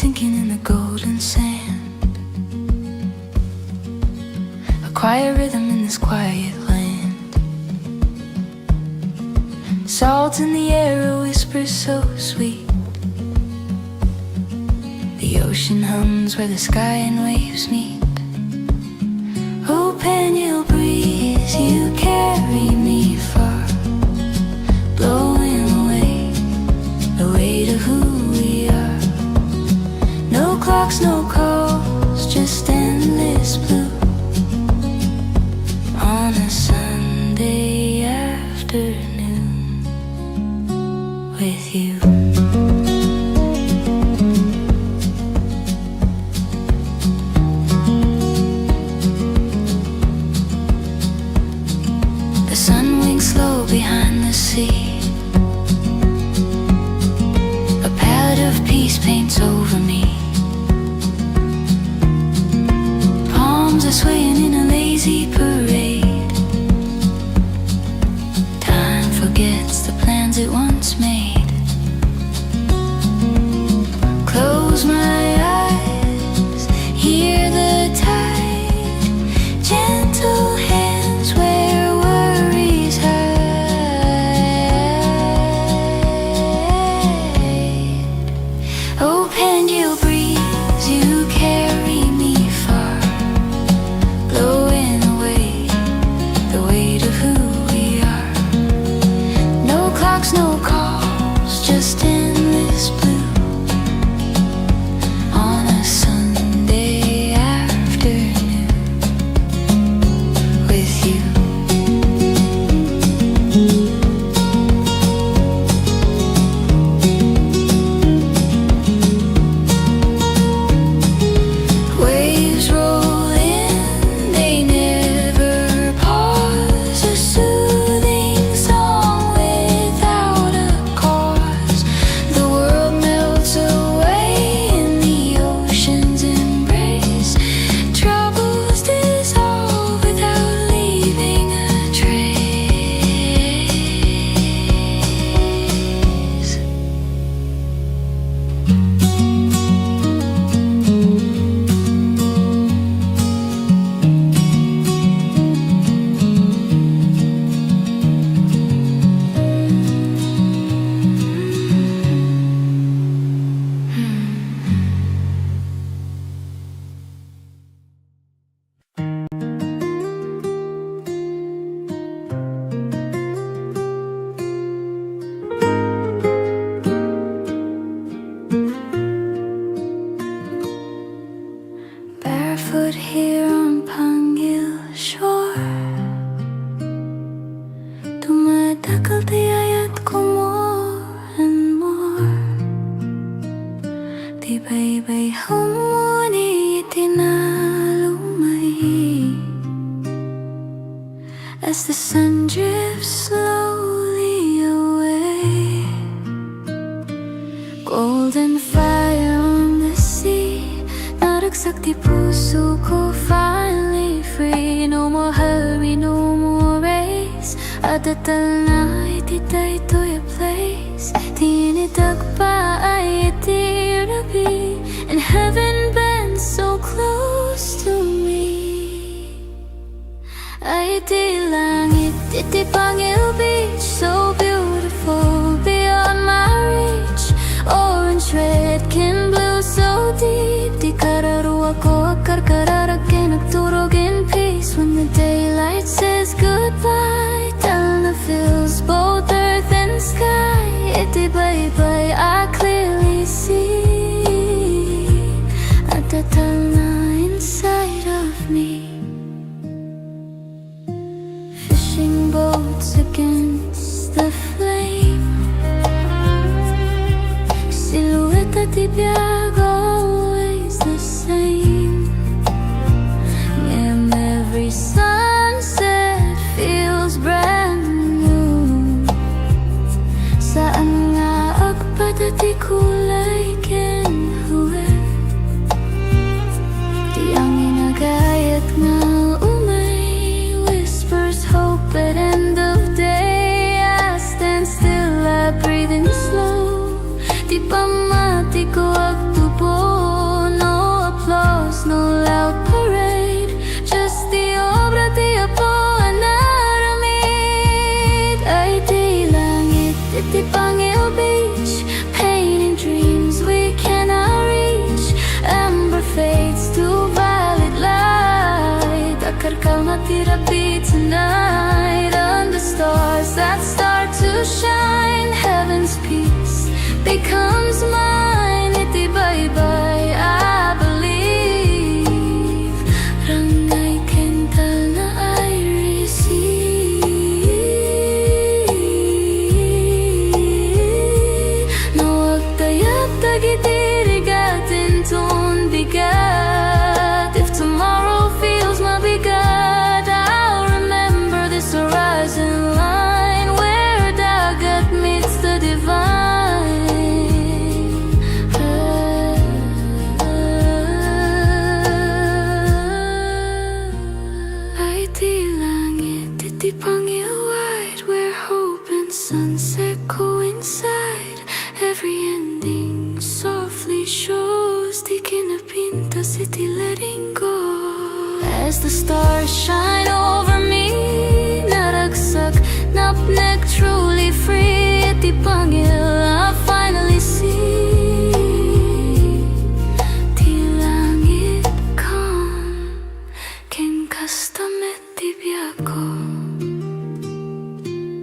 sinking in the golden sand. A quiet rhythm in this quiet land. Salt in the air, a whisper so sweet. The ocean hums where the sky and waves meet. Oh, Pangil breeze, you carry me far, blowing away the weight of who we are. No clocks, no calls, just endless blue on a Sunday afternoon with you. The sun winks slow behind the sea. A palette of peace paints over me. Palms are swaying in a lazy parade. Time forgets the plans it once made. Close my eyes, hear the tide, gentle hands where worries hide. Oh, Pangil breeze, you carry me far, blowing away the weight of who we are. No clocks, no calls, just endless blue on a Sunday afternoon with you. Waves roll in, they never pause. A soothing song without a cause. The world melts away in the ocean's embrace. Troubles dissolve without leaving a trace. Barefoot here on Pangil shore, dumadakal tiyayat ko more and more. Tibay-bay humuni itinalumay as the sun drifts slowly away. Golden fire on the sea, naragsak di puso ko, finally free. No more hurry, no more race. Adatal na ititay-toy a place. Tinitag pa ay itirabi, and heaven bends so close to me. Ay iti langit, iti Pangil beach, so beautiful beyond my reach. Orange, red, can blue, so deep. Di kararuwa ko akarkararag kay nagturog in peace. When the daylight says goodbye, tell na fills both earth and sky. Iti bye-bye, I clearly see at the na inside of me. Fishing boats against the flame, silhouette at ibiyag, always the same. And every sunset feels brand new. Saan nga agpadat happy tonight. Under stars that start to shine, heaven's peace becomes mine. Itibay-bay, I believe. Rangay kental na I receive. Nawag tayag tagitirigatin ton bigat. If tomorrow feels mabigat, I'll remember this horizon line where dagat meets the divine. Ay di langit, iti Pangil wide, where hope and sunset coincide. Every ending softly shows, di kinapintas, iti letting go. As the stars shine over me, naragsak, napnek, truly free. Iti Pangil, I finally see. Ti langit calm, ken kastamet ti biako.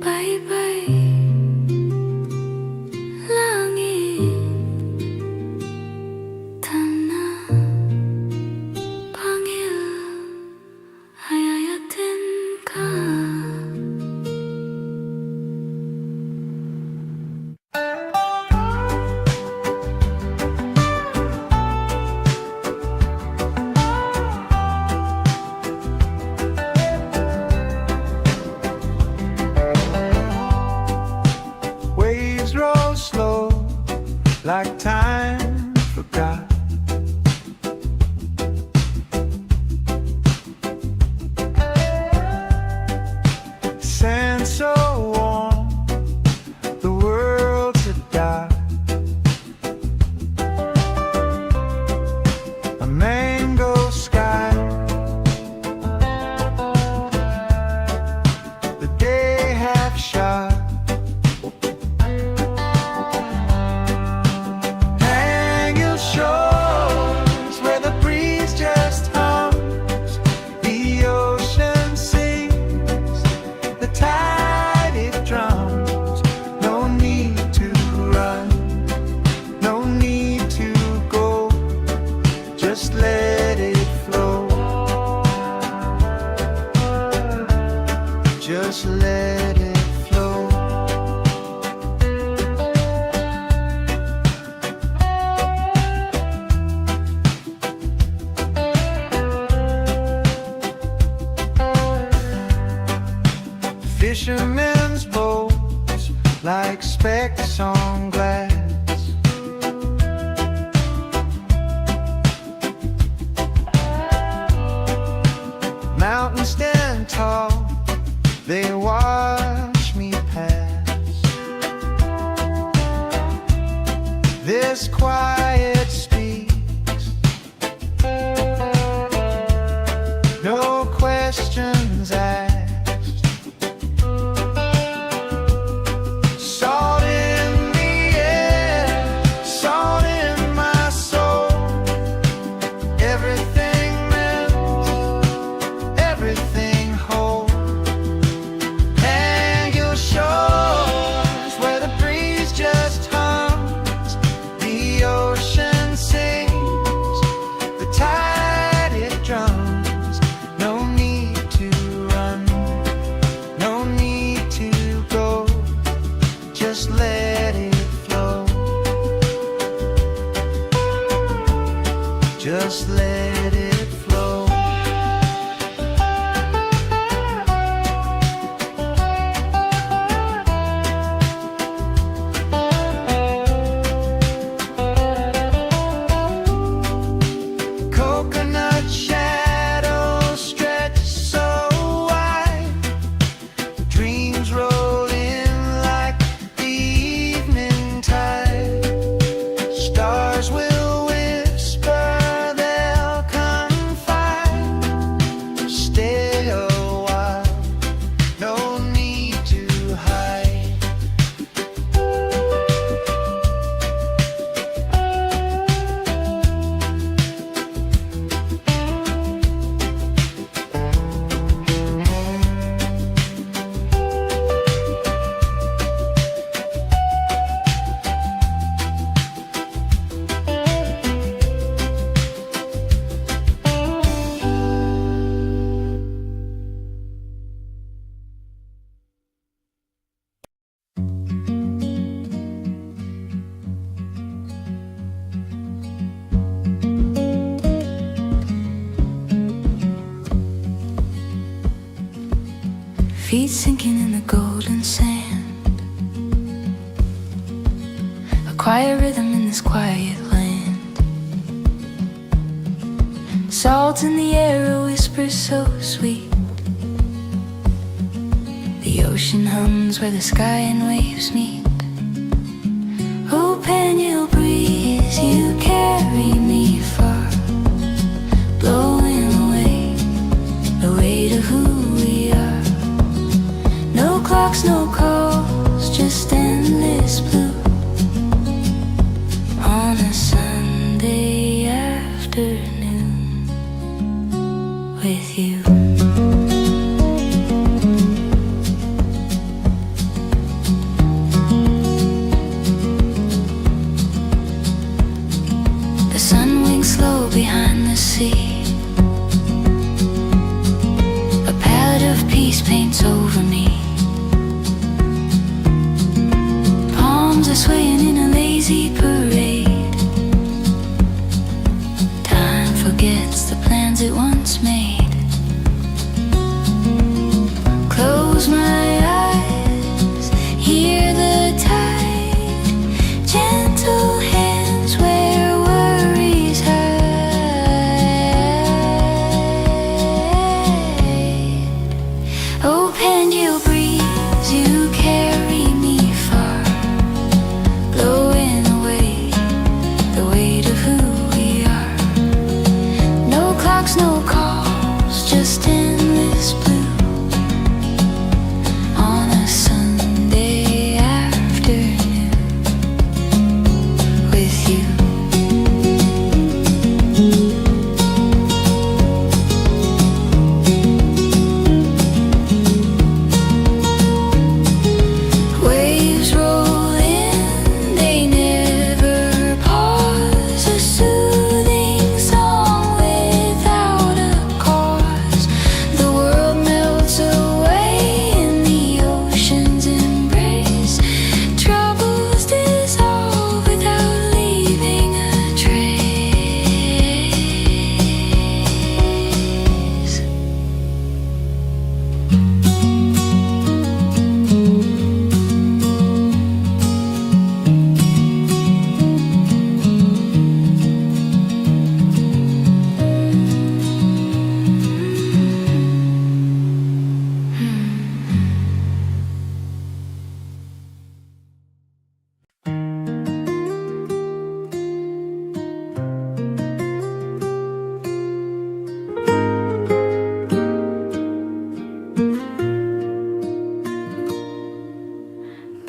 Bye-bye, langit, tana, Pangil, ayayatin ka. Waves roll slow, like time forgot. Sand so warm, the world's a dark. A mango sky, the day half shot. Hang your shores where the breeze just hums, the ocean sings, the tide it drums. No need to run, no need to go, just let it flow. Just let it flow. Fishermen's boats like specks on glass. Mountains stand tall, they watch me pass. This quiet speaks, no questions asked. Salt in the air, salt in my soul. Everything meant, everything whole. Hang your shores where the breeze just hums, the ocean sings, the tide it drums. No need to run, feet sinking in the golden sand. A quiet rhythm in this quiet land. Salt in the air, a whisper so sweet. The ocean hums where the sky and waves meet. Oh, Pangil breeze, you carry me far, blowing away the weight of who we are. No clocks, no calls, just endless blue on a Sunday afternoon with you. The sun winks slow behind the sea. A palette of peace paints over me. Palms are swaying in a lazy parade. Time forgets the plans it once made. Close my eyes, hear the tide, gentle hands where worries hide. Oh, Pangil breeze, you carry me far, blowing away the weight of who we are. No clocks, no calls, just endless blue on a Sunday afternoon with you. Waves roll in, they never pause. A soothing song without a cause. The world melts away in the ocean's embrace. Troubles dissolve without leaving a trace.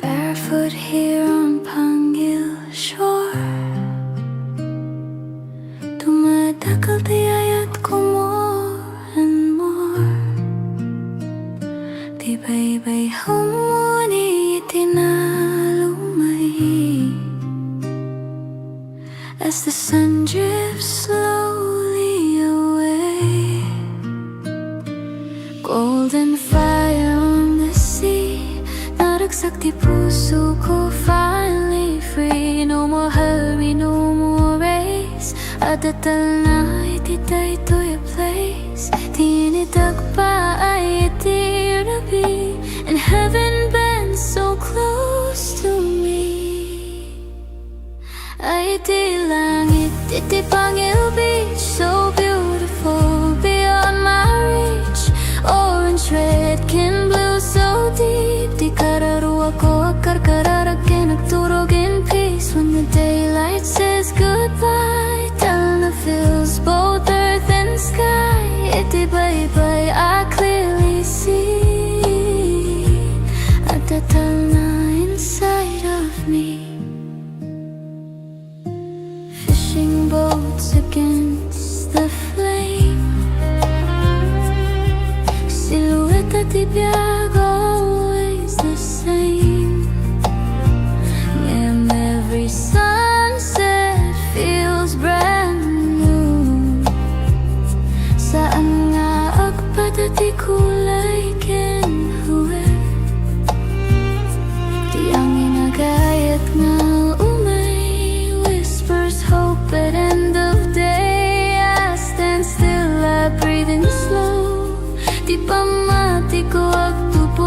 Barefoot here on Pangil shore, dumadakal tiyayat ko more and more. Tibay-bay humuni itinalumay as the sun drifts slowly away. Golden fire on the sea, naragsak di puso ko, finally free. No more hurry, no more race. Adatal na ititay-toy a place. Tinitag pa ay itirabi, and heaven bends so close to me. Ay iti langit, iti Pangil beach, so beautiful beyond my reach. Orange, red, can blue, so deep. Di kararuwa ko akarkararag kay nagturog in peace. When the daylight says goodbye, Talna fills both earth and sky. Iti bye-bye, I clearly see at the Talna inside of me. Fishing boats against the flame, silhouette at ibiyag, always the same. And every sunset feels brand new. Saan nga agpadati kulay ken huwe, di ang inagayat nga umay whispers hope at end of day. I stand still, I breathe in slow. Di pa mati ko agtupo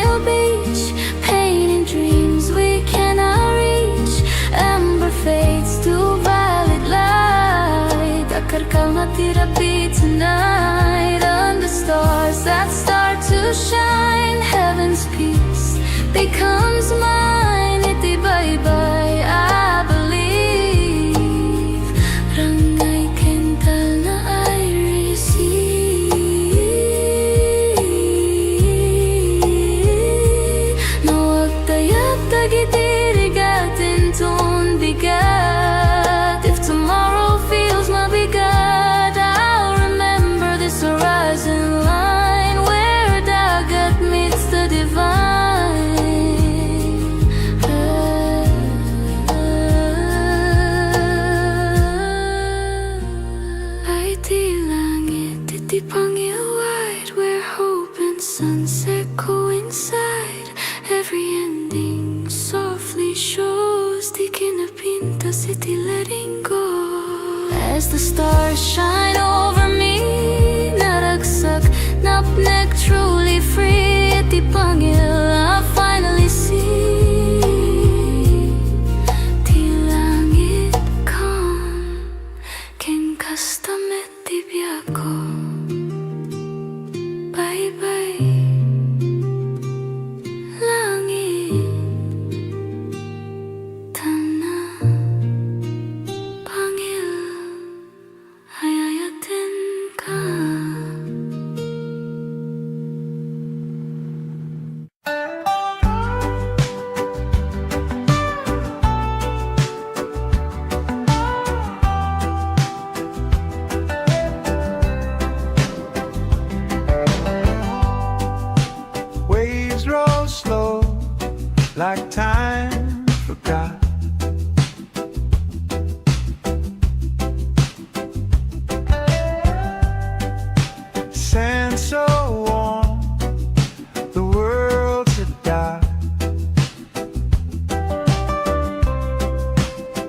Pangil Beach, painting dreams we cannot reach. Amber fades to violet light. Agar kau natirapi tonight under stars that start to shine. Heaven's peace becomes mine. Itibay-bay, I believe. Rangay kental na I receive. Nawag tayap tagitirigatin tun bigat. If tomorrow feels mabigat, I'll remember this horizon line where dagat meets the divine. Ay di langit, iti Pangil wide, where hope and sunset coincide. Every ending softly shows, di kinapinta city letting go. As the stars shine over me, naragsak, napnek, truly free. Iti Pangil I finally see. Ti langit kon, ken kastamet ti biyako. Bye-bye, langit, tana, Pangil, ayayatin ka. Waves roll slow, like time forgot. Sand so warm, the world's a dark.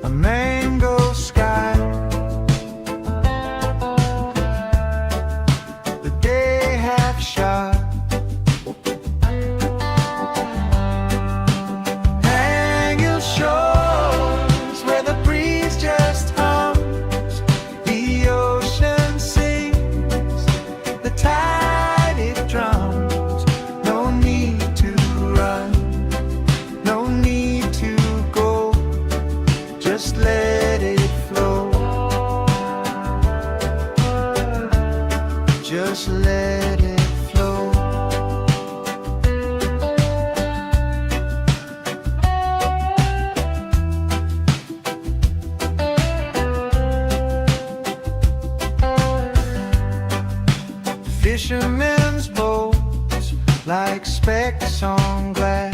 A mango sky, the day half shot. Hang your shores where the breeze just hums. The ocean sings, the tide it drums. No need to run, no need to go. Just let it flow. Just let it flow. Fishermen's boats like specks on glass.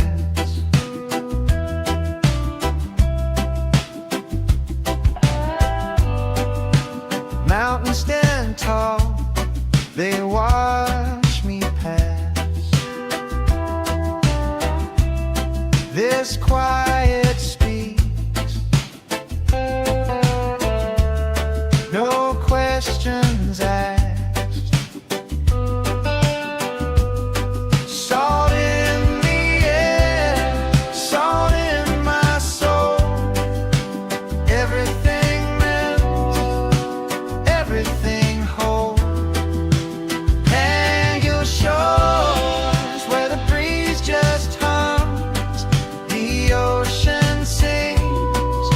Mountains stand tall, they watch me pass. This quiet speaks, no questions asked. Salt in the air, salt in my soul. Everything melts, everything whole. Hang your shores where the breeze just hums. The ocean sings,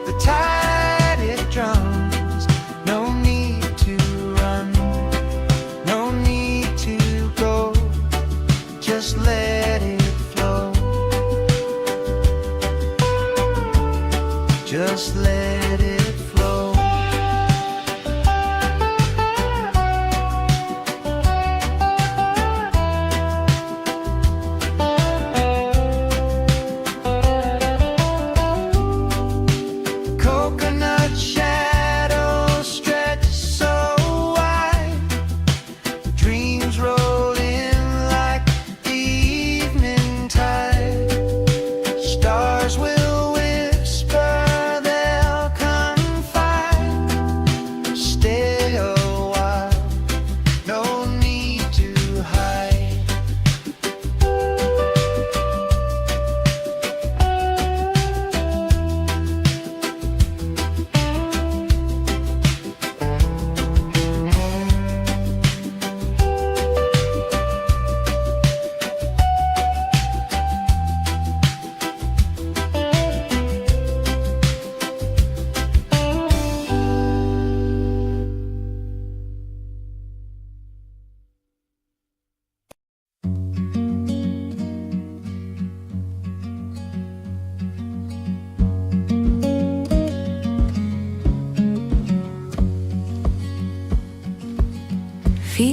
the tide it drums. No need to run, no need to go. Just let it flow. Just let it flow. Coconut shadows stretch so wide. Dreams roll in like the evening tide. Stars will whisper, they'll come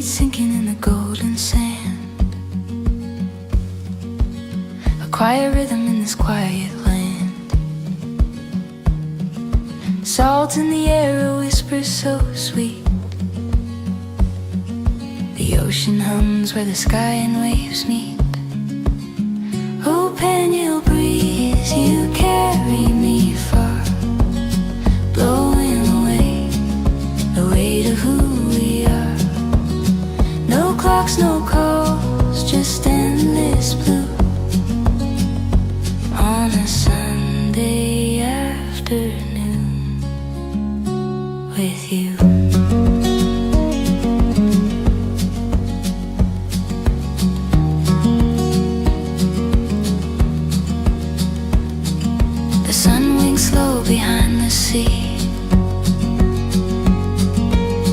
sinking in the golden sand. A quiet rhythm in this quiet land. Salt in the air, a whisper so sweet. The ocean hums where the sky and waves meet. Oh, Pangil breeze, you carry me far, blowing away the weight of who we are. No clocks, no calls, just endless blue on a Sunday afternoon with you. The sun winks slow behind the sea.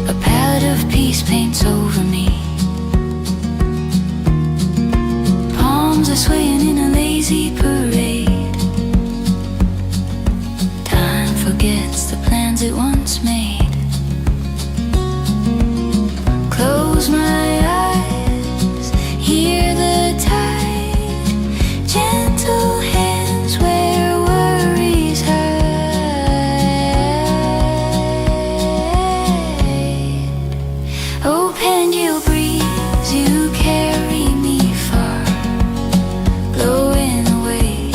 A palette of peace paints over me. Palms are swaying in a lazy parade. Time forgets the plans it once made. Close my eyes, hear the tide, gentle hands where worries hide. Oh, Pangil breeze, you carry me far, blowing away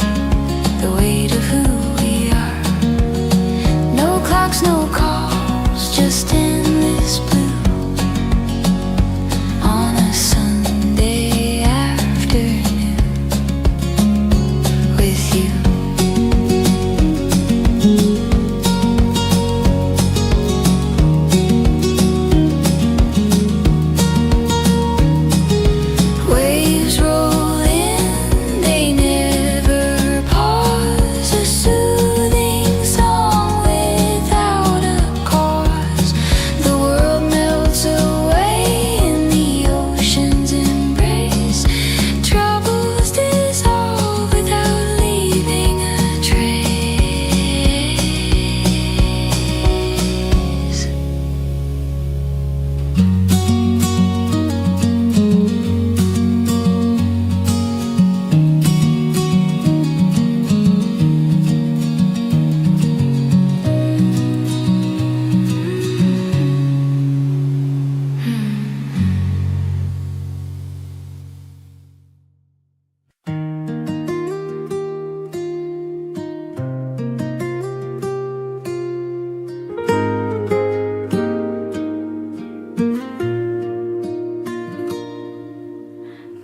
the weight of who we are. No clocks, no calls, just endless blue on a Sunday afternoon with you. Waves roll in, they never pause. A soothing song without a cause. The world melts away in the ocean's embrace. Troubles dissolve without leaving a trace.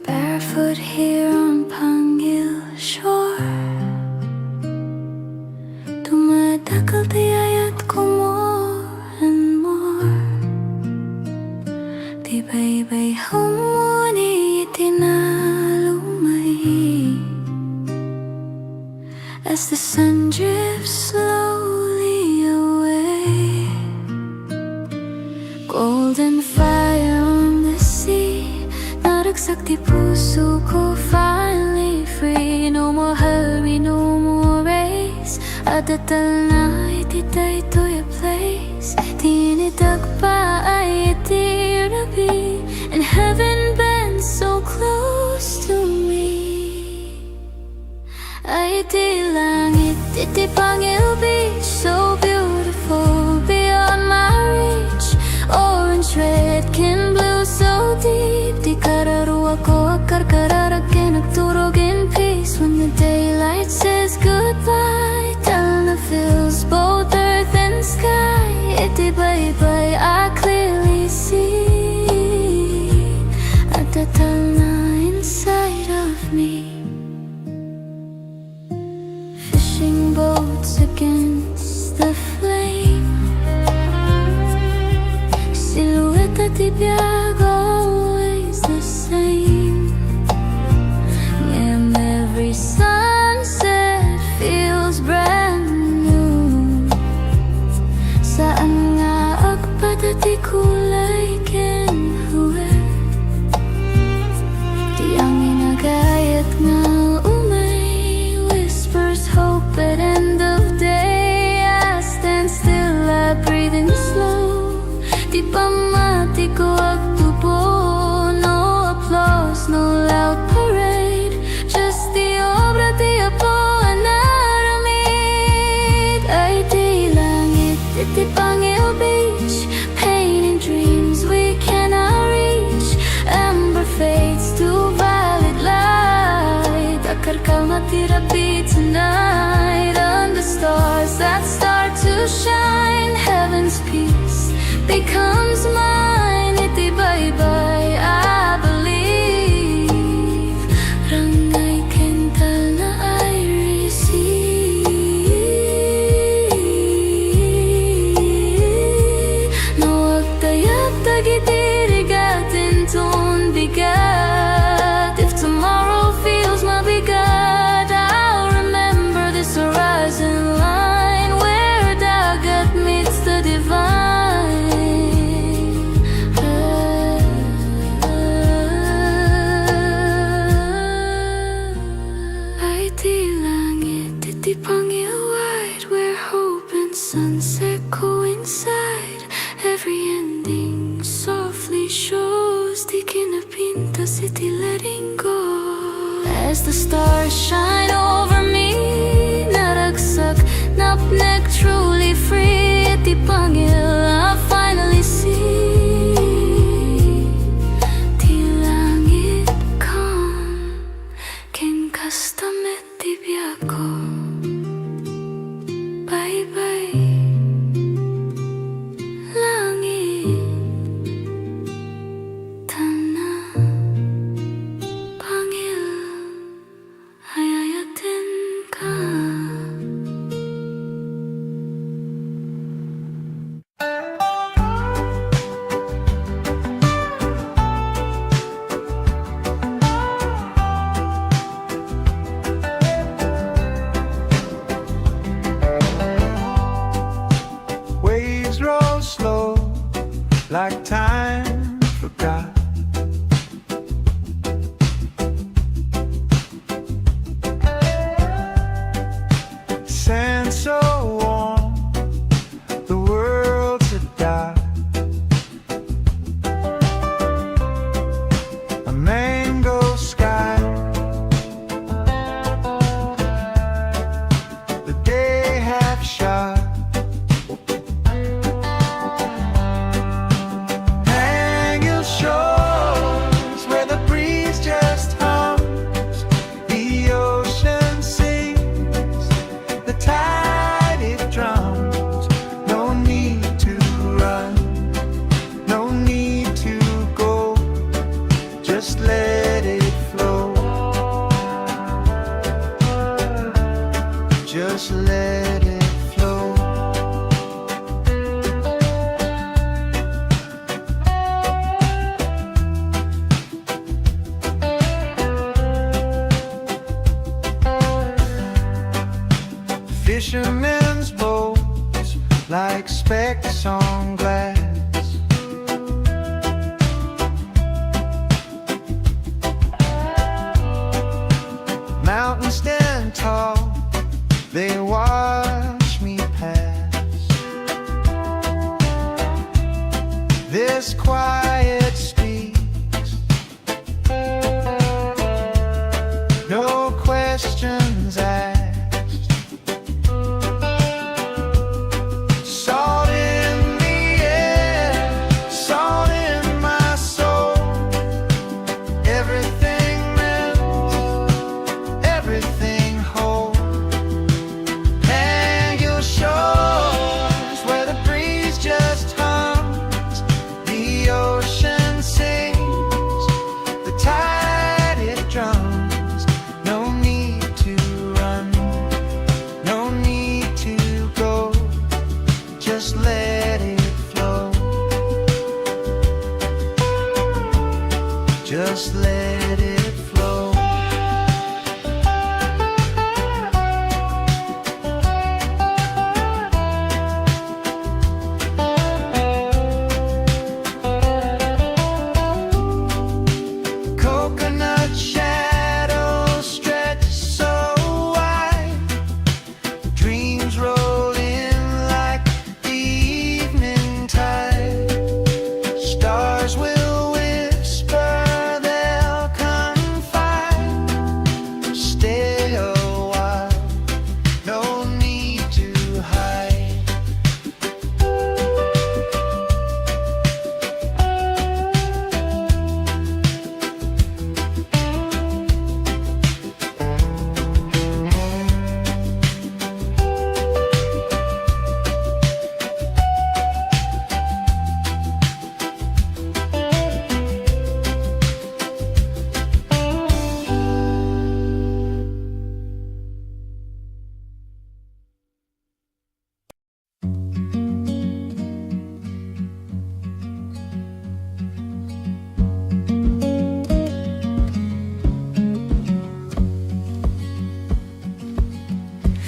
Barefoot here on Pangil shore, tumatakal tiyayat ko more and more. Tibay-bay humuni itinalumay as the sun drifts slowly away. Golden fire on the sea, naragsak di puso ko, finally free. No more hurry, no more race. Adatal na ititay-toy a place. Tinidag pa ay itirabi, and heaven bends so close to me. Ay iti langit, iti Pangil beach, so beautiful beyond my reach. Orange, red, can blue, so deep. Di kararuwa ko akar-kararag nagturog in peace. When the daylight says goodbye, Talna fills both earth and sky. Iti bye-bye, I clearly see at the Talna inside of me. Fishing boats against the flame, silhouette at ibiyag, always the same. And every sunset feels brand new. Saan nga agpadati kulay kenhuwe, di ang inagayat nga umay. Whispers hope at end of day. I stand still, I breathe in slow. Di pa mati ko Calma therapy tonight. Under stars that start to shine, heaven's peace becomes mine. Itibay-bay, I believe. Rangay kental na I receive. Nawag tayag tagitirigatin ton bigat. If tomorrow feels mabigat, I'll remember this horizon line where dagat meets the divine. Ay di langit, iti Pangil wide, where hope and sunset coincide. Every ending softly shows, di kinapintas iti letting go. As the stars shine over me, naragsak, napnek, truly free. Iti Pangil, I finally see. Ti langit calm, ken kastamet ti biako. Bye-bye, langit, tanah, Pangil, hayayatin ka. Waves roll slow, like time forgot. Sand so warm, the world's a dot. A mango sky, the day half shot. Pangil shores where the breeze just hums, the ocean sings, the tide it drums. No need to run, no need to go, just let it flow, just let it flow. Fishermen's boats like specks on glass. Mountains stand tall, they watch me pass. This quiet speaks, no questions asked. Salt in the air, salt in my soul. Everything mends, everything whole. Pangil shores where the breeze just hums, the ocean sings, the tide it drums. No need to run,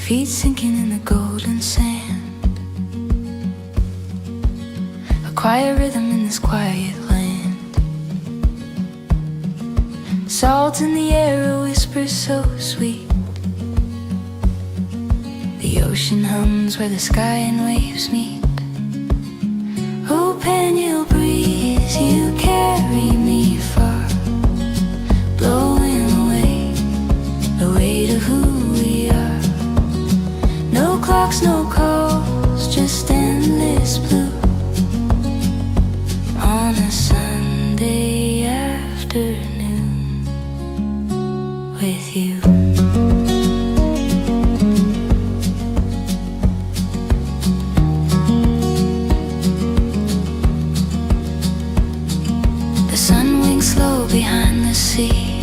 feet sinking in the golden sand. A quiet rhythm in this quiet land. Salt in the air, a whisper so sweet. The ocean hums where the sky and waves meet. Oh, Pangil breeze, you carry me far, blowing away the weight of who we are. No clocks, no calls, just endless blue on a Sunday afternoon with you. The sun winks slow behind the sea.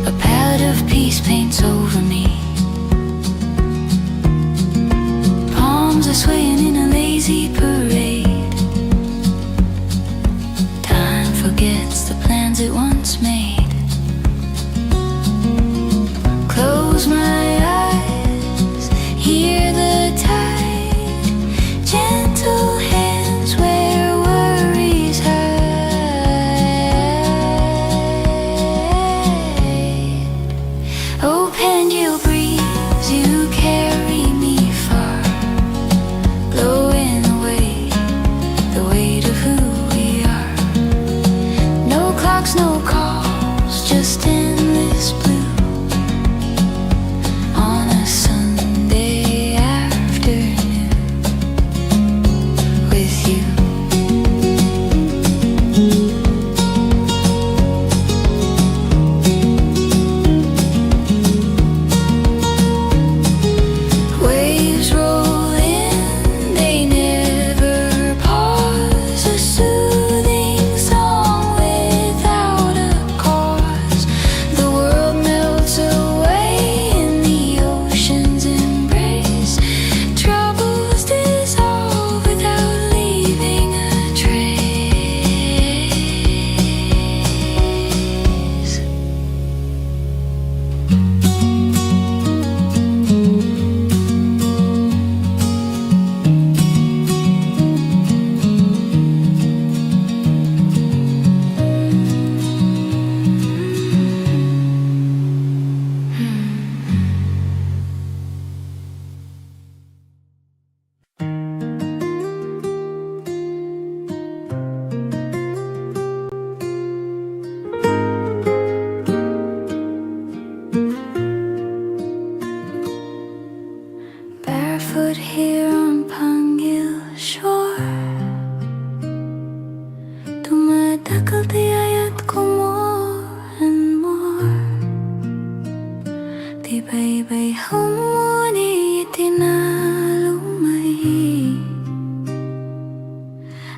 A palette of peace paints over me. Palms are swaying in a lazy parade. Time forgets the plans it once made. Close my eyes, hear the tide, gentle hands where worries hide. Oh, Pangil breeze, you carry me far, blowing away the weight of who we are. No clocks, no calls, just endless blue on a Sunday afternoon with you. Waves roll in, they never pause. A soothing song without a cause. The world melts away in the ocean's embrace. Troubles dissolve without leaving a trace. Barefoot here on Pangil shore, dumadakal tiyayat ko more and more. Tibay-bay humuni itinalumay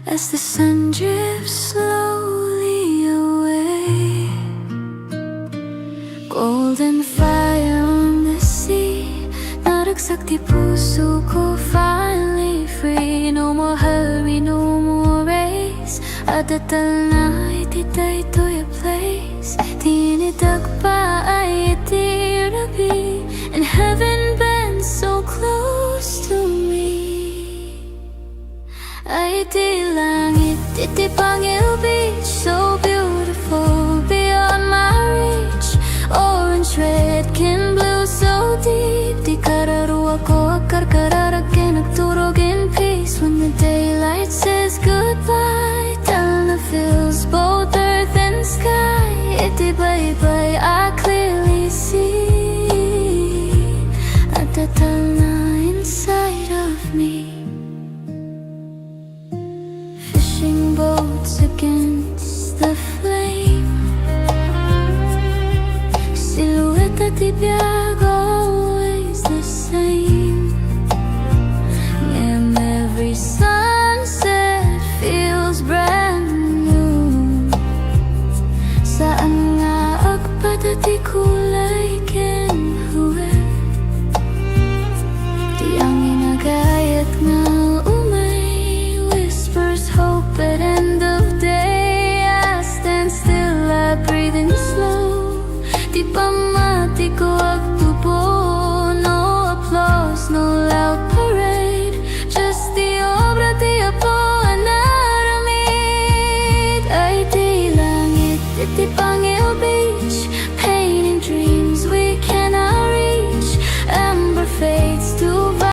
as the sun drifts slowly away. Golden fire on the sea, naragsak di puso ko, finally free. No more hurry, no more race. Adatal na ititay-toy a place. Tinidag pa ay itirabi, and heaven bends so close to me. Ay di langit, iti Pangil beach, so beautiful beyond my reach. Orange, red, can blue, so deep. Di kararuwa ko akarkararag kay nagturog in peace. When the daylight says goodbye, Talna fills both earth and sky. Iti bye-bye, I clearly see at the Talna inside of me. Fishing boats against the flame, silhouette at ibiyago